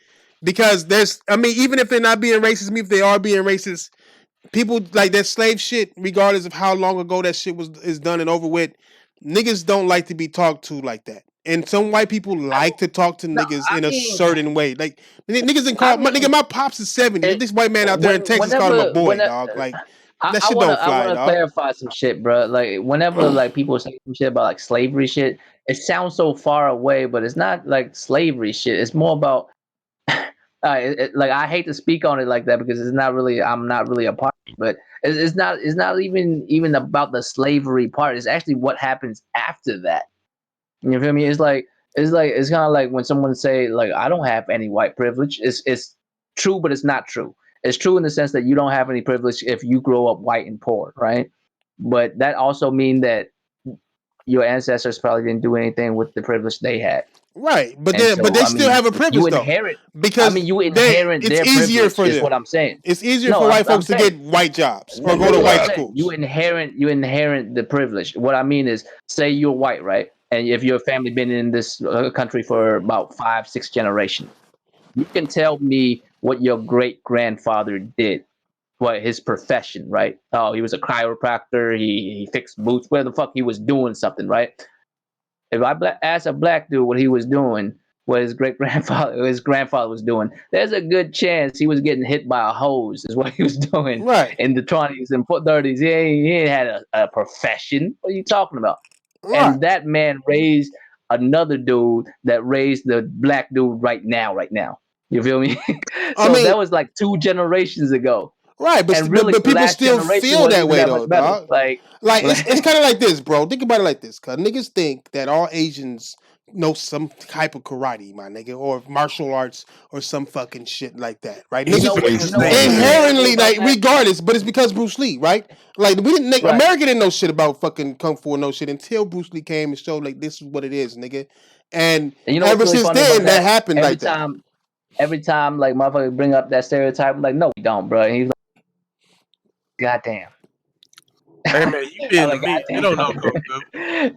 Because even if they're not being racist, if they are being racist, people like that slave shit, regardless of how long ago that shit is done and over with, niggas don't like to be talked to like that. And some white people like to talk to niggas in a certain way. Like niggas in call my pops is 70. This white man out there in Texas called him a boy, dog. Like that shit don't fly, I dog. clarify some shit, bro. Like whenever like people say some shit about like slavery shit, it sounds so far away, but it's not like slavery shit. It's more about like I hate to speak on it like that because I'm not really a part of it, but it's not even about the slavery part. It's actually what happens after that. You feel me? It's kind of like when someone say like I don't have any white privilege. It's true, but it's not true. It's true in the sense that you don't have any privilege if you grow up white and poor, right? But that also means that your ancestors probably didn't do anything with the privilege they had. Right, but they still have a privilege though. Because you inherit it's their easier privilege, for is them. what I'm saying. It's easier for white folks to get white jobs or go to white schools. You inherit the privilege. What I mean is, say you're white, right? And if your family been in this country for about 5-6 generations, you can tell me what your great grandfather did, what his profession, right? Oh, he was a chiropractor. He fixed boots. Where the fuck he was doing something, right? If I ask a black dude what he was doing, what his grandfather was doing, there's a good chance he was getting hit by a hose, is what he was doing in the 20s and 30s. He ain't had a profession. What are you talking about? Right. And that man raised another dude that raised the black dude right now. You feel me? That was like 2 generations ago. Right, but people still feel that way though, dog. Like it's kind of like this, bro. Think about it like this, cause niggas think that all Asians know some type of karate, my nigga, or martial arts or some fucking shit like that, right? Niggas inherently like regardless, but it's because Bruce Lee, right? Like America didn't know shit about fucking kung fu or no shit until Bruce Lee came and showed like this is what it is, nigga. And ever since then, that happened like that. Every time, like motherfuckers bring up that stereotype, I'm like, no, we don't, bro. And he's like, goddamn. Hey man, you being like, me. You don't know Kung Fu.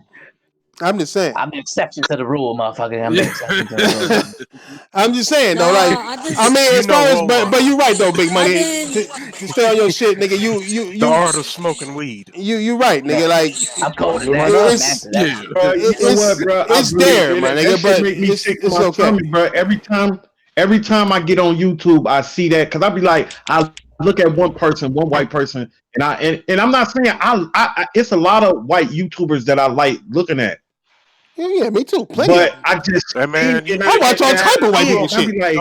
I'm just saying. I'm the exception to the rule, motherfucker. I'm the exception to the rule. I'm just saying though, like I mean, as far as but you're right though, Big Money. To stay on your shit, nigga. You the art of smoking weed. You right, nigga. Like I'm cold as that. It's there, my nigga. But it's okay, bro. Every time I get on YouTube, I see that because I be like, I look at one white person, and I'm not saying I it's a lot of white YouTubers that I like looking at. Yeah, me too. Plenty. But I just, hey man, I watch all type of white people shit. Like,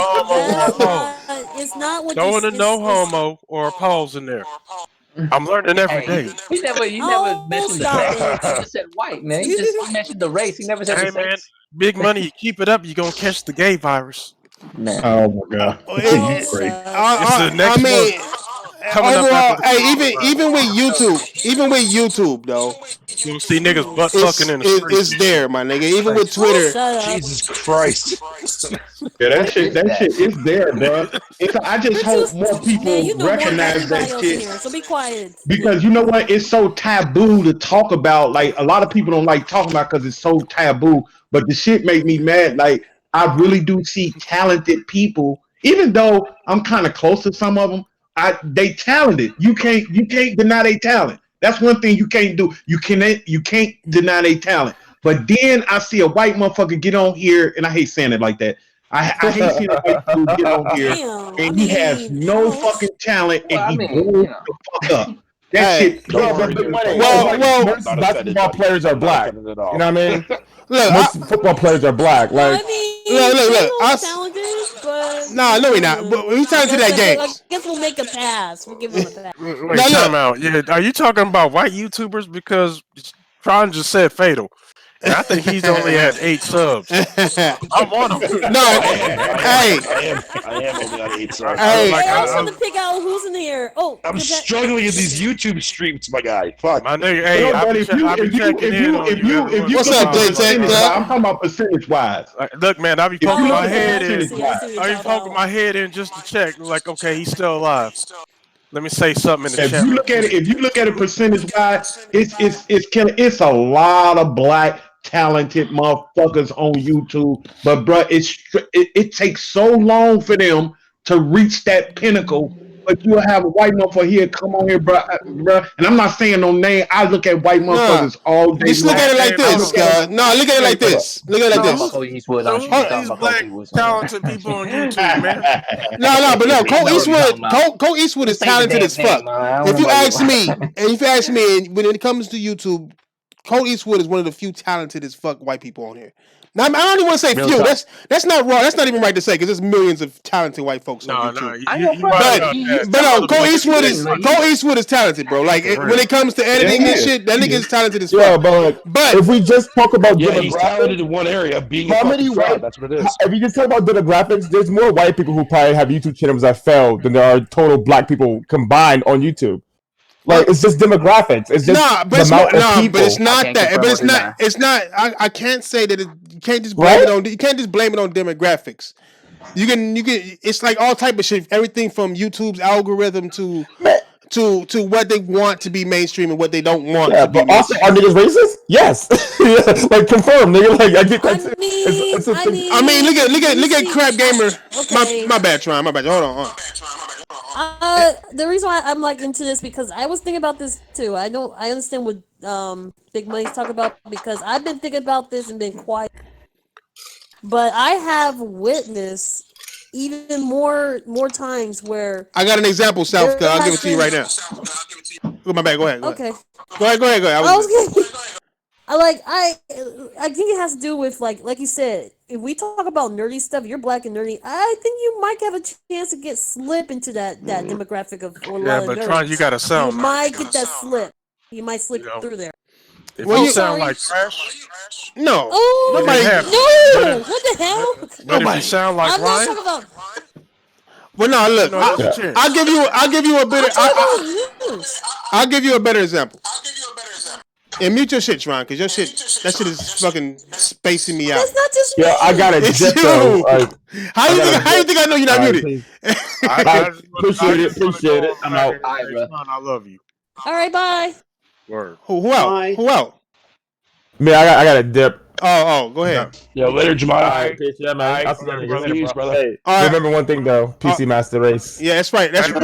it's not what throwing a no homo or a pause in there. I'm learning every day. You never mentioned the race. You just said white, man. You just mentioned the race. You never said the man, sex. Big Money, you keep it up, you're gonna catch the gay virus. Man. Oh my god. I mean, coming up overall, after hey, even with YouTube though, you see niggas butt fucking in the street. it's there, my nigga. Even with Twitter, Jesus Christ. Yeah, that shit is there, bro. I just hope more people recognize that shit. Here, so be quiet. Because you know what? It's so taboo to talk about. Like, a lot of people don't like talking about because it's so taboo. But the shit make me mad. Like, I really do see talented people, even though I'm kind of close to some of them. They talented. You can't deny their talent. That's one thing you can't do. You can't deny their talent. But then I see a white motherfucker get on here, and I hate saying it like that. I hate seeing a white dude get on here, and he has no fucking talent, and he blows the fuck up. That shit. Well, basketball players are black. You know what I mean? Look, most football players are black. Like, look. Talented, but no, we're not. But we turn to that game. I guess we'll make a pass. We'll give him a pass. Wait, time out. Yeah, are you talking about white YouTubers? Because Tron just said Fatal. And I think he's only at 8 subs. I want him. No, I am only on 8 subs. Hey, I was trying to pick out who's in here. Oh, I'm struggling in these YouTube streams, my guy. Fuck. My nigga, hey, what's up, JT? I'm talking about percentage wise. Look, man, I be poking my head in. I be poking my head in just to check. Like, okay, he's still alive. Let me say something in the chat. If you look at it percentage wise, it's killing. It's a lot of black talented motherfuckers on YouTube, but bro, it takes so long for them to reach that pinnacle. But you'll have a white motherfucker here, come on here, bro. And I'm not saying no name. I look at white motherfuckers all day. Just look at it like this, guys. No, look at it like this. Look at it like this. These black talented people on YouTube, man. No, Cole Eastwood is talented as fuck. If you ask me, when it comes to YouTube, Cole Eastwood is one of the few talented as fuck white people on here. Now, I don't even want to say few. That's not wrong. That's not even right to say because there's millions of talented white folks on YouTube. But Cole Eastwood is talented, bro. Like when it comes to editing and shit, that nigga is talented as fuck. Yeah, but if we just talk about he's talented in one area, being a fucking fraud. That's what it is. If you just talk about demographics, there's more white people who probably have YouTube channels that failed than there are total black people combined on YouTube. Like, it's just demographics. It's just but it's not that. But it's not. I can't say that. You can't just blame it on. You can't just blame it on demographics. You can. It's like all type of shit. Everything from YouTube's algorithm to what they want to be mainstream and what they don't want to be. But also, are niggas racist? Yes. Like confirm, nigga. Like I get that. I mean, look at Crap Gamer. Okay. My bad, Tron. My bad. Hold on. The reason why I'm like into this because I was thinking about this too. I understand what Big Money's talking about because I've been thinking about this and been quiet. But I have witnessed even more times where I got an example, South. I'll give it to you right now. My bad. Go ahead. Okay. Go ahead. I think it has to do with like you said. If we talk about nerdy stuff, you're black and nerdy. I think you might have a chance to slip into that demographic of but Tron, you gotta sound. You might get that slip. You might slip through there. If you sound like trash, no. Oh, nobody. No. What the hell? But if you sound like Ryan, I'm not talking about. Well, no. Look, I'll give you a better. I'll give you a better example. And mute your shit, Tron, because that shit is fucking spacing me out. That's not just me. Yeah, I got it. It's you. How you think I know you're not muted? I appreciate it. I'm out. I love you. All right, bye. Word. Who out? Bye. Who out? Man, I got a dip. Oh, go ahead. Yeah, later, Jamal. Yeah, man. I'll see you later, brother. Hey, remember one thing though: PC Master Race. Yeah, that's right. That's right.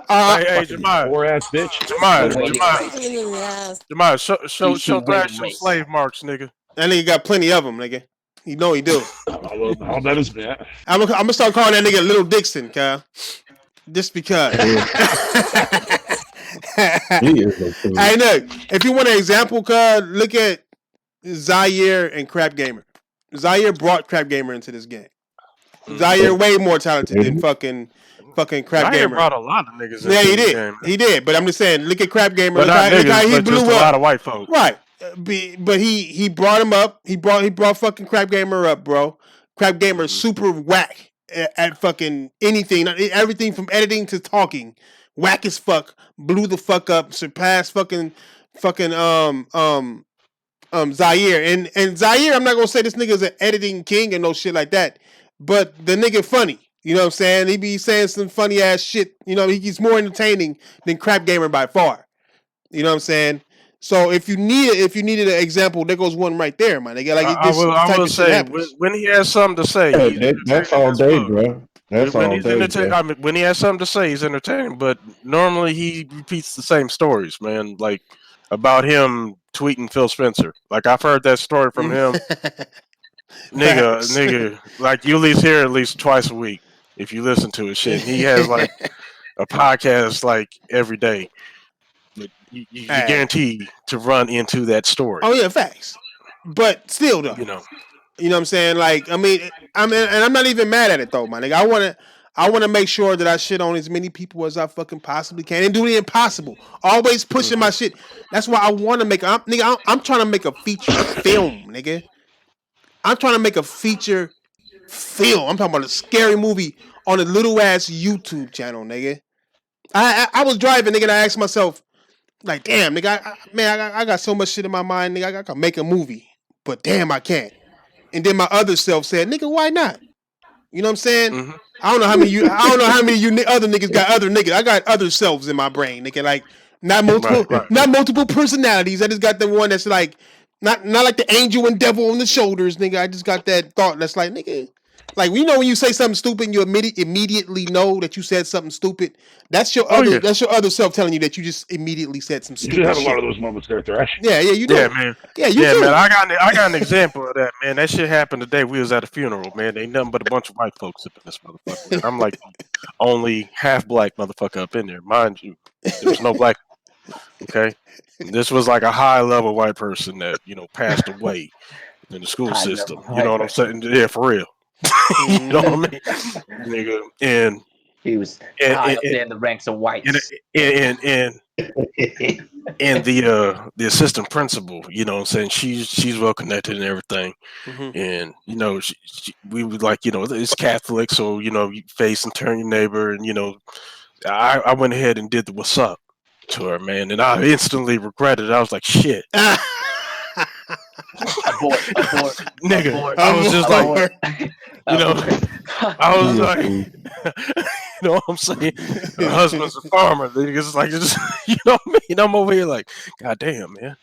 Hey, Jamal. Poor ass bitch. Jamal, show Thrash some slave marks, nigga. That nigga got plenty of them, nigga. You know he do. I'll notice that. I'm gonna start calling that nigga Little Dixon, Kyle. Just because. Hey, look, if you want an example, look at Zaire and Crap Gamer. Zaire brought Crap Gamer into this game. Zaire way more talented than fucking Crap Gamer. Zaire brought a lot of niggas into he this did. game. He did, but I'm just saying, look at Crap Gamer. But look how he blew just up. A lot of white folks. Right. But he brought him up. He brought fucking Crap Gamer up, bro. Crap Gamer super whack. at fucking anything, everything from editing to talking, whack as fuck, blew the fuck up, surpassed fucking Zaire. And Zaire, I'm not gonna say this nigga's an editing king and no shit like that, but the nigga funny. You know what I'm saying? He be saying some funny ass shit. You know, he's more entertaining than Crap Gamer by far. You know what I'm saying? So if you needed an example, there goes one right there, man. Like I will say when he has something to say, that's all day, bro. That's when all he's day. entertaining, I mean, when he has something to say, he's entertaining. But normally he repeats the same stories, man. Like about him tweeting Phil Spencer. Like I've heard that story from him. nigga, like you at least hear it at least twice a week if you listen to his shit. He has like a podcast like every day. But you guarantee to run into that story. Oh yeah, facts. But still though, you know what I'm saying? Like, I mean, and I'm not even mad at it though, my nigga. I want to make sure that I shit on as many people as I fucking possibly can and do the impossible. Always pushing my shit. That's why I want to make. I'm trying to make a feature film, nigga. I'm trying to make a feature film. I'm talking about a scary movie on a little ass YouTube channel, nigga. I was driving, nigga, and I asked myself, like, damn, nigga, I got so much shit in my mind, nigga, I can make a movie, but damn, I can't. And then my other self said, nigga, why not? You know what I'm saying? Mm-hmm. I don't know how many you other niggas got other niggas. I got other selves in my brain, nigga, like not multiple personalities. I just got the one that's like not like the angel and devil on the shoulders, nigga. I just got that thought that's like, nigga, like you know when you say something stupid, and you immediately know that you said something stupid. That's your other self telling you that you just immediately said some stupid. You have shit. a lot of those moments there, Thrash. Yeah, you do. Yeah, man. Yeah, you do. Man. I got an example of that, man. That shit happened the day we was at a funeral, man. Ain't nothing but a bunch of white folks up in this motherfucker. Man. I'm like only half black motherfucker up in there, mind you. There was no black. Okay, this was like a high level white person that passed away in the school system. You know what I'm saying? Yeah, for real. You know what I mean, nigga? And he was high up there in the ranks of whites. And the assistant principal, you know what I'm saying? She's well connected and everything. Mm-hmm. And we would like, it's Catholic, so you face and turn your neighbor, and I went ahead and did the what's up to her, man, and I instantly regretted it. I was like, shit. Abort. Nigga, I was just like, I was like, you know what I'm saying? Her husband's a farmer. It's like, you know what I mean? I'm over here like, God damn, man.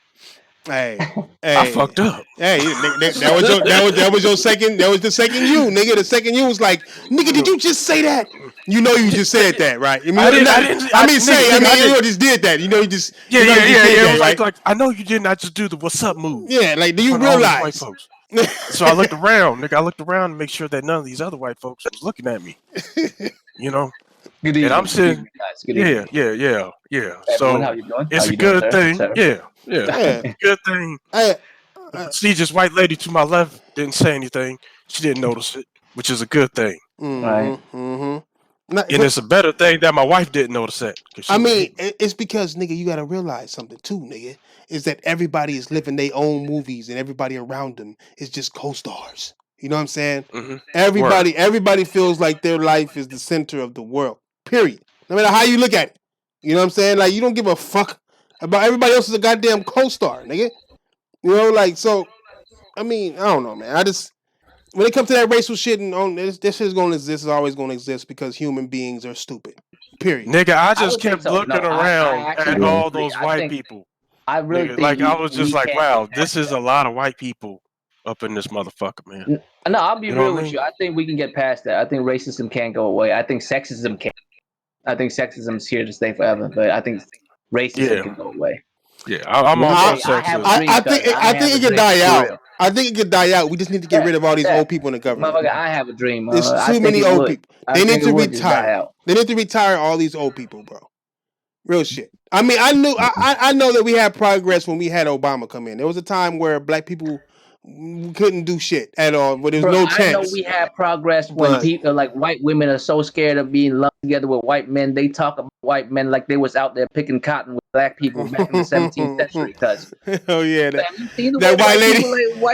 Hey, I fucked up. Hey, that was your second. That was the second you, nigga. The second you was like, nigga, did you just say that? You know you just said that, right? I mean, you just did that. You know, you just yeah. Like I know you did not just do the what's up move. Yeah, like do you realize? White folks. So I looked around, nigga. I looked around to make sure that none of these other white folks was looking at me. Good evening. And I'm sitting. Yeah. So how you doing? It's a good thing. Yeah. Good thing. See, this white lady to my left didn't say anything. She didn't notice it, which is a good thing. Right. Mm-hmm. And it's a better thing that my wife didn't notice that. I mean, it's because, nigga, you got to realize something too, nigga, is that everybody is living their own movies and everybody around them is just co-stars. You know what I'm saying? Mm-hmm. Everybody feels like their life is the center of the world, period. No matter how you look at it. You know what I'm saying? Like, you don't give a fuck about everybody else is a goddamn co-star, nigga. You know, like, so, I mean, I don't know, man. When it comes to that racial shit, and this shit is going to exist, is always going to exist because human beings are stupid. Period. Nigga, I just kept looking around at all those white people. I really think I was just like, wow, this is a lot of white people up in this motherfucker, man. No, I'll be real with you. I think we can get past that. I think racism can't go away. I think sexism can. I think sexism is here to stay forever, but I think racism can go away. Yeah, I'm on sexism. I think it can die out. I think it could die out. We just need to get rid of all these old people in the government. Motherfucker, I have a dream. There's too many old people. They need to retire. They need to retire all these old people, bro. Real shit. I mean, I know that we had progress when we had Obama come in. There was a time where black people couldn't do shit at all. But there's Bro, no I know chance. we have progress when people like white women are so scared of being lumped together with white men. They talk about white men like they was out there picking cotton with black people back in the 17th century. Cause oh yeah, that white lady,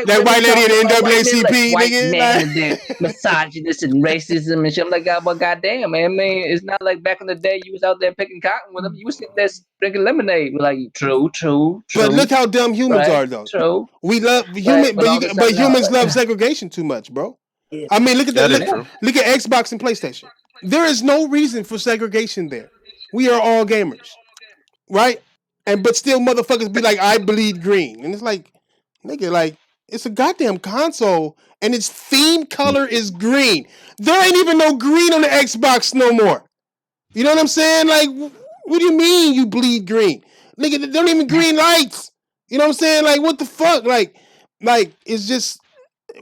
that white lady in the NAACP, white nigga, men and their misogynist and racism and shit. I'm like, God, but goddamn, man, it's not like back in the day you was out there picking cotton with them. You was sitting there drinking lemonade. We're like, true. But look how dumb humans are, though. True. We love human, but humans love segregation too much, bro. I mean, look at look at Xbox and PlayStation. There is no reason for segregation there. We are all gamers, right? But still, motherfuckers be like, I bleed green, and it's like, nigga, like it's a goddamn console, and its theme color is green. There ain't even no green on the Xbox no more. You know what I'm saying? Like, what do you mean you bleed green? Nigga, they don't even green lights. You know what I'm saying? Like, what the fuck? Like it's just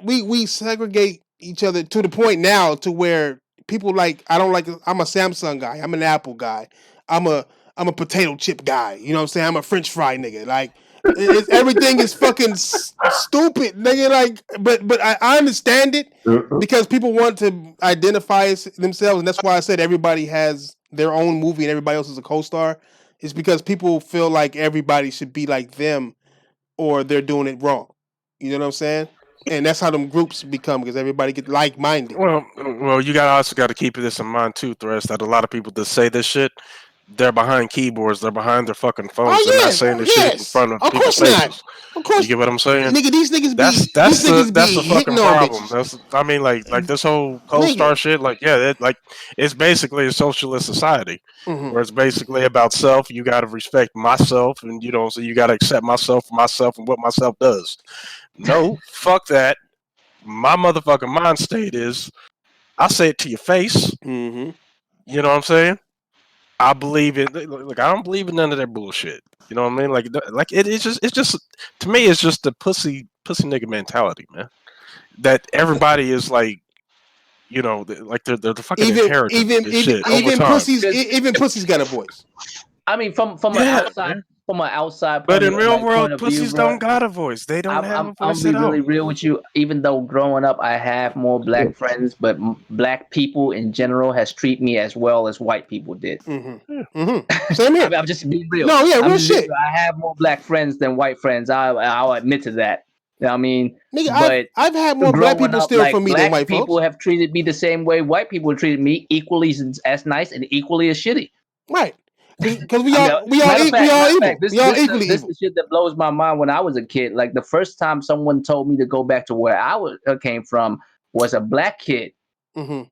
we segregate each other to the point now to where people like I'm a Samsung guy, I'm an Apple guy, I'm a potato chip guy. You know what I'm saying? I'm a French fry nigga. Like everything is fucking stupid, nigga. Like, but I understand it because people want to identify themselves, and that's why I said everybody has their own movie and everybody else is a co-star. It's because people feel like everybody should be like them, or they're doing it wrong. You know what I'm saying? And that's how them groups become, because everybody get like-minded. Well, you also got to keep this in mind too, Thresh, that a lot of people that say this shit, they're behind keyboards, they're behind their fucking phones. They're not saying this shit in front of people's faces. Of course, you get what I'm saying? Nigga, these niggas that's the fucking problem. Bitches. I mean, like this whole co-star shit. Like, yeah, it's basically a socialist society where it's basically about self. You got to respect myself, and so you got to accept myself for myself and what myself does. No, fuck that. My motherfucking mind state is, I say it to your face. Mm-hmm. You know what I'm saying? I believe it. Like, I don't believe in none of that bullshit. You know what I mean? Like it's just to me, it's just the pussy nigga mentality, man. That everybody is like, like they're the fucking inheritance. Even pussy's got a voice. I mean, from an outside. But in real world, pussies don't got a voice. They don't have a voice at all. I'll be really real with you. Even though growing up, I have more black friends, but black people in general has treated me as well as white people did. Same here. I'm just being real. No, yeah, real shit. I have more black friends than white friends. I'll admit to that. You know what I mean? Nigga, I've had more black people steal from me than white folks. People have treated me the same way white people treated me, equally as nice and equally as shitty. Right. Because we all evil. This is the shit that blows my mind. When I was a kid, like the first time someone told me to go back to where I came from was a black kid. And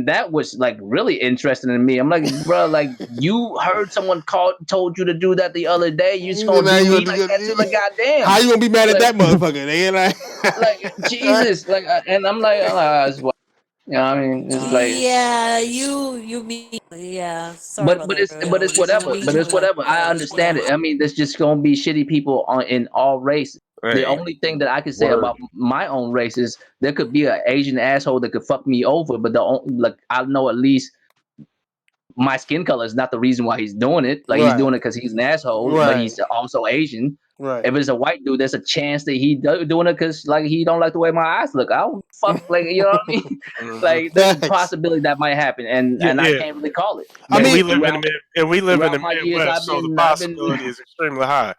that was like really interesting to me. I'm like, bro, like you heard someone told you to do that the other day. You just gonna do me like that to the goddamn. How you gonna be mad at that motherfucker? They ain't like Jesus, like, and I'm like, you know what I mean? It's like, yeah, you mean, yeah. Sorry but it's whatever. But it's whatever. I understand it. I mean, there's just gonna be shitty people in all races. Right. The only thing that I can say about my own race is there could be an Asian asshole that could fuck me over, but I know at least my skin color is not the reason why he's doing it. Like he's doing it because he's an asshole, but he's also Asian. Right. If it's a white dude, there's a chance that he doing it because like he don't like the way my eyes look. I don't fuck like, you know what I mean? Like there's a possibility that might happen, and I can't really call it. I mean, we live in the Midwest, so the possibility is extremely high.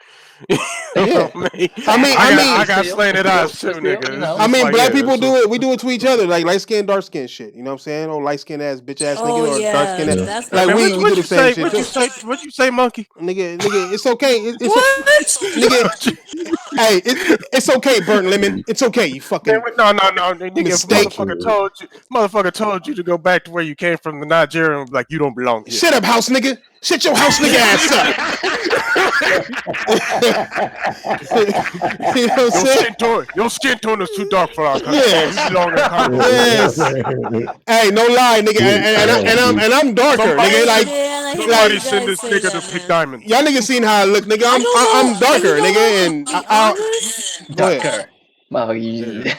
I got slanted eyes too, nigga. I mean, black people do it. We do it to each other, like light skin, dark skin shit. You know what I'm saying? Oh, light skin ass, bitch ass nigga, or dark skin ass. Like we do the same shit. What you say, monkey? Nigga, it's okay. Nigga, hey, it's okay, burnt lemon. It's okay. You fucking no, nigga. Motherfucker told you to go back to where you came from, the Nigeria, and like you don't belong here. Shut up, house nigga. Shut your house nigga ass up. You know what I'm saying? Your skin tone is too dark for our country. Yes. Hey, no lie, nigga. And I'm darker, nigga. Like somebody send this nigga to pick diamonds. Y'all niggas seen how I look, nigga. I'm darker, nigga, and darker. Well, you say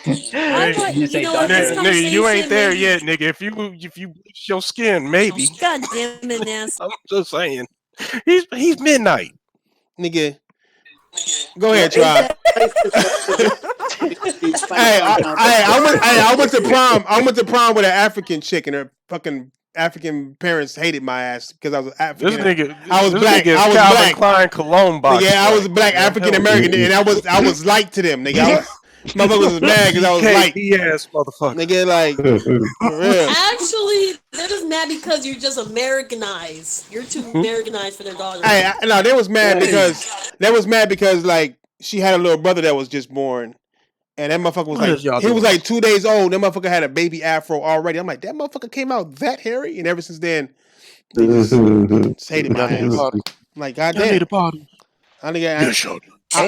nigga, you ain't there yet, nigga. If you bleach your skin, maybe. God damn it, Ness. I'm just saying, he's midnight, nigga. Go ahead, try. I went to prom. I went to prom with an African chick, and her fucking African parents hated my ass because I was African. I was black. I was Calvin black. Klein cologne box. Yeah, I was black African American, and I was light to them, nigga. Motherfuckers was mad because I was light. Yes, motherfucker. Nigga, like, for real. Actually, they're just mad because you're just Americanized. You're too Americanized for their daughter. No, they was mad because like she had a little brother that was just born, and that motherfucker was he was like 2 days old. That motherfucker had a baby afro already. I'm like, that motherfucker came out that hairy, and ever since then, they just hated my ass. I'm like, goddamn. I need a party. Ain't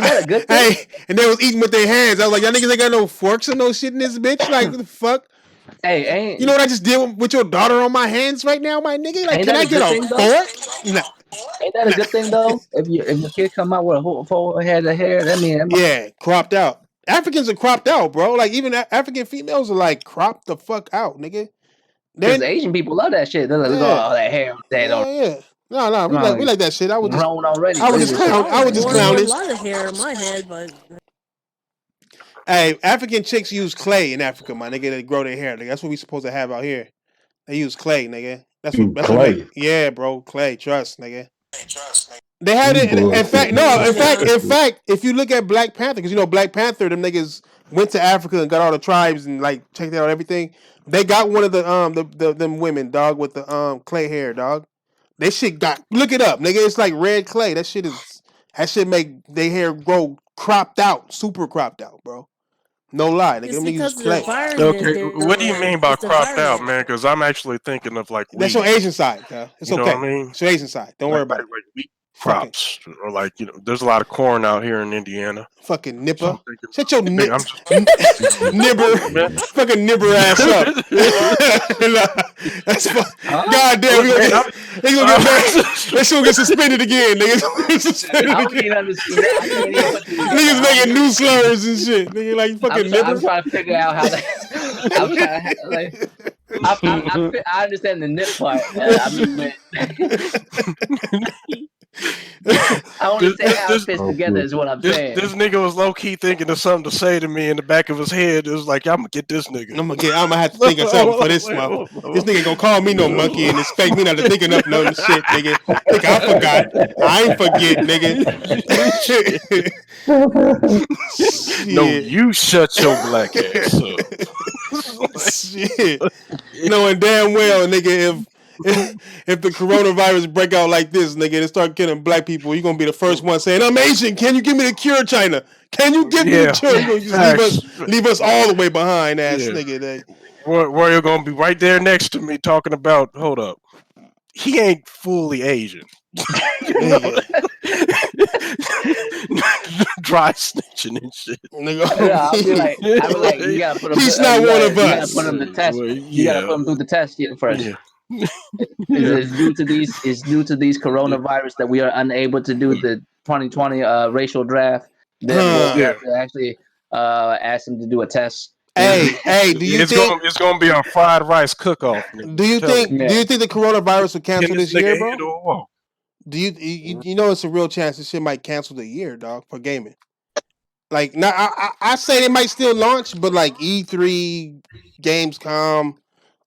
that a good thing? Hey, and they was eating with their hands. I was like, y'all niggas ain't got no forks or no shit in this bitch. Like, what the fuck? Hey, you know what I just did with your daughter on my hands right now, my nigga? Like, can I get a fork? No. Ain't that a good thing though? If your kid come out with a whole full head of hair, that means cropped out. Africans are cropped out, bro. Like even African females are like cropped the fuck out, nigga. Because Asian people love that shit. They're like, oh, that hair. Yeah. No, we like that shit. I was just grown already. I was just clowning. A lot of hair in my head, but hey, African chicks use clay in Africa, my nigga. They grow their hair. Nigga. That's what we supposed to have out here. They use clay, nigga. That's clay. Yeah, bro, clay. Trust, nigga. They had it. In fact, if you look at Black Panther, because you know Black Panther, them niggas went to Africa and got all the tribes and like checked out everything. They got one of them women, dog, with the clay hair, dog. That shit look it up, nigga. It's like red clay. That shit make their hair grow cropped out, super cropped out, bro. No lie, nigga. Them niggas clay. Okay, what do you mean by cropped out, man? Because I'm actually thinking of like that's your Asian side, huh? It's okay. What I mean? It's your Asian side. Don't worry about it. Like wheat crops, or like there's a lot of corn out here in Indiana. Fucking nipper. Shut your nibber. Fucking nibber ass up. That's goddamn. They gonna get back. They gonna get suspended again, niggas. Niggas making new slurs and shit. Nigga, like fucking nibber. I'm trying to figure out how that. I understand the nip part. I understand how it fits together is what I'm saying. This nigga was low key thinking of something to say to me in the back of his head. It was like, I'm gonna get this nigga. I'm gonna have to think of something for this one. This nigga gonna call me no monkey and expect me not to think enough no shit, nigga. Think I forgot. I ain't forget, nigga. No, you shut your black ass up. Shit. Knowing damn well, nigga, if the coronavirus break out like this, nigga, and start killing black people, you're gonna be the first one saying, I'm Asian, can you give me the cure, China? Can you give me the cure? You're gonna just leave us all the way behind, ass nigga. Warrior gonna be right there next to me talking about, hold up, he ain't fully Asian. Dry snitching and shit. I'll be like, you gotta put him. He's not one of us. You gotta put him to test. You gotta put him through the test first. Yeah. It's due to these coronavirus that we are unable to do the 2020 racial draft. Then we'll have to actually ask him to do a test. Hey, do you think it's gonna be a fried rice cook-off? Do you think the coronavirus will cancel this year, bro? Do you know it's a real chance this shit might cancel the year, dog, for gaming? Like, now I say they might still launch, but like E3, Gamescom,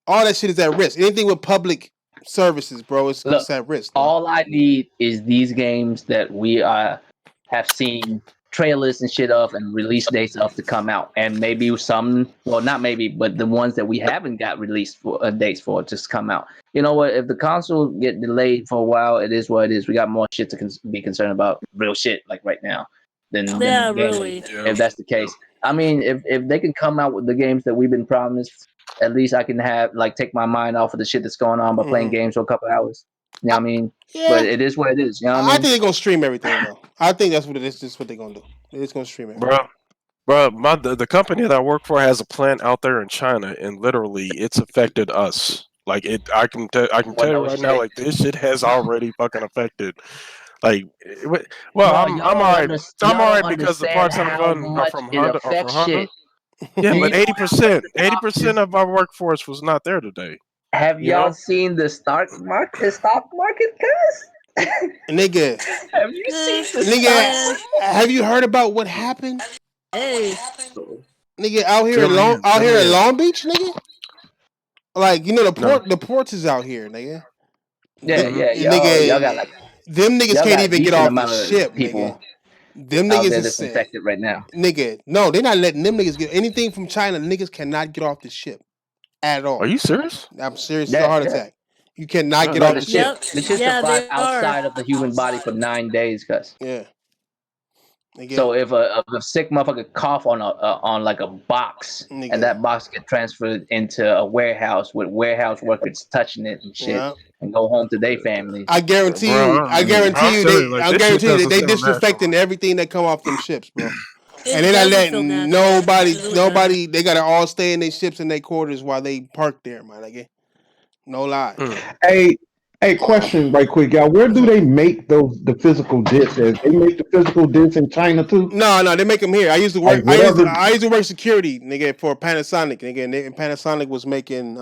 all that shit is at risk. Anything with public services, bro, it's at risk. Dog. All I need is these games that we have seen trailers and shit of and release dates of to come out, and maybe some, well, not maybe, but the ones that we haven't got released for dates for just come out. You know what? If the console get delayed for a while, it is what it is. We got more shit to be concerned about, real shit, like right now. Really. If that's the case, I mean, if they can come out with the games that we've been promised, at least I can take my mind off of the shit that's going on by playing games for a couple hours. You know what I mean? Yeah. But it is what it is. You know what I mean? I think they're gonna stream everything, though. I think that's what it is. This is what they're gonna do. They're just gonna stream everything. Bro, the company that I work for has a plant out there in China, and literally, it's affected us. Like I can tell you right now, like this shit has already fucking affected. Like, well, I'm all right. I'm all right because the parts I'm running are from Honda. Yeah, but 80% of our workforce was not there today. Have y'all seen the stock market, guys? Nigga. Have you seen the Nigga, have you heard about what happened? Hey. Nigga, out here Fill me at in. Long Beach, nigga? Like, you know, the ports is out here, nigga. Yeah, Nigga, y'all got like them niggas y'all can't got a even get decent off the amount of ship, people nigga. Them out niggas there is that's sick. infected right now. Nigga, no, they're not letting them niggas get anything from China. Niggas cannot get off the ship at all. Are you serious? I'm serious. It's a heart attack. You cannot get But off the the ship, ship. the ship survived outside of the human body for 9 days, cuz. Yeah. Nigga. So if a sick motherfucker cough on on like a box, Nigga. and that box get transferred into a warehouse with warehouse workers touching it and shit, and go home to their families. I guarantee you, they disrespecting everything that come off them ships, bro. And they're not letting nobody. They gotta all stay in their ships and their quarters while they park there, man. Like, no lie. Hey, question right quick, y'all. Where do they make the physical discs? They make the physical discs in China too? No, they make them here. I used to work. I used to work security, nigga, for Panasonic, nigga, and Panasonic was making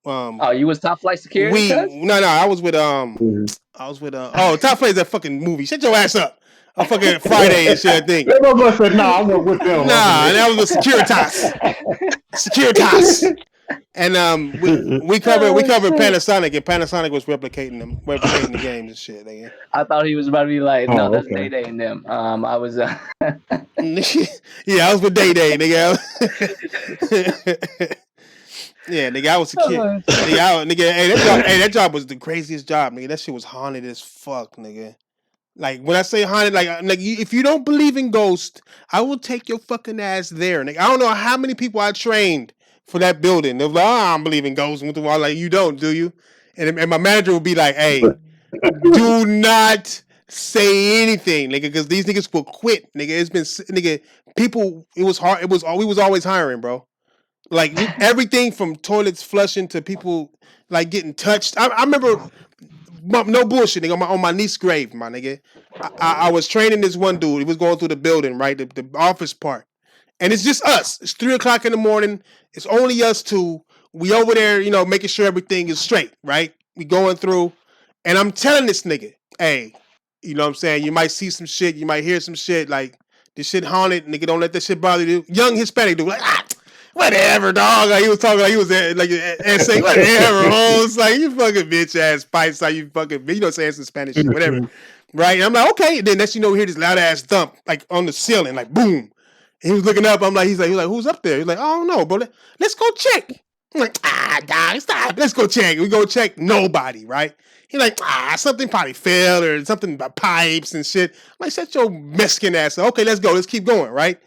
Oh, you was Top Flight Security? No, I was with Top Flight is that fucking movie. Shut your ass up. On fucking Friday and shit, I think. Everybody said, nah, I work with them. Nah, that was a Securitas. And we covered Panasonic, and Panasonic was replicating the games and shit. Nigga. I thought he was about to be like, no, that's Day Day and them. I was yeah, I was with Day Day, nigga. Yeah, nigga, I was secure. Nigga, that job was the craziest job, nigga. That shit was haunted as fuck, nigga. Like, when I say haunted, like if you don't believe in ghosts, I will take your fucking ass there, nigga. I don't know how many people I trained for that building. They're like, I don't believe in ghosts. And I'm like, you don't, do you? And my manager would be like, hey, do not say anything, nigga, because these niggas will quit, nigga. It's been, nigga, people, it was hard. We was always hiring, bro. Like, everything from toilets flushing to people, like, getting touched. I remember, no bullshit, nigga, on my niece's grave, my nigga. I was training this one dude. He was going through the building, right? The office part. And it's just us. It's 3:00 in the morning. It's only us two. We over there, you know, making sure everything is straight, right? We going through. And I'm telling this nigga, hey, you know what I'm saying? You might see some shit. You might hear some shit. Like, this shit haunted. Nigga, don't let that shit bother you. Young Hispanic dude, like, whatever, dog. Like, he was talking like he was like, and saying, whatever, hoes. Like, you fucking bitch ass pipes. Like, you fucking, you know, saying some Spanish shit, whatever. Right? And I'm like, okay. And then next you know, we hear this loud ass thump, like, on the ceiling, like, boom. And he was looking up. I'm like, he's like, who's up there? He's like, I don't know, bro. Let's go check. I'm like, dog, stop. Let's go check. We go check. Nobody, right? He's like, something probably fell or something about pipes and shit. I'm like, shut your Mexican ass up. Okay, let's go. Let's keep going, right?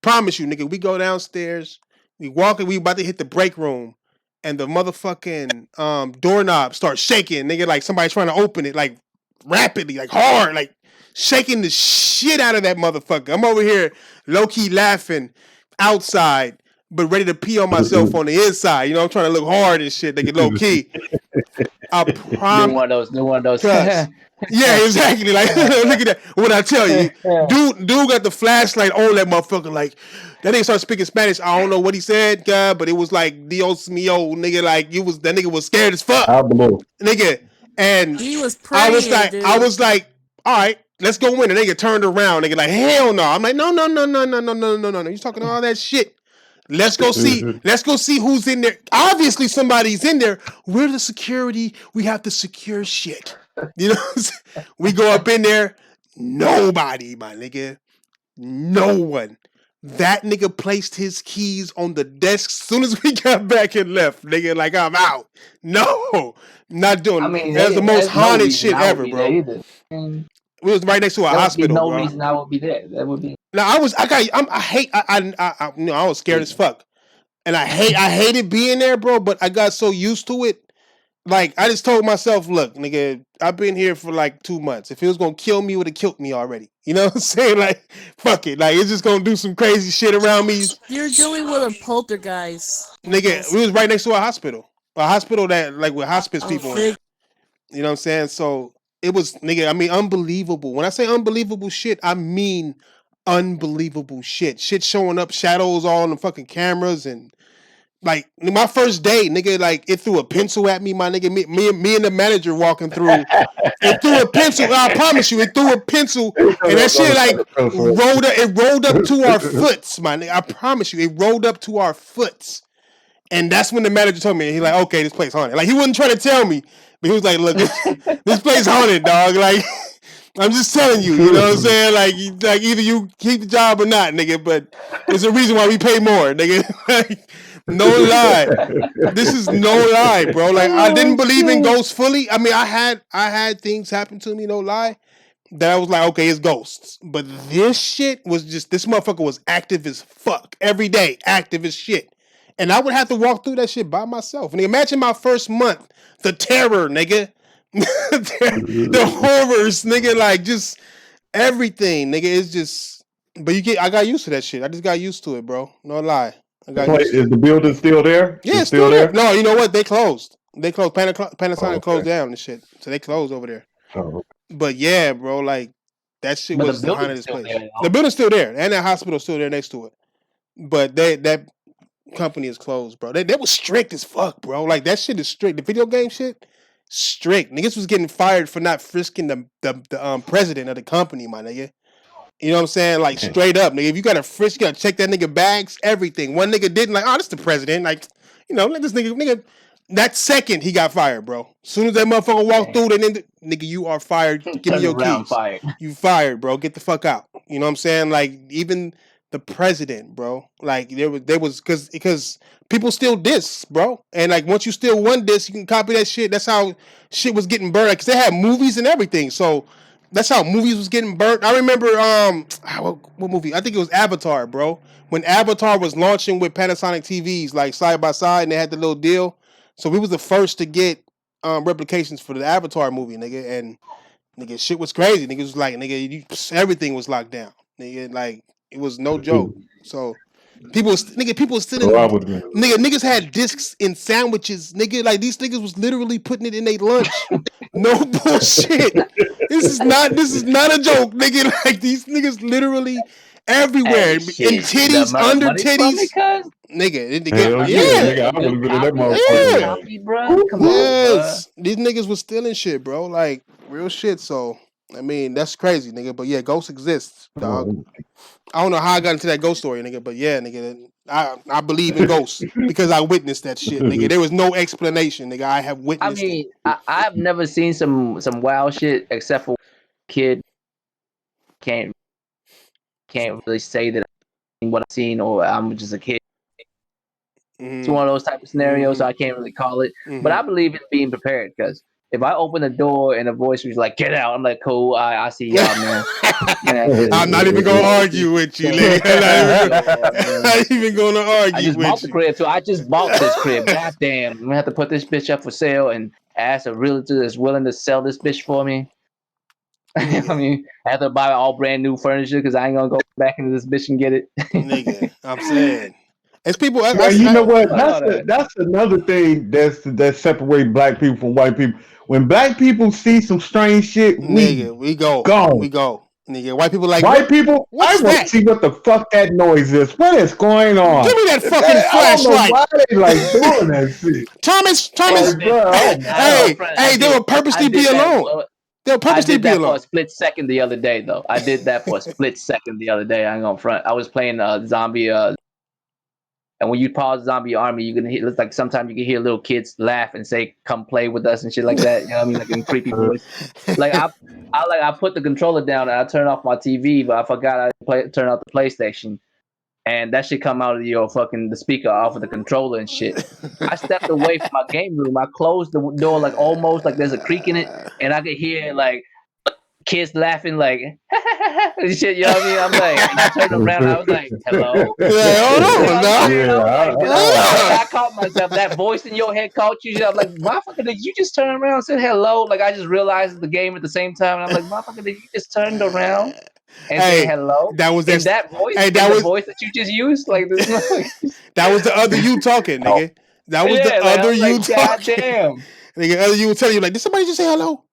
Promise you, nigga. We go downstairs. We walk and we about to hit the break room. And the motherfucking doorknob starts shaking. Nigga, like somebody's trying to open it, like rapidly, like hard, like shaking the shit out of that motherfucker. I'm over here low-key laughing outside, but ready to pee on myself on the inside. You know, I'm trying to look hard and shit. They get low-key. I promise. New one of those. Yeah, exactly. Like, look at that. What I tell you, dude got the flashlight on that motherfucker. Like, that nigga started speaking Spanish. I don't know what he said, God, but it was like Dios mío, nigga. Like, that nigga was scared as fuck, nigga. And he was praying, I was like, all right, let's go in. And nigga turned around. Nigga, like, hell no. I'm like, no. You talking all that shit? Let's go see. Let's go see who's in there. Obviously, somebody's in there. We're the security. We have to secure shit. You know what I'm saying? We go up in there. Nobody, my nigga. No one. That nigga placed his keys on the desk as soon as we got back and left. Nigga, like, I'm out. No, not doing. I mean, that's the most haunted shit ever, bro. We was right next to a hospital. No bro. reason I would be there. That would be. No, I was scared as fuck, and I hated being there, bro. But I got so used to it. Like, I just told myself, look, nigga, I've been here for like 2 months. If it was gonna kill me, it would have killed me already. You know what I'm saying? Like, fuck it. Like, it's just gonna do some crazy shit around me. You're dealing with a poltergeist. Nigga, we was right next to a hospital that, like, with hospice people in it. You know what I'm saying? So it was, nigga, I mean, unbelievable. When I say unbelievable shit, I mean unbelievable shit. Shit showing up, shadows all on the fucking cameras, and Like my first day, nigga, like it threw a pencil at me, my nigga. Me and the manager walking through. It threw a pencil. I promise you, it threw a pencil, and that shit like rolled up. It rolled up to our foots, my nigga. I promise you, it rolled up to our foots, and that's when the manager told me. He like, okay, this place haunted. Like he wasn't trying to tell me, but he was like, look, this place haunted, dog. Like I'm just telling you, you know what I'm saying? Like either you keep the job or not, nigga. But there's a reason why we pay more, nigga. Like, no lie. This is no lie, bro. Like I didn't believe in ghosts fully. I mean, I had things happen to me, no lie, that I was like, okay, it's ghosts. But this shit was just, this motherfucker was active as fuck. Every day, active as shit. And I would have to walk through that shit by myself. And imagine my first month, the terror, nigga. The horrors, nigga, like just everything, nigga. It's just, but I got used to that shit. I just got used to it, bro. No lie. Is the building still there? Yeah, it's still there. No, you know what? They closed. Panasonic closed down and shit. So they closed over there. Oh. But yeah, bro, like that shit was the haunted place. The building's still there, and that hospital's still there next to it. But that company is closed, bro. They was strict as fuck, bro. Like that shit is strict. The video game shit, strict. Niggas was getting fired for not frisking the president of the company, my nigga. You know what I'm saying? Like straight up, nigga. If you got a frisk, you gotta check that nigga bags, everything. One nigga didn't, like, oh, this the president. Like, you know, let this nigga. That second he got fired, bro. As soon as that motherfucker walked through, then nigga, you are fired. Give me your keys. Fired. You fired, bro. Get the fuck out. You know what I'm saying? Like even the president, bro. Like there was because people steal discs, bro. And like once you steal one disc, you can copy that shit. That's how shit was getting burned. Because they had movies and everything, so. That's how movies was getting burnt. I remember, what movie? I think it was Avatar, bro. When Avatar was launching with Panasonic TVs, like side by side, and they had the little deal. So we was the first to get replications for the Avatar movie, nigga. And nigga, shit was crazy. Nigga was like, nigga, everything was locked down. Nigga, like it was no joke. So people was stealing. Niggas had discs in sandwiches. Nigga, like these niggas was literally putting it in their lunch. No bullshit. This is not a joke, nigga. Like these niggas literally everywhere. In titties, under titties. Nigga, nigga, I would have been in that motherfucker. Come on, these niggas was stealing shit, bro. Like real shit. So I mean, that's crazy, nigga. But yeah, ghosts exist, dog. I don't know how I got into that ghost story, nigga. But yeah, nigga, I believe in ghosts because I witnessed that shit, nigga. There was no explanation, nigga. I have witnessed. I mean, I've never seen some wild shit except for kid. Can't really say that what I've seen or I'm just a kid. It's one of those type of scenarios, so I can't really call it. But I believe in being prepared because if I open the door and a voice was like, "Get out," I'm like, "Cool, I see y'all, man." I'm not even gonna argue with you, nigga. I'm not even gonna argue. I just bought the crib, so I just bought this crib. God damn, I'm gonna have to put this bitch up for sale and ask a realtor that's willing to sell this bitch for me. I mean, I have to buy all brand new furniture because I ain't gonna go back into this bitch and get it. Nigga, I'm saying. It's people. You know what? That's another thing that separates black people from white people. When black people see some strange shit, we go. Nigga, white people like people. I want to see what the fuck that noise is. What is going on? Give me that fucking flashlight. Why they like doing that shit? Thomas. Hey, they will purposely be alone. They'll purposely be alone. For a split second the other day, though. I did that for a split second the other day. I ain't gonna front. I was playing zombie. And when you pause Zombie Army, you can hear. It's like sometimes you can hear little kids laugh and say, "Come play with us" and shit like that. You know what I mean? Like in creepy voice. Like I put the controller down and I turned off my TV, but I forgot I turn off the PlayStation, and that shit come out of the speaker off of the controller and shit. I stepped away from my game room. I closed the door like almost like there's a creak in it, and I could hear like kids laughing like shit, you know what I mean? I'm like, and I turned around and I was like, hello? I caught myself. That voice in your head caught you. I'm like, motherfucker, did you just turn around and say hello? Like, I just realized the game at the same time. And I'm like, motherfucker, did you just turn around and say hello? That was that voice? That was the voice that you just used? Like, this. That was the other you talking, nigga. That was the other you talking. Goddamn. Nigga, other you will tell you, like, did somebody just say hello?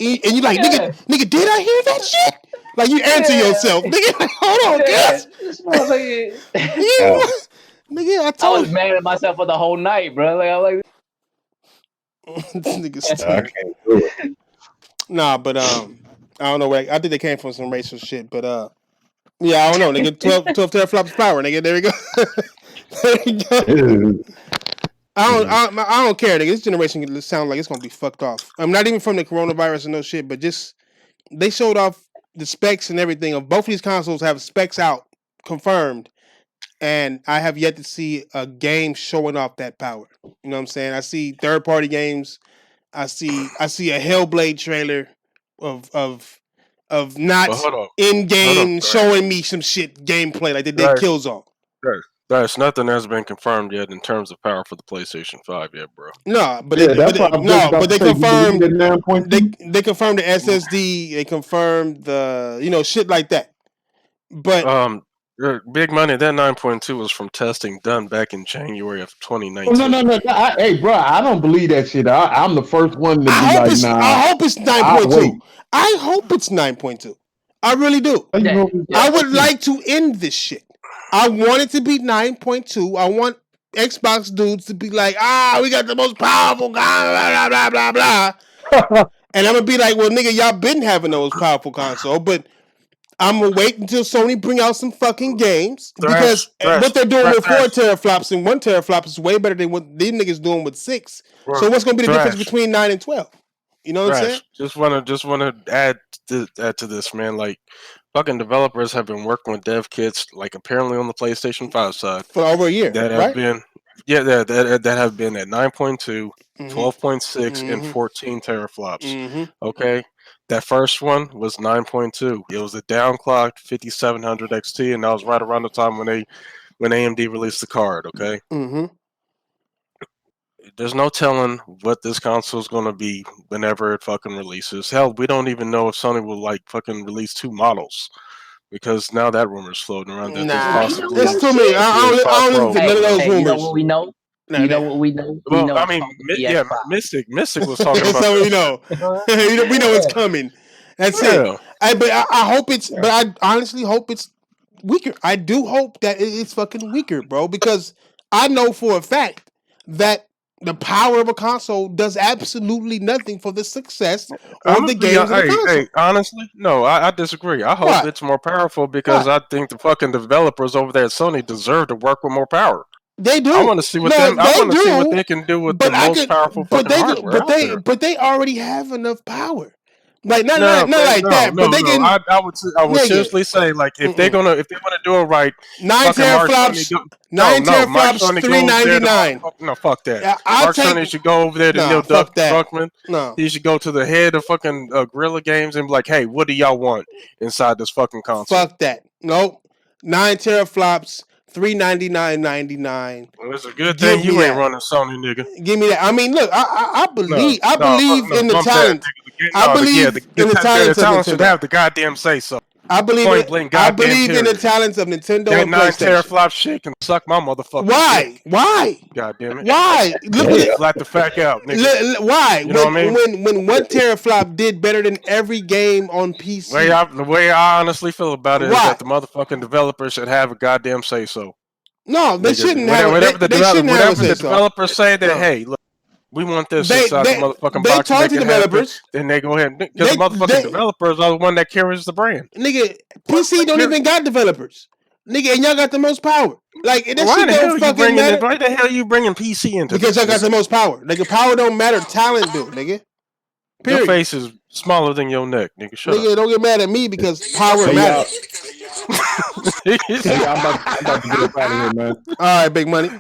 And you like, nigga, did I hear that shit? Like you answer yourself, nigga. Like, hold on, guys. Nigga, I was mad at myself for the whole night, bro. Like, I'm like, this nigga stupid. I can't do it. Nah, but I don't know. I think they came from some racial shit, but yeah, I don't know. Nigga, 12 teraflops power, nigga. There we go. There we go. I don't care, nigga. This generation sounds like it's gonna be fucked off. I'm not even from the coronavirus and no shit, but just they showed off the specs and everything of both of these consoles have specs out confirmed, and I have yet to see a game showing off that power. You know what I'm saying? I see third party games. I see a Hellblade trailer of not in game showing me some shit gameplay like they did Killzone. There's nothing that's been confirmed yet in terms of power for the PlayStation 5 yet, bro. No, but they confirmed they confirmed the SSD, they confirmed the shit like that. But Big Money, that 9.2 was from testing done back in January of 2019. No. Hey, bro, I don't believe that shit. I'm the first one to be like, nah. I hope it's 9.2. I hope it's 9.2. I really do. I would like to end this shit. I want it to be 9.2. I want Xbox dudes to be like, we got the most powerful guy, blah, blah, blah, blah. And I'm going to be like, well, nigga, y'all been having the most powerful console, but I'm going to wait until Sony bring out some fucking games. Because what they're doing with 4 teraflops and 1 teraflop is way better than what these niggas doing with 6. So what's going to be the difference between 9 and 12? You know what I'm saying? Just want to add to this, man. Like, fucking developers have been working with dev kits, like apparently on the PlayStation 5 side for over a year. That have been, that have been at 9.2, 12.6, and 14 teraflops. Okay, that first one was 9.2. It was a downclocked 5700 XT, and that was right around the time when AMD released the card. Okay. There's no telling what this console is going to be whenever it fucking releases. Hell, we don't even know if Sony will like fucking release 2 models because now that rumor's floating around. It's too many. I don't think none of those rumors. You know what we know? You know what we know? Well, I mean, Mystic was talking about. So we know it's coming. That's it. I hope it's. But I honestly hope it's weaker. I do hope that it's fucking weaker, bro, because I know for a fact that the power of a console does absolutely nothing for the success of the games of the console. Hey, honestly, no, I disagree. I hope it's more powerful because I think the fucking developers over there at Sony deserve to work with more power. They do. I want to see what I want to see what they can do with the most powerful fucking hardware. But they already have enough power. Like not like that. But they can. I would seriously say, like, if they want to do it right, 9 teraflops, 399. No, fuck that. Mark Sony should go over there to Neil Druckmann. No, he should go to the head of fucking Guerrilla Games and be like, hey, what do y'all want inside this fucking console? Fuck that. Nope. 9 teraflops. $399.99. Well, it's a good thing you ain't running Sony, nigga. Give me that. I mean, look, I believe in the talent. I believe in the talent. The talent should have the goddamn say so. I believe in the talents of Nintendo that and 9 PlayStation. teraflop shit can suck my motherfucker. Why? Why? God damn it. Why? Look at it. Flat the fuck out, nigga. Why? You know what I mean? When 1 teraflop did better than every game on PC. The way I honestly feel about it is that the motherfucking developers should have a goddamn say so. No, they shouldn't have. Whatever the developers say that, hey, look, we want this inside the motherfucking box. They talk to developers. Then they go ahead because the motherfucking developers are the one that carries the brand. Nigga, PC don't even got developers. Nigga, and y'all got the most power. Like, that why shit don't fucking matter. Why the hell you bringing PC into because y'all got the most power. Nigga, power don't matter. Talent do, nigga. Period. Your face is smaller than your neck, nigga. Shut up. Don't get mad at me because power matters. I'm about to get up out of here, man. All right, Big Money.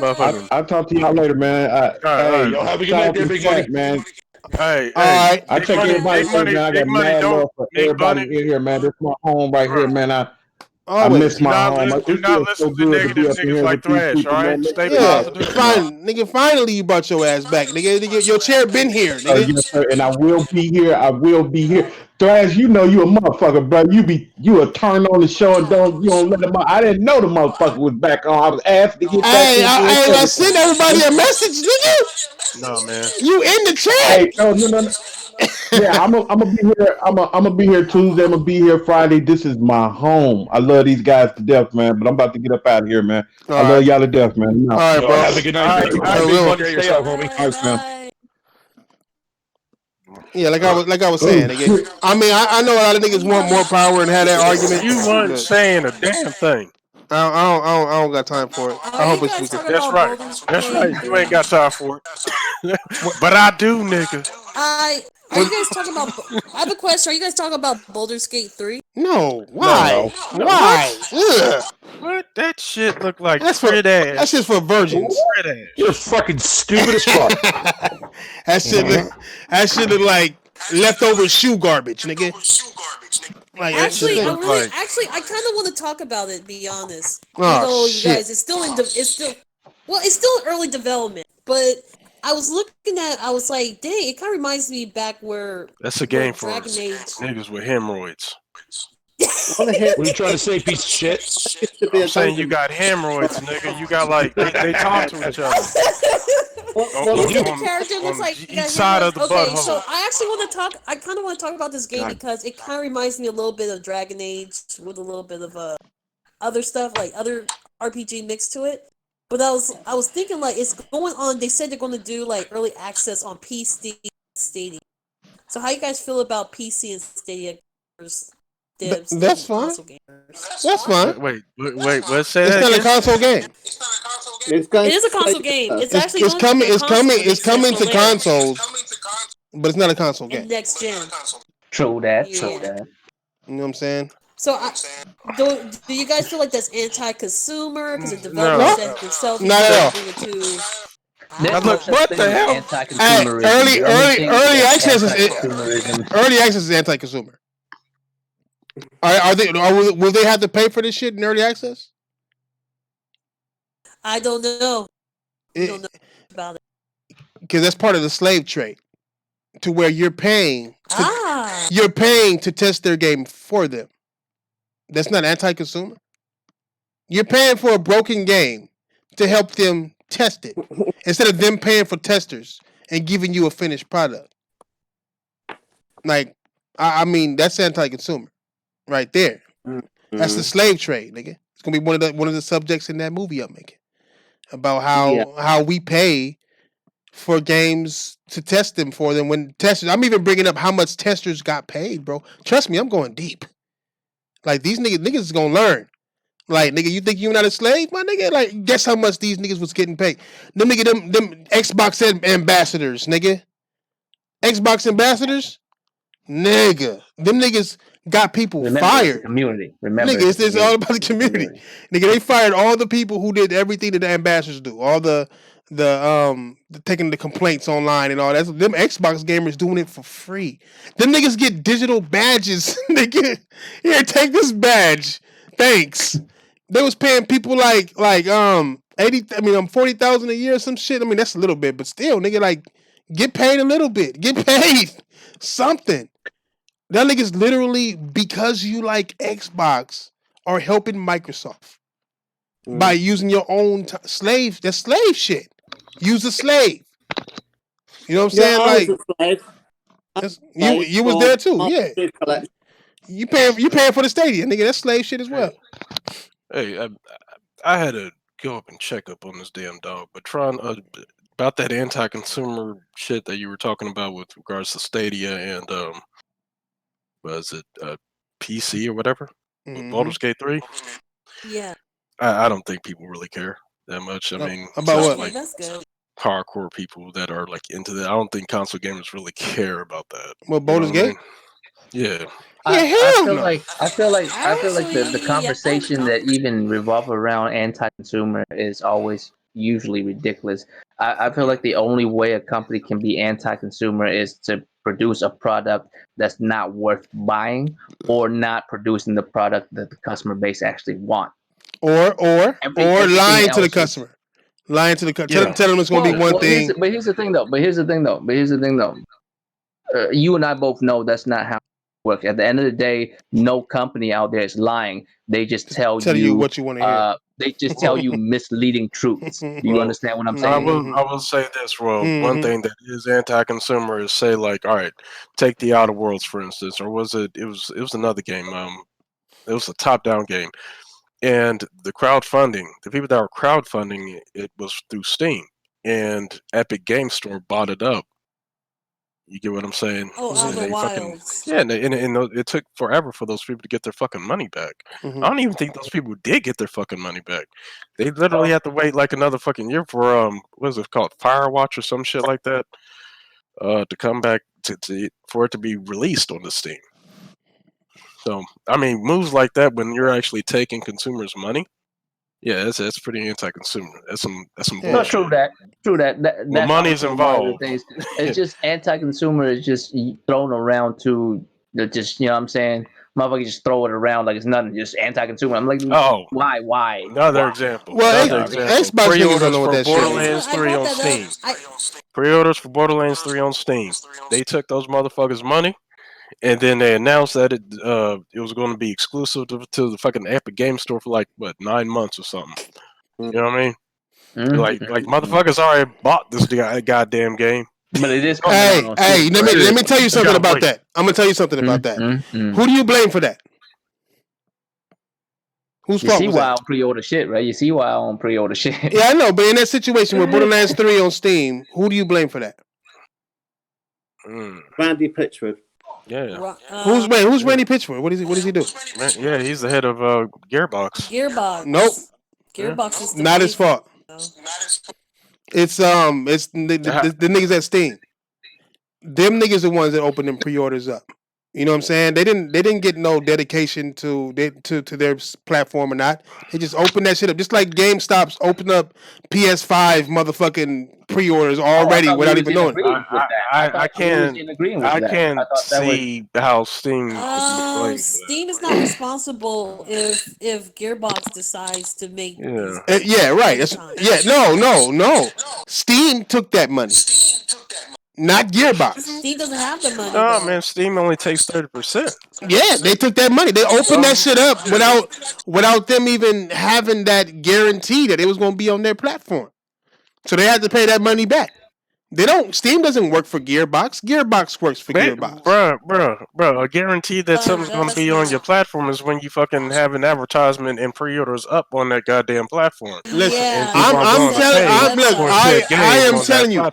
I'll talk to y'all later, man. Hey, yo, have a good night there, Big Money. Man. Hey, all right. I check everybody out, man. I got mad love for everybody in here, man. This is my home right here, man. I miss my home. Do not listen to negative niggas like Thrash, all right? Stay positive. Fine, nigga, finally you brought your ass back, nigga. Your chair been here, nigga. Yes, sir, and I will be here. Thrash, you know you a motherfucker, bro. You a turn on the show and you don't let them out. I didn't know the motherfucker was back on. I was asked to get back. Hey, I sent everybody a message, nigga. No, man. You in the chat? Hey, no. Yeah, I'm gonna be here. I'm gonna be here Tuesday. I'm gonna be here Friday. This is my home. I love these guys to death, man. But I'm about to get up out of here, man. I love y'all to death, man. All right, bro. Have a good night, All right, Big Buck, stay up, homie. All right, Sam. Yeah, like I was saying, nigga. I mean, I know a lot of niggas want more power and have that argument. You weren't saying a damn thing. I don't got time for it. I hope it's weekend. That's right. That's right. You ain't got time for it. But I do, nigga. Are you guys talking about? I have a question. Are you guys talking about Baldur's Gate 3? No. Why? No. Why? What? That shit look like that's for ass. That's just for virgins. You're fucking stupid as fuck. That shit look like leftover shoe garbage, nigga. Like, actually, I kind of want to talk about it. Be honest. Oh, you guys, it's still early development, but. I was looking at. I was like, "Dang!" It kind of reminds me back where that's a game for Dragon Age. Niggas with hemorrhoids. What are you trying to say, piece of shit? I'm saying you got hemorrhoids, nigga. You got like they talk to each other. The character looks like each side of the butthole. So I actually want to talk. I kind of want to talk about this game because it kind of reminds me a little bit of Dragon Age with a little bit of other stuff, like other RPG mixed to it. But I was thinking like it's going on. They said they're going to do like early access on PC and Stadia. So how you guys feel about PC and Stadia devs? That's fine. That's fine. Wait. Let's say it's not a console game. It is a console game. It's actually coming to consoles, but it's not a console game. Next gen. True that. You know what I'm saying? So, do you guys feel like that's anti-consumer because the developers themselves? Not at all. Look, what the hell? Early access is anti-consumer. Will they have to pay for this shit in early access? I don't know. I don't know about it. Because that's part of the slave trade, to where you're paying. You're paying to test their game for them. That's not anti-consumer. You're paying for a broken game to help them test it instead of them paying for testers and giving you a finished product. Like, I mean, that's anti-consumer right there. Mm-hmm. That's the slave trade, nigga. It's gonna be one of the subjects in that movie I'm making about how we pay for games to test them for them when testers. I'm even bringing up how much testers got paid, bro. Trust me, I'm going deep. Like, these niggas is gonna learn. Like, nigga, you think you're not a slave, my nigga? Like, guess how much these niggas was getting paid? Them Xbox ambassadors, nigga. Xbox ambassadors? Nigga. Them niggas got people fired. Community. Remember. Nigga, it's all about the community. Nigga, they fired all the people who did everything that the ambassadors do. All the taking the complaints online and all that. Them Xbox gamers doing it for free. Them niggas get digital badges. They get, here, take this badge. Thanks. They was paying people like 40,000 a year or some shit. I mean, that's a little bit, but still, nigga, like, get paid a little bit. Get paid something. That niggas literally, because you like Xbox, are helping Microsoft by using your own slave. That's slave shit. Use a slave. You know what I'm saying? Like, you was there too. Yeah. You paying for the Stadia, nigga. That's slave shit as well. Hey, I had to go up and check up on this damn dog, but trying about that anti-consumer shit that you were talking about with regards to Stadia and was it PC or whatever? Mm-hmm. Baldur's Gate 3? Yeah. I don't think people really care that much. I mean, about what? Like, that's good. Hardcore people that are like into that. I don't think console gamers really care about that. What, Baldur's Gate? Yeah. I feel like the conversation that even revolve around anti-consumer is always usually ridiculous. I feel like the only way a company can be anti-consumer is to produce a product that's not worth buying or not producing the product that the customer base actually want. Or lying to the customer. Lying to the customer. Tell them it's going to be one thing. Here's the thing though. You and I both know that's not how it works. At the end of the day, no company out there is lying. They just tell you what you want to hear. They just tell you misleading truths. Do you understand what I'm I saying? will say this, Rogue. One thing that is anti-consumer is say like, all right, take the Outer Worlds for instance, or was it? It was another game. It was a top-down game, and the crowdfunding, the people that were crowdfunding it was through Steam, and Epic Game Store bought it up. You get what I'm saying? Oh, Outer Wilds. Yeah, and it took forever for those people to get their fucking money back. I don't even think those people did get their fucking money back. They literally had to wait like another fucking year for what is it called, Firewatch or some shit like that, to come back for it to be released on the Steam. So I mean, moves like that when you're actually taking consumers' money. Yeah, that's pretty anti-consumer. That's some No, bullshit. true that. Well, money's also one of the involved. things. It's just anti-consumer is just thrown around to just you know what I'm saying. Motherfuckers just throw it around like it's nothing. Just anti-consumer. I'm like, why? Another example. Well, Another example. Xbox niggas don't Pre-orders know what for that shit is. Borderlands 3 on Steam. Pre-orders for Borderlands 3 on Steam. They took those motherfuckers' money, and then they announced that it was going to be exclusive to the fucking Epic Game Store for like what 9 months or something. You know what I mean? Like motherfuckers already bought this goddamn game. But it is hey, let me tell you something about that. I'm gonna tell you something about that. Who do you blame for that? Whose fault was that? You see why I don't pre-order shit, right? You see why I don't pre-order shit. Yeah, I know, but in that situation with Borderlands 3 on Steam, who do you blame for that? Randy Pitchford. Yeah. Who's Randy Pitchford? What does he do? Yeah, he's the head of Gearbox. Nope. Gearbox is not his fault. It's the niggas at Steam. Them niggas are the ones that open them pre-orders up. You know what I'm saying? They didn't get no dedication to their platform or not. They just opened that shit up. Just like GameStop's opened up PS5 motherfucking pre-orders already without even knowing. I can't see how Steam. Steam is not responsible if Gearbox decides to make. Yeah, right. No. Steam took that money. Not Gearbox. Steam doesn't have the money. No, man, Steam only takes 30%. Yeah, they took that money. They opened that shit up without them even having that guarantee that it was going to be on their platform. So they had to pay that money back. Steam doesn't work for Gearbox. Gearbox works for Gearbox. Bro, a guarantee that something's going to be on your platform is when you fucking have an advertisement and pre-orders up on that goddamn platform. Listen, I am telling you,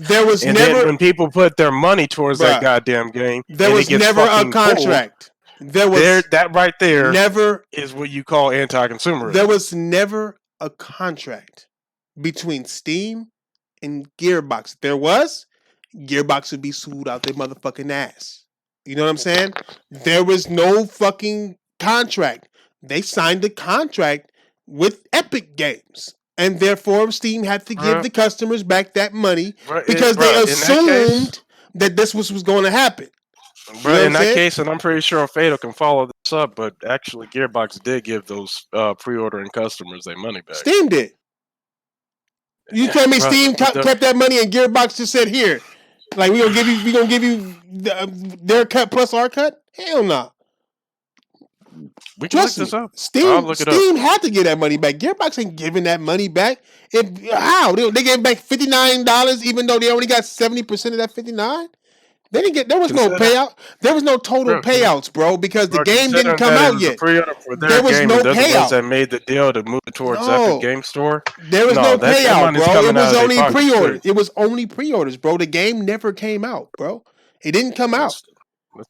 there was never when people put their money towards that goddamn game. There was never a contract. That right there never is what you call anti-consumer. There was never a contract between Steam and Gearbox. If there was, Gearbox would be sued out their motherfucking ass. You know what I'm saying? There was no fucking contract. They signed a contract with Epic Games. And therefore, Steam had to give the customers back that money because they assumed that this was going to happen. But in that case, and I'm pretty sure Fatal can follow this up, but actually Gearbox did give those pre-ordering customers their money back. Steam did. You tell me Steam kept that money and Gearbox just said, here, like we gonna give you their cut plus our cut? Hell no. We can look this up. Steam had to get that money back. Gearbox ain't giving that money back. How? They gave back $59 even though they only got 70% of that $59? They didn't get. There was no payout. There was no total payouts, bro, because the game didn't come out yet. There was no payout. That made the deal to move towards Epic Game Store. There was no payout, bro. It was only pre-orders. It was only pre-orders, bro. The game never came out, bro. It didn't come out.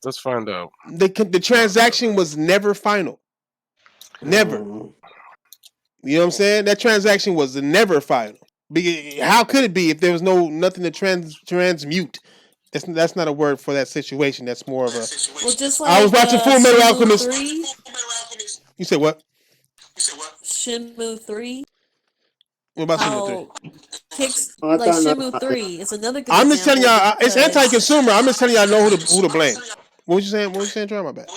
Let's find out. The transaction was never final. Never. You know what I'm saying? That transaction was never final. How could it be if there was nothing to transmute? That's not a word for that situation. That's more of a. Well, just like I was watching Full Metal Alchemist. You said what? Shenmue 3. What about Shenmue 3? Shenmue 3 is another good I'm just telling y'all, it's anti-consumer. I'm just telling y'all who to blame. What was you saying? What was you saying, Troy? My bad.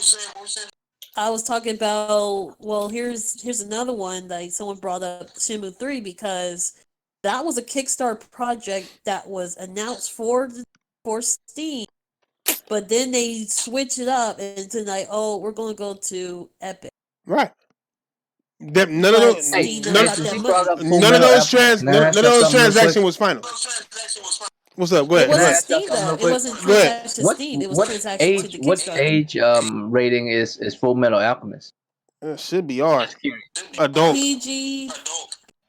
I was talking about, well, here's another one that someone brought up, Shenmue 3, because that was a Kickstarter project that was announced for Steam, but then they switch it up and to like, oh, we're going to go to Epic. Right. None of But those, Steam none, never got that money. none of those transactions was final. What's up? Go It ahead. wasn't Steam though. It wasn't transaction to Steam. It was transaction to the Kickstarter. Age rating is Full Metal Alchemist? It should be R. Adult. PG.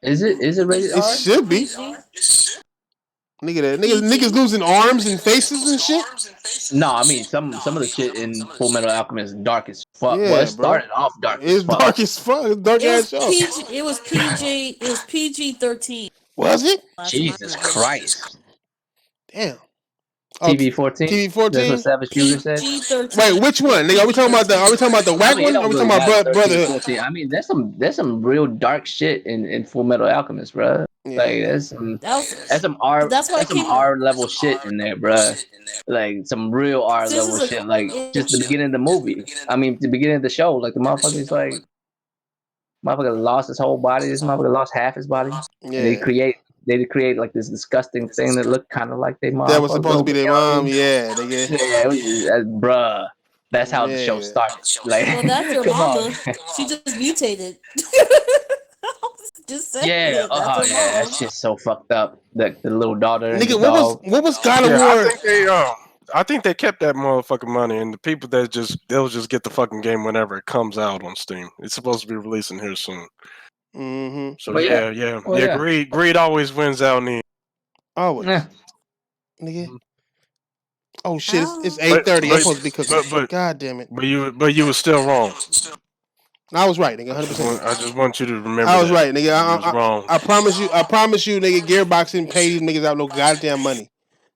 Is it rated R? It should be. Niggas losing arms and faces and shit. No, I mean some of the shit in Full Metal Alchemist is dark as fuck. Yeah, Well, it started off dark. It's dark as fuck. It's dark ass show. It was PG. It was PG-13. Was it? Jesus Christ! Damn. TV-14. TV-14. That's what Savage Sugar said. Wait, which one? Nigga, are we talking about the whack one? Or are we talking about Brotherhood? I mean, there's some real dark shit in Full Metal Alchemist, bro. Yeah. Like there's some R level shit in there, bro. Like some real R level shit. Like just the beginning of the movie. I mean, the beginning of the show. Like the motherfucker's like, motherfucker lost his whole body. This motherfucker lost half his body. Yeah. And they create like this disgusting thing that looked kind of like their mom. That was supposed to be their mom. Yeah, bruh. That's how the show started. Like, well, that's your come mama. on. She just mutated. Just saying. Yeah, that shit's so fucked up. The little daughter. Nigga, what was God of War? I think they kept that motherfucking money, and the people that they'll just get the fucking game whenever it comes out on Steam. It's supposed to be releasing here soon. Mm-hmm. So yeah. Greed always wins out in the end. Always. Nigga. Oh shit! It's 8:30. I'm supposed to be cooking. God damn it! But you were still wrong. I was right, nigga. 100%. I just want you to remember. I was right, nigga. I was wrong. I promise you, nigga. Gearbox didn't pay these niggas out no goddamn money.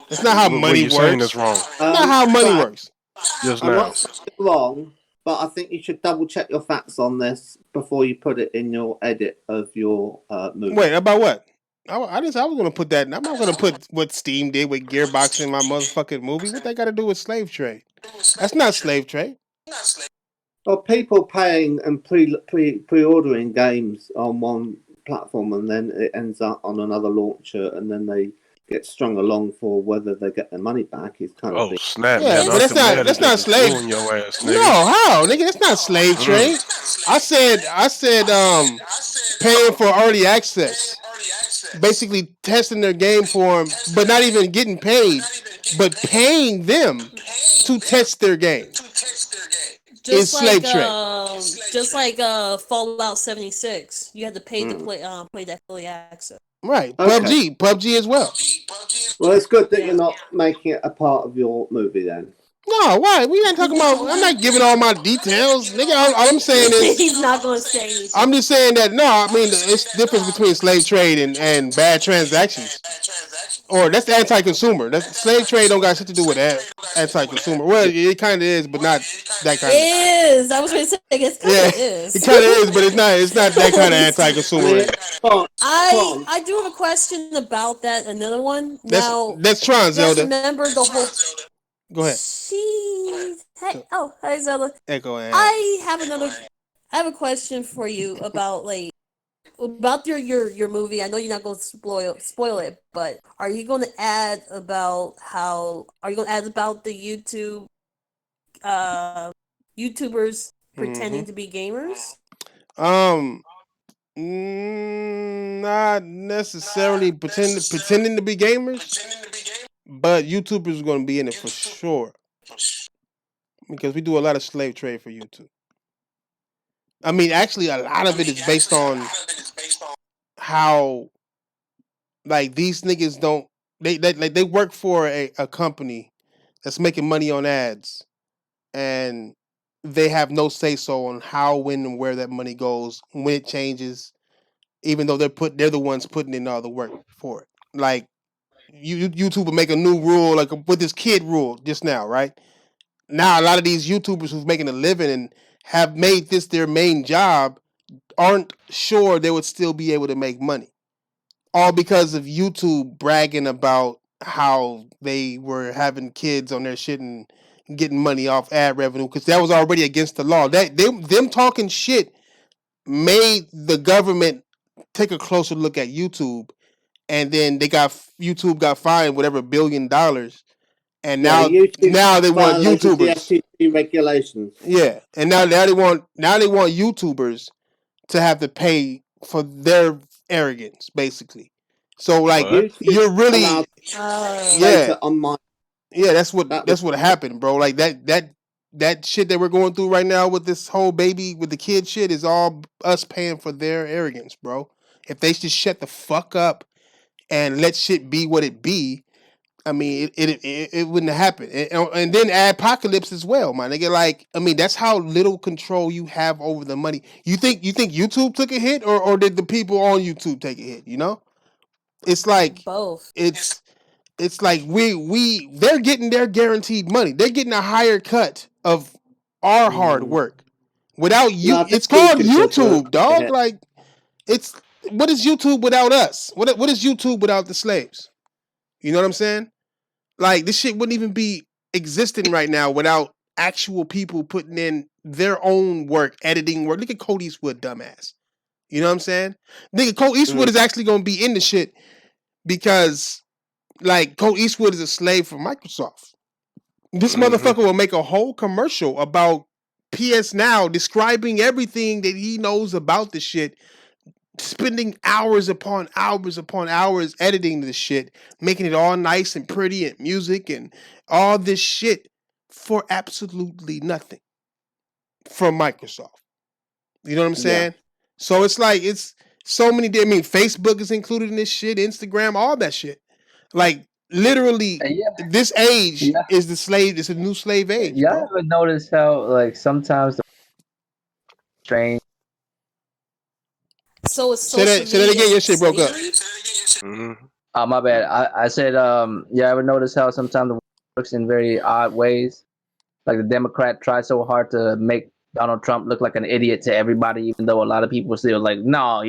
That's not how money works. Saying is wrong. That's not how money works. Just I'm now. not saying it's wrong, but I think you should double check your facts on this before you put it in your edit of your movie. Wait, about what? I was gonna put that. I'm not gonna put what Steam did with Gearbox in my motherfucking movie. What that got to do with slave trade? That's not slave trade. Well, people paying and pre-ordering games on one platform and then it ends up on another launcher and then they get strung along for whether they get their money back is kind of big. Snap! Yeah, man, but that's not slave. Your ass, nigga. No, how, nigga? That's not slave trade. I said, paying for early access, basically testing their game for them, but not even getting paid, but paying them to test their game. Is slave trade. Just like Fallout 76, you had to pay to play that early access. Right, Okay. PUBG as well. Well, it's good that you're not making it a part of your movie then. No, why? We ain't talking about. I'm not giving all my details, nigga. All I'm saying is he's not going to say anything. I'm just saying that no. I mean, it's the difference between slave trade and bad transactions. Or that's anti-consumer. That slave trade don't got shit to do with that anti-consumer. Well, it kind of is, but not that kind. It is. I was going to say it kind of is. It kind of is, but it's not. It's not that kind of anti-consumer. I do have a question about that. Another one. That's Tron, Zelda. Remember the whole. Go ahead. Hey Zelda. Echo. I have a question for you about your movie. I know you're not going to spoil it, but are you going to add about the YouTubers pretending to be gamers? Not necessarily pretending to be gamers, but YouTubers are going to be in it for sure because we do a lot of slave trade for YouTube. I mean, actually, a lot of it is based on how, like, these niggas don't they work for a company that's making money on ads, and they have no say so on how, when, and where that money goes, when it changes, even though they're the ones putting in all the work for it. Like, YouTube will make a new rule, like with this kid rule just now, right? Now, a lot of these YouTubers who's making a living and have made this their main job aren't sure they would still be able to make money. All because of YouTube bragging about how they were having kids on their shit and getting money off ad revenue, because that was already against the law. Them talking shit made the government take a closer look at YouTube, and then YouTube got fined whatever $1 billion, And now they want YouTubers. The FTC regulations. Yeah, and now they want YouTubers to have to pay for their arrogance, basically. So like you're really on my that's what happened, bro. Like that shit that we're going through right now with this whole baby with the kid shit is all us paying for their arrogance, bro. If they just shut the fuck up and let shit be what it be, I mean, it wouldn't have happened. And then apocalypse as well, my nigga. Like, I mean, that's how little control you have over the money. You think YouTube took a hit, or did the people on YouTube take a hit? You know, it's like both. It's like they're getting their guaranteed money. They're getting a higher cut of our hard work. Without you, it's called YouTube, dog. Yeah. Like, what is YouTube without us? What is YouTube without the slaves? You know what I'm saying? Like, this shit wouldn't even be existing right now without actual people putting in their own work, editing work. Look at Code Eastwood, dumbass. You know what I'm saying? Nigga, Code Eastwood is actually going to be in the shit because, like, Code Eastwood is a slave for Microsoft. This motherfucker will make a whole commercial about PS Now, describing everything that he knows about the shit, spending hours upon hours upon hours editing this shit, making it all nice and pretty and music and all this shit for absolutely nothing from Microsoft. You know what I'm saying? Yeah. So it's like, it's so many, I mean, Facebook is included in this shit, Instagram, all that shit. Like, literally, this age is the slave, it's a new slave age. Y'all ever notice how, like, sometimes the strange. So it's say that again. Your shit broke up. Oh, my bad. I said, yeah, I ever notice how sometimes the world works in very odd ways? Like, the Democrat tried so hard to make Donald Trump look like an idiot to everybody, even though a lot of people were still like, no,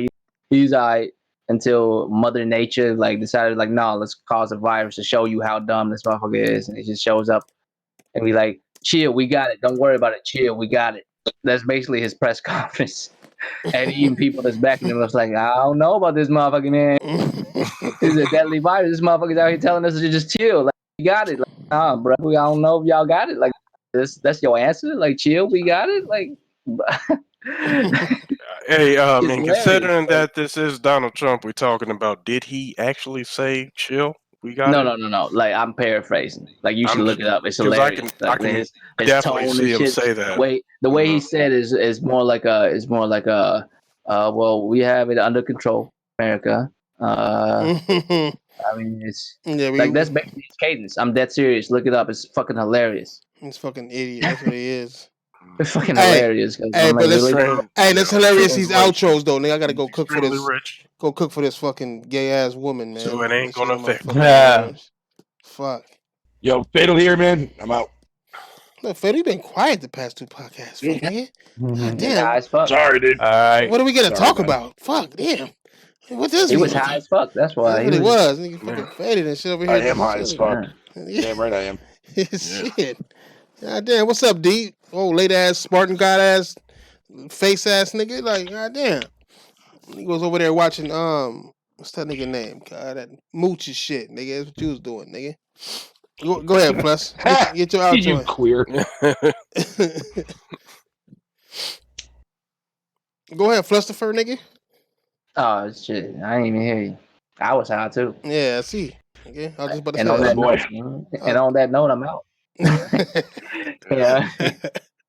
he's all right, until Mother Nature, like, decided, like, no, let's cause a virus to show you how dumb this motherfucker is. And it just shows up and we like, chill, we got it. Don't worry about it. Chill, we got it. That's basically his press conference. And even people that's backing him was like, I don't know about this motherfucker, man. This is a deadly virus. This motherfucker's out here telling us to just chill. Like, we got it. Like, nah, bro, I don't know if y'all got it. Like, that's your answer? Like, chill, we got it? Like, hey, and considering that this is Donald Trump we're talking about, did he actually say chill? We got it? No. Like, I'm paraphrasing. Like, you should look it up. It's hilarious. I can his definitely see him say that. The way he said is more like a well, we have it under control, America. I mean, it's like that's basically his cadence. I'm dead serious. Look it up. It's fucking hilarious. He's fucking idiot. That's what he is. It's fucking hilarious. Hey, but that's hilarious. These outros though, nigga. I gotta go cook for this. Go cook for this fucking gay ass woman, man. So it ain't gonna affect me. Fuck. Yo, Fatal here, man. I'm out. Look, Fatal, you been quiet the past two podcasts, nigga. Damn. High as fuck. Sorry, dude. All right. What are we gonna talk about? Fuck, damn. What is he was high as fuck. That's why he was. Nigga fucking faded and shit over here. I am high as fuck. Damn right I am. Shit. God damn. What's up, D? Oh, late ass, Spartan god ass, face ass nigga. Like, god damn. He goes over there watching what's that nigga name? God, that Mooch's shit, nigga. That's what you was doing, nigga. Go ahead, Plus. Get your outro. You queer. Go ahead, Flusterfur, nigga. Oh shit! I didn't even hear you. I was high too. Yeah, I see. Okay, I was just about to say that. On that note, I'm out. Yeah.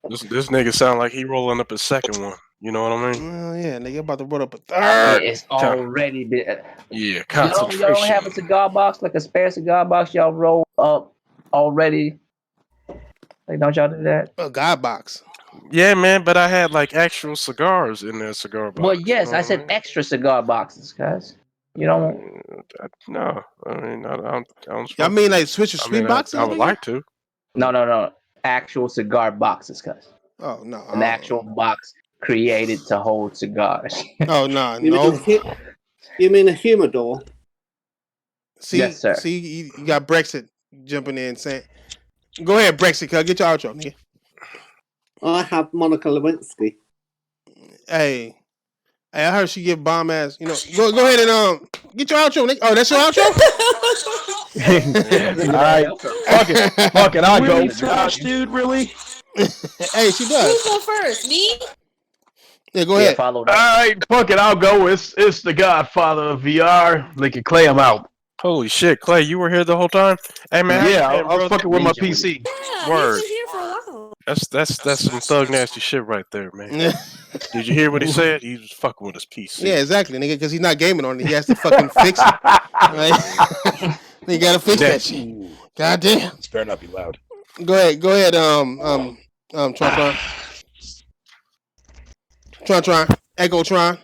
This nigga sound like he rolling up his second one. You know what I mean? Well, yeah, nigga, about to roll up a third. It's already been. Yeah, concentration. Y'all don't have a cigar box, like a spare cigar box. Y'all roll up already. Like, don't y'all do that? A god box. Yeah, man, but I had like actual cigars in that cigar box. Well, yes, I said extra cigar boxes, guys. You don't. No, I mean, I don't. I mean, like Switch or Sweet boxes. I would like to. No. Actual cigar boxes, guys. Oh no. An actual box created to hold cigars. Oh no. You mean a humidor? See, yes, sir. See, you got Brexit jumping in saying, "Go ahead, Brexit. Get your outro, nigga." I have Monica Lewinsky. Hey, I heard she give bomb ass. You know, go ahead and get your outro, nigga. Oh, that's your outro. All right, fuck it, I'll really go. Thrash, dude, really? Hey, she does. Who's going first? Me? Yeah, go ahead. Follow All that. right, fuck it, I'll go. It's the Godfather of VR. Lincoln Clay, I'm out. Holy shit, Clay, you were here the whole time? Hey man, Yeah, how you been, I was brother? fucking with my PC. Yeah, Word. he's been here for a while. That's some thug nasty shit right there, man. Did you hear what he said? He was fucking with his PC. Yeah, exactly, nigga, because he's not gaming on it. He has to fucking fix it. Right? He gotta fix that shit. God damn. This better not be loud. Go ahead, Tron. Echo Tron.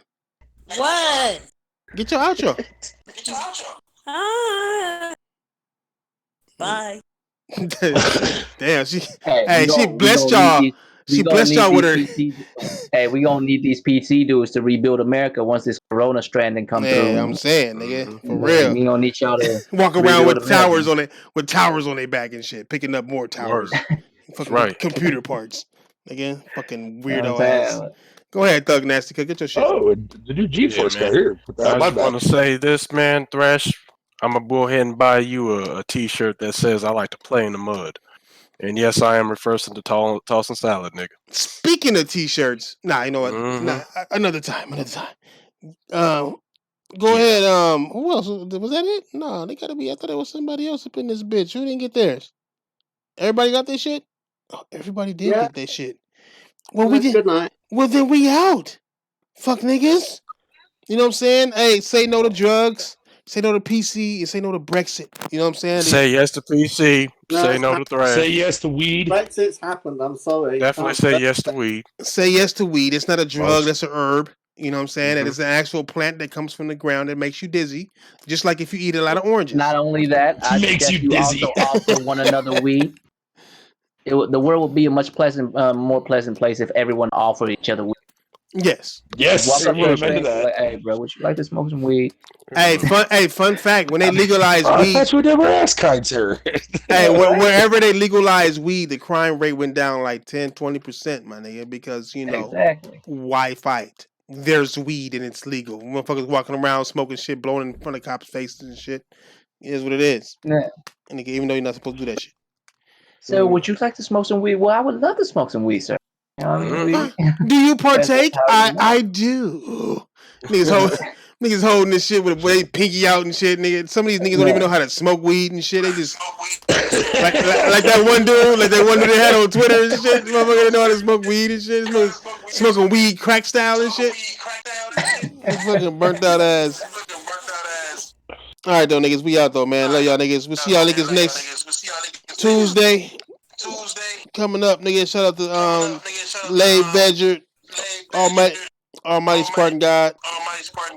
What? Get your outro. Bye. Damn, she Hey, she blessed y'all. She blessed y'all with her. Hey, we gonna need these PC dudes to rebuild America once this Corona stranding comes through. Yeah, I'm saying, nigga, for real. We gonna need y'all to walk around with rebuild towers America. with towers on their back and shit, picking up more towers. Fucking right. Computer parts. Nigga, fucking weirdo Okay. ass. Go ahead, Thug Nasty. Get your shit. Oh, the new GeForce got here. Put that I on my just want back. to say this, man, Thrash. I'm gonna go ahead and buy you a T-shirt that says "I like to play in the mud." And yes, I am referring to tossing salad, nigga. Speaking of t-shirts, nah, you know what? Mm-hmm. Nah, another time. Go ahead. Who else was that? It? No, they gotta be. I thought there was somebody else up in this bitch. Who didn't get theirs? Everybody got their shit. Oh, everybody did get their shit. Well, we did. Good night. Well, then we out. Fuck niggas. You know what I'm saying? Hey, say no to drugs. Say no to PC. And say no to Brexit. You know what I'm saying? Say yes to PC. No, say no to Thrash. Say yes to weed. Brexit's happened. I'm sorry. Definitely say yes to weed. Say yes to weed. It's not a drug. That's an herb. You know what I'm saying? Mhm. And it's an actual plant that comes from the ground that makes you dizzy. Just like if you eat a lot of oranges. Not only that, I Makes suggest you you dizzy. also offer one another weed. The world would be a much more pleasant place if everyone offered each other weed. Yes. Yes, Walk up to a amen to stranger, that. like, hey, bro, would you like to smoke some weed? Hey, fun fact. When they legalize I weed, thought you would never ask, kind sir. hey, wherever they legalize weed, the crime rate went down like 10-20%, my nigga, because, you know, Exactly. why fight? There's weed and it's legal. Motherfuckers walking around smoking shit, blowing in front of cops' faces and shit. It is what it is. Yeah. And nigga, even though you're not supposed to do that shit. So, would you like to smoke some weed? Well, I would love to smoke some weed, sir. You know what I mean? Do you partake? That's how I do. Niggas holding this shit with they pinky out and shit, nigga. Some of these niggas don't even know how to smoke weed and shit. They just like that one dude, they had on Twitter and shit. Motherfucker didn't know how to smoke weed and shit. Smoking weed crack style and shit. Fucking burnt out ass. All right, though, niggas. We out though, man. Love y'all niggas. We'll see y'all niggas next Tuesday. Coming up, nigga. Shout out to Lay Vedger, Almighty Spartan God.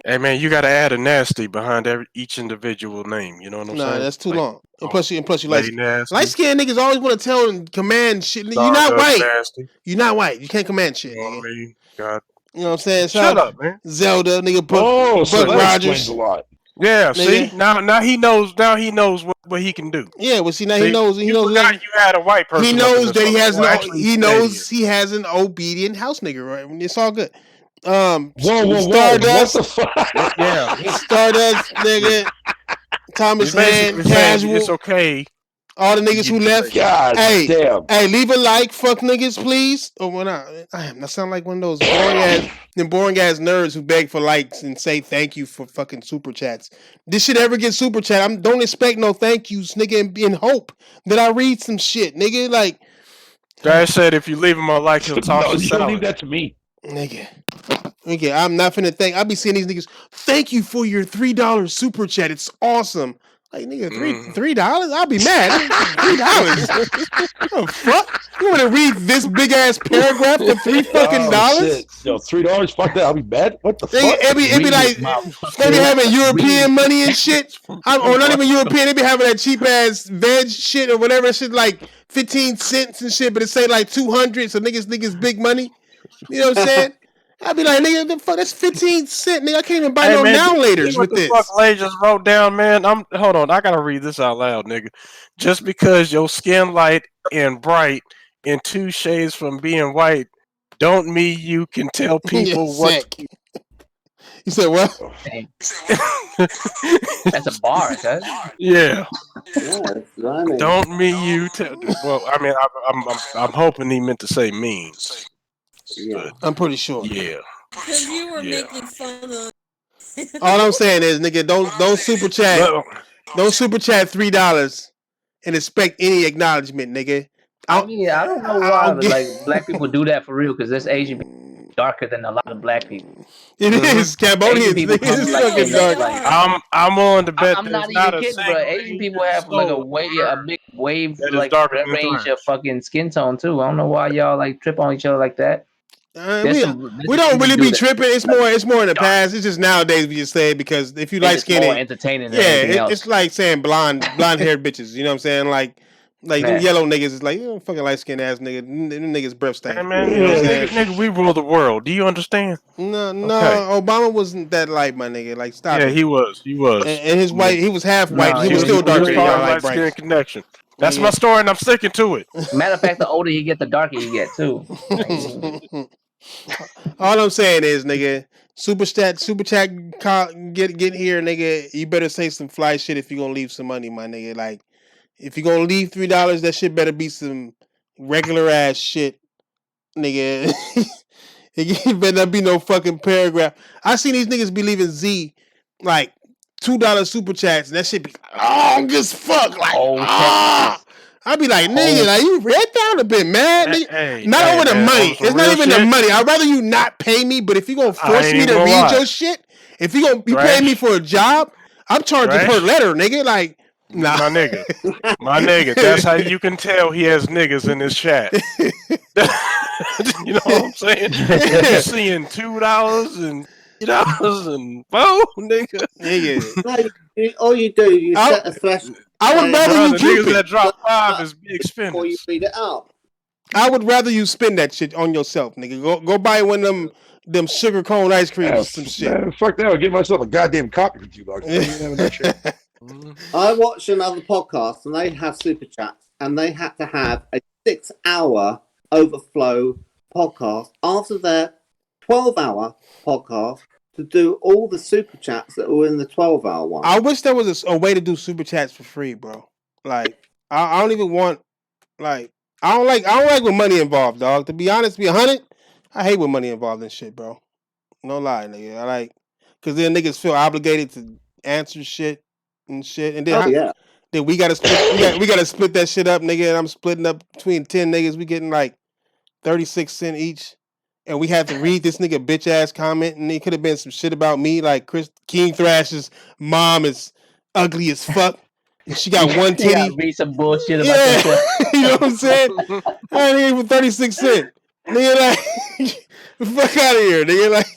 Hey man, you gotta add a nasty behind each individual name. You know what I'm saying? Nah, that's too long. And plus, you Lady nasty. light skinned niggas always want to tell and command shit. You're not white. Nasty. You're not white. You can't command shit. You know what I mean? God. You know what I'm saying? Shut up, man. Zelda, nigga. So Buck that Rogers. explains a lot. Yeah, Nigga. see now he knows. Now he knows what he can do. Yeah, well, see now See, he knows. He you knows forgot that. you had a white person. He up in knows this that he motherfucker. has Well, an. actually, He he's knows he has an obedient house nigga. Right? It's all good. Whoa, Stardust. what the fuck? Yeah, Stardust, nigga. Thomas he's basically Hand, saying Casual. it's okay. All the niggas who left. God damn. Hey, leave a like, fuck niggas, please. Oh, well, I sound like one of those boring ass nerds who beg for likes and say thank you for fucking super chats. This shit ever get super chat? Don't expect no thank yous, nigga, and in hope that I read some shit, nigga. Like, Guy said if you leave him a like, he'll toss No, the you don't leave salad. that to me. nigga, I'm not finna thank. I'll be seeing these niggas. Thank you for your $3 super chat. It's awesome. Like, nigga, $3? I'll be mad. $3? Oh, fuck? You want to read this big ass paragraph for $3 fucking dollars? Shit. Yo, $3? Fuck that. I'll be mad. What the fuck? It be like they be having European money and shit, or not even European. They be having that cheap ass veg shit or whatever shit, like 15 cents and shit, but it say like 200. So niggas big money. You know what I'm saying? I'd be like, nigga, the fuck, that's 15 cents, nigga. I can't even buy no now laters with this. What the fuck Lay just wrote down, man? Hold on, I gotta read this out loud, nigga. Just because your skin light and bright and 2 shades from being white, don't mean you can tell people what. You said what? That's a bar, cuz. Yeah. Right. Don't mean you. Well, I mean, I'm hoping he meant to say means. Yeah. I'm pretty sure. Yeah. Because you were making fun of. All I'm saying is, nigga, don't super chat. Don't super chat $3 and expect any acknowledgement, nigga. I mean, I don't know why, but like black people do that for real because this Asian people darker than a lot of black people. It is Cambodians. It's fucking dark. I'm willing to bet. I'm not even kidding, bro. Asian people have like a big wave like range of fucking skin tone too. I don't know why y'all like trip on each other like that. We don't really be tripping. It's more in the past. It's just nowadays we just say it because if you light skin, more entertaining. Than it's like saying blonde haired bitches. You know what I'm saying? Like them yellow niggas is like, fucking light skinned ass nigga. Them niggas breath stank. Hey, man, nigga, we rule the world. Do you understand? No, Obama wasn't that light, my nigga. Like, stop. Yeah, it. he was. And his white, he was half white. He was still darker than y'all. Like light connection. That's my story, and I'm sticking to it. Matter of fact, the older you get, the darker you get too. All I'm saying is, nigga, super chat, get here, nigga. You better say some fly shit if you're gonna leave some money, my nigga. Like, if you're gonna leave $3, that shit better be some regular ass shit, nigga. It better not be no fucking paragraph. I seen these niggas be leaving Z like $2 super chats, and that shit be long as fuck. Like, I'd be like, nigga, like you read down a bit, man. Not over the money. It's not even the money. I'd rather you not pay me, but if you gonna force me to read your shit, if you paying me for a job, I'm charging per letter, nigga. Like, nah. My nigga, that's how you can tell he has niggas in his chat. You know what I'm saying? You're seeing $2 and $3 and nigga. All you do, you set a threshold. I would rather you keep it. That drop 5 is big spenders. Before you read it out. I would rather you spend that shit on yourself, nigga. Go buy one of them sugar cone ice creams, some shit. Man, fuck that! I'll get myself a goddamn copy for $2. I watched another podcast, and they have super chats, and they had to have a 6-hour overflow podcast after their 12-hour podcast to do all the super chats that were in the 12-hour one. I wish there was a way to do super chats for free, bro. Like, I don't even want, like, I don't like with money involved, dog. To be honest, be 100, I hate with money involved in shit, bro. No lie, nigga. I like, cause then niggas feel obligated to answer shit and shit, and then then we gotta split, we gotta split that shit up, nigga. And I'm splitting up between 10 niggas. We getting like 36 cents each. And we had to read this nigga bitch ass comment, and it could have been some shit about me, like King Thrash's mom is ugly as fuck, and she got one titty. Read some bullshit about that. You know what I'm saying? I ain't even 36 cents, nigga. Like, the fuck out of here, nigga. Like,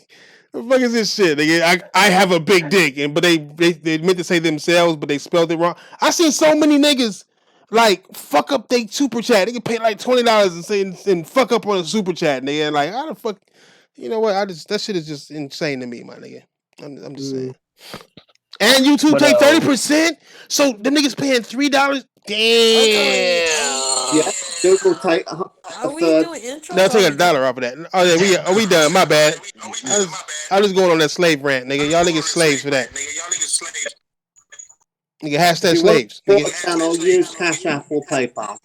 the fuck is this shit, nigga? I have a big dick, but they meant to say themselves, but they spelled it wrong. I seen so many niggas. Like, fuck up they super chat. They can pay like $20 and fuck up on a super chat, nigga. And like, how the fuck, you know what? That shit is just insane to me, my nigga. I'm just saying. And YouTube take 30%, so them niggas paying $3. Damn. Yeah, Google take a third. They'll take $1 off of that. Oh yeah, we done. My bad. I was going on that slave rant, nigga. Y'all niggas slaves for that. Nigga, hashtag slaves. Channel, use Cash App or PayPal.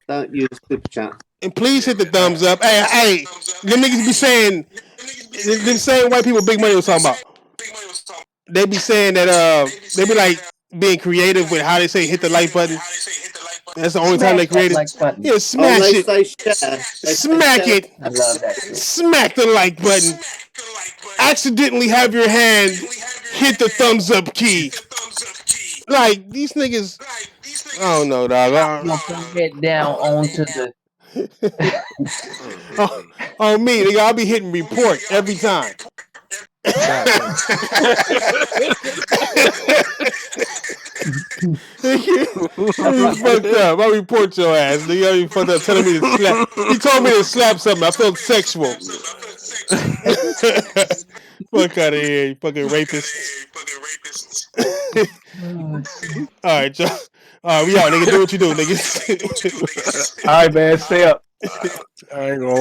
Don't use Super Chat. And please hit the thumbs up. Hey, them niggas be saying, them same white people Big Money was talking about. They be saying that, they be like being creative with how they say hit the like button. That's the only time they created. Yeah, smash it. Smack it. I love that. Smack the like button. Accidentally have your hand hit the thumbs up key. Like, these niggas, I don't know, dog. Head down onto the. On me, nigga, I'll be hitting report every time. You fucked up. I report your ass, nigga. You fucked up telling me to slap. He told me to slap something. I felt sexual. Fuck out of here, you fucking rapist. Alright, Joe. Alright, we out, nigga. Do what you do, nigga. Alright, man. Stay up. I ain't gonna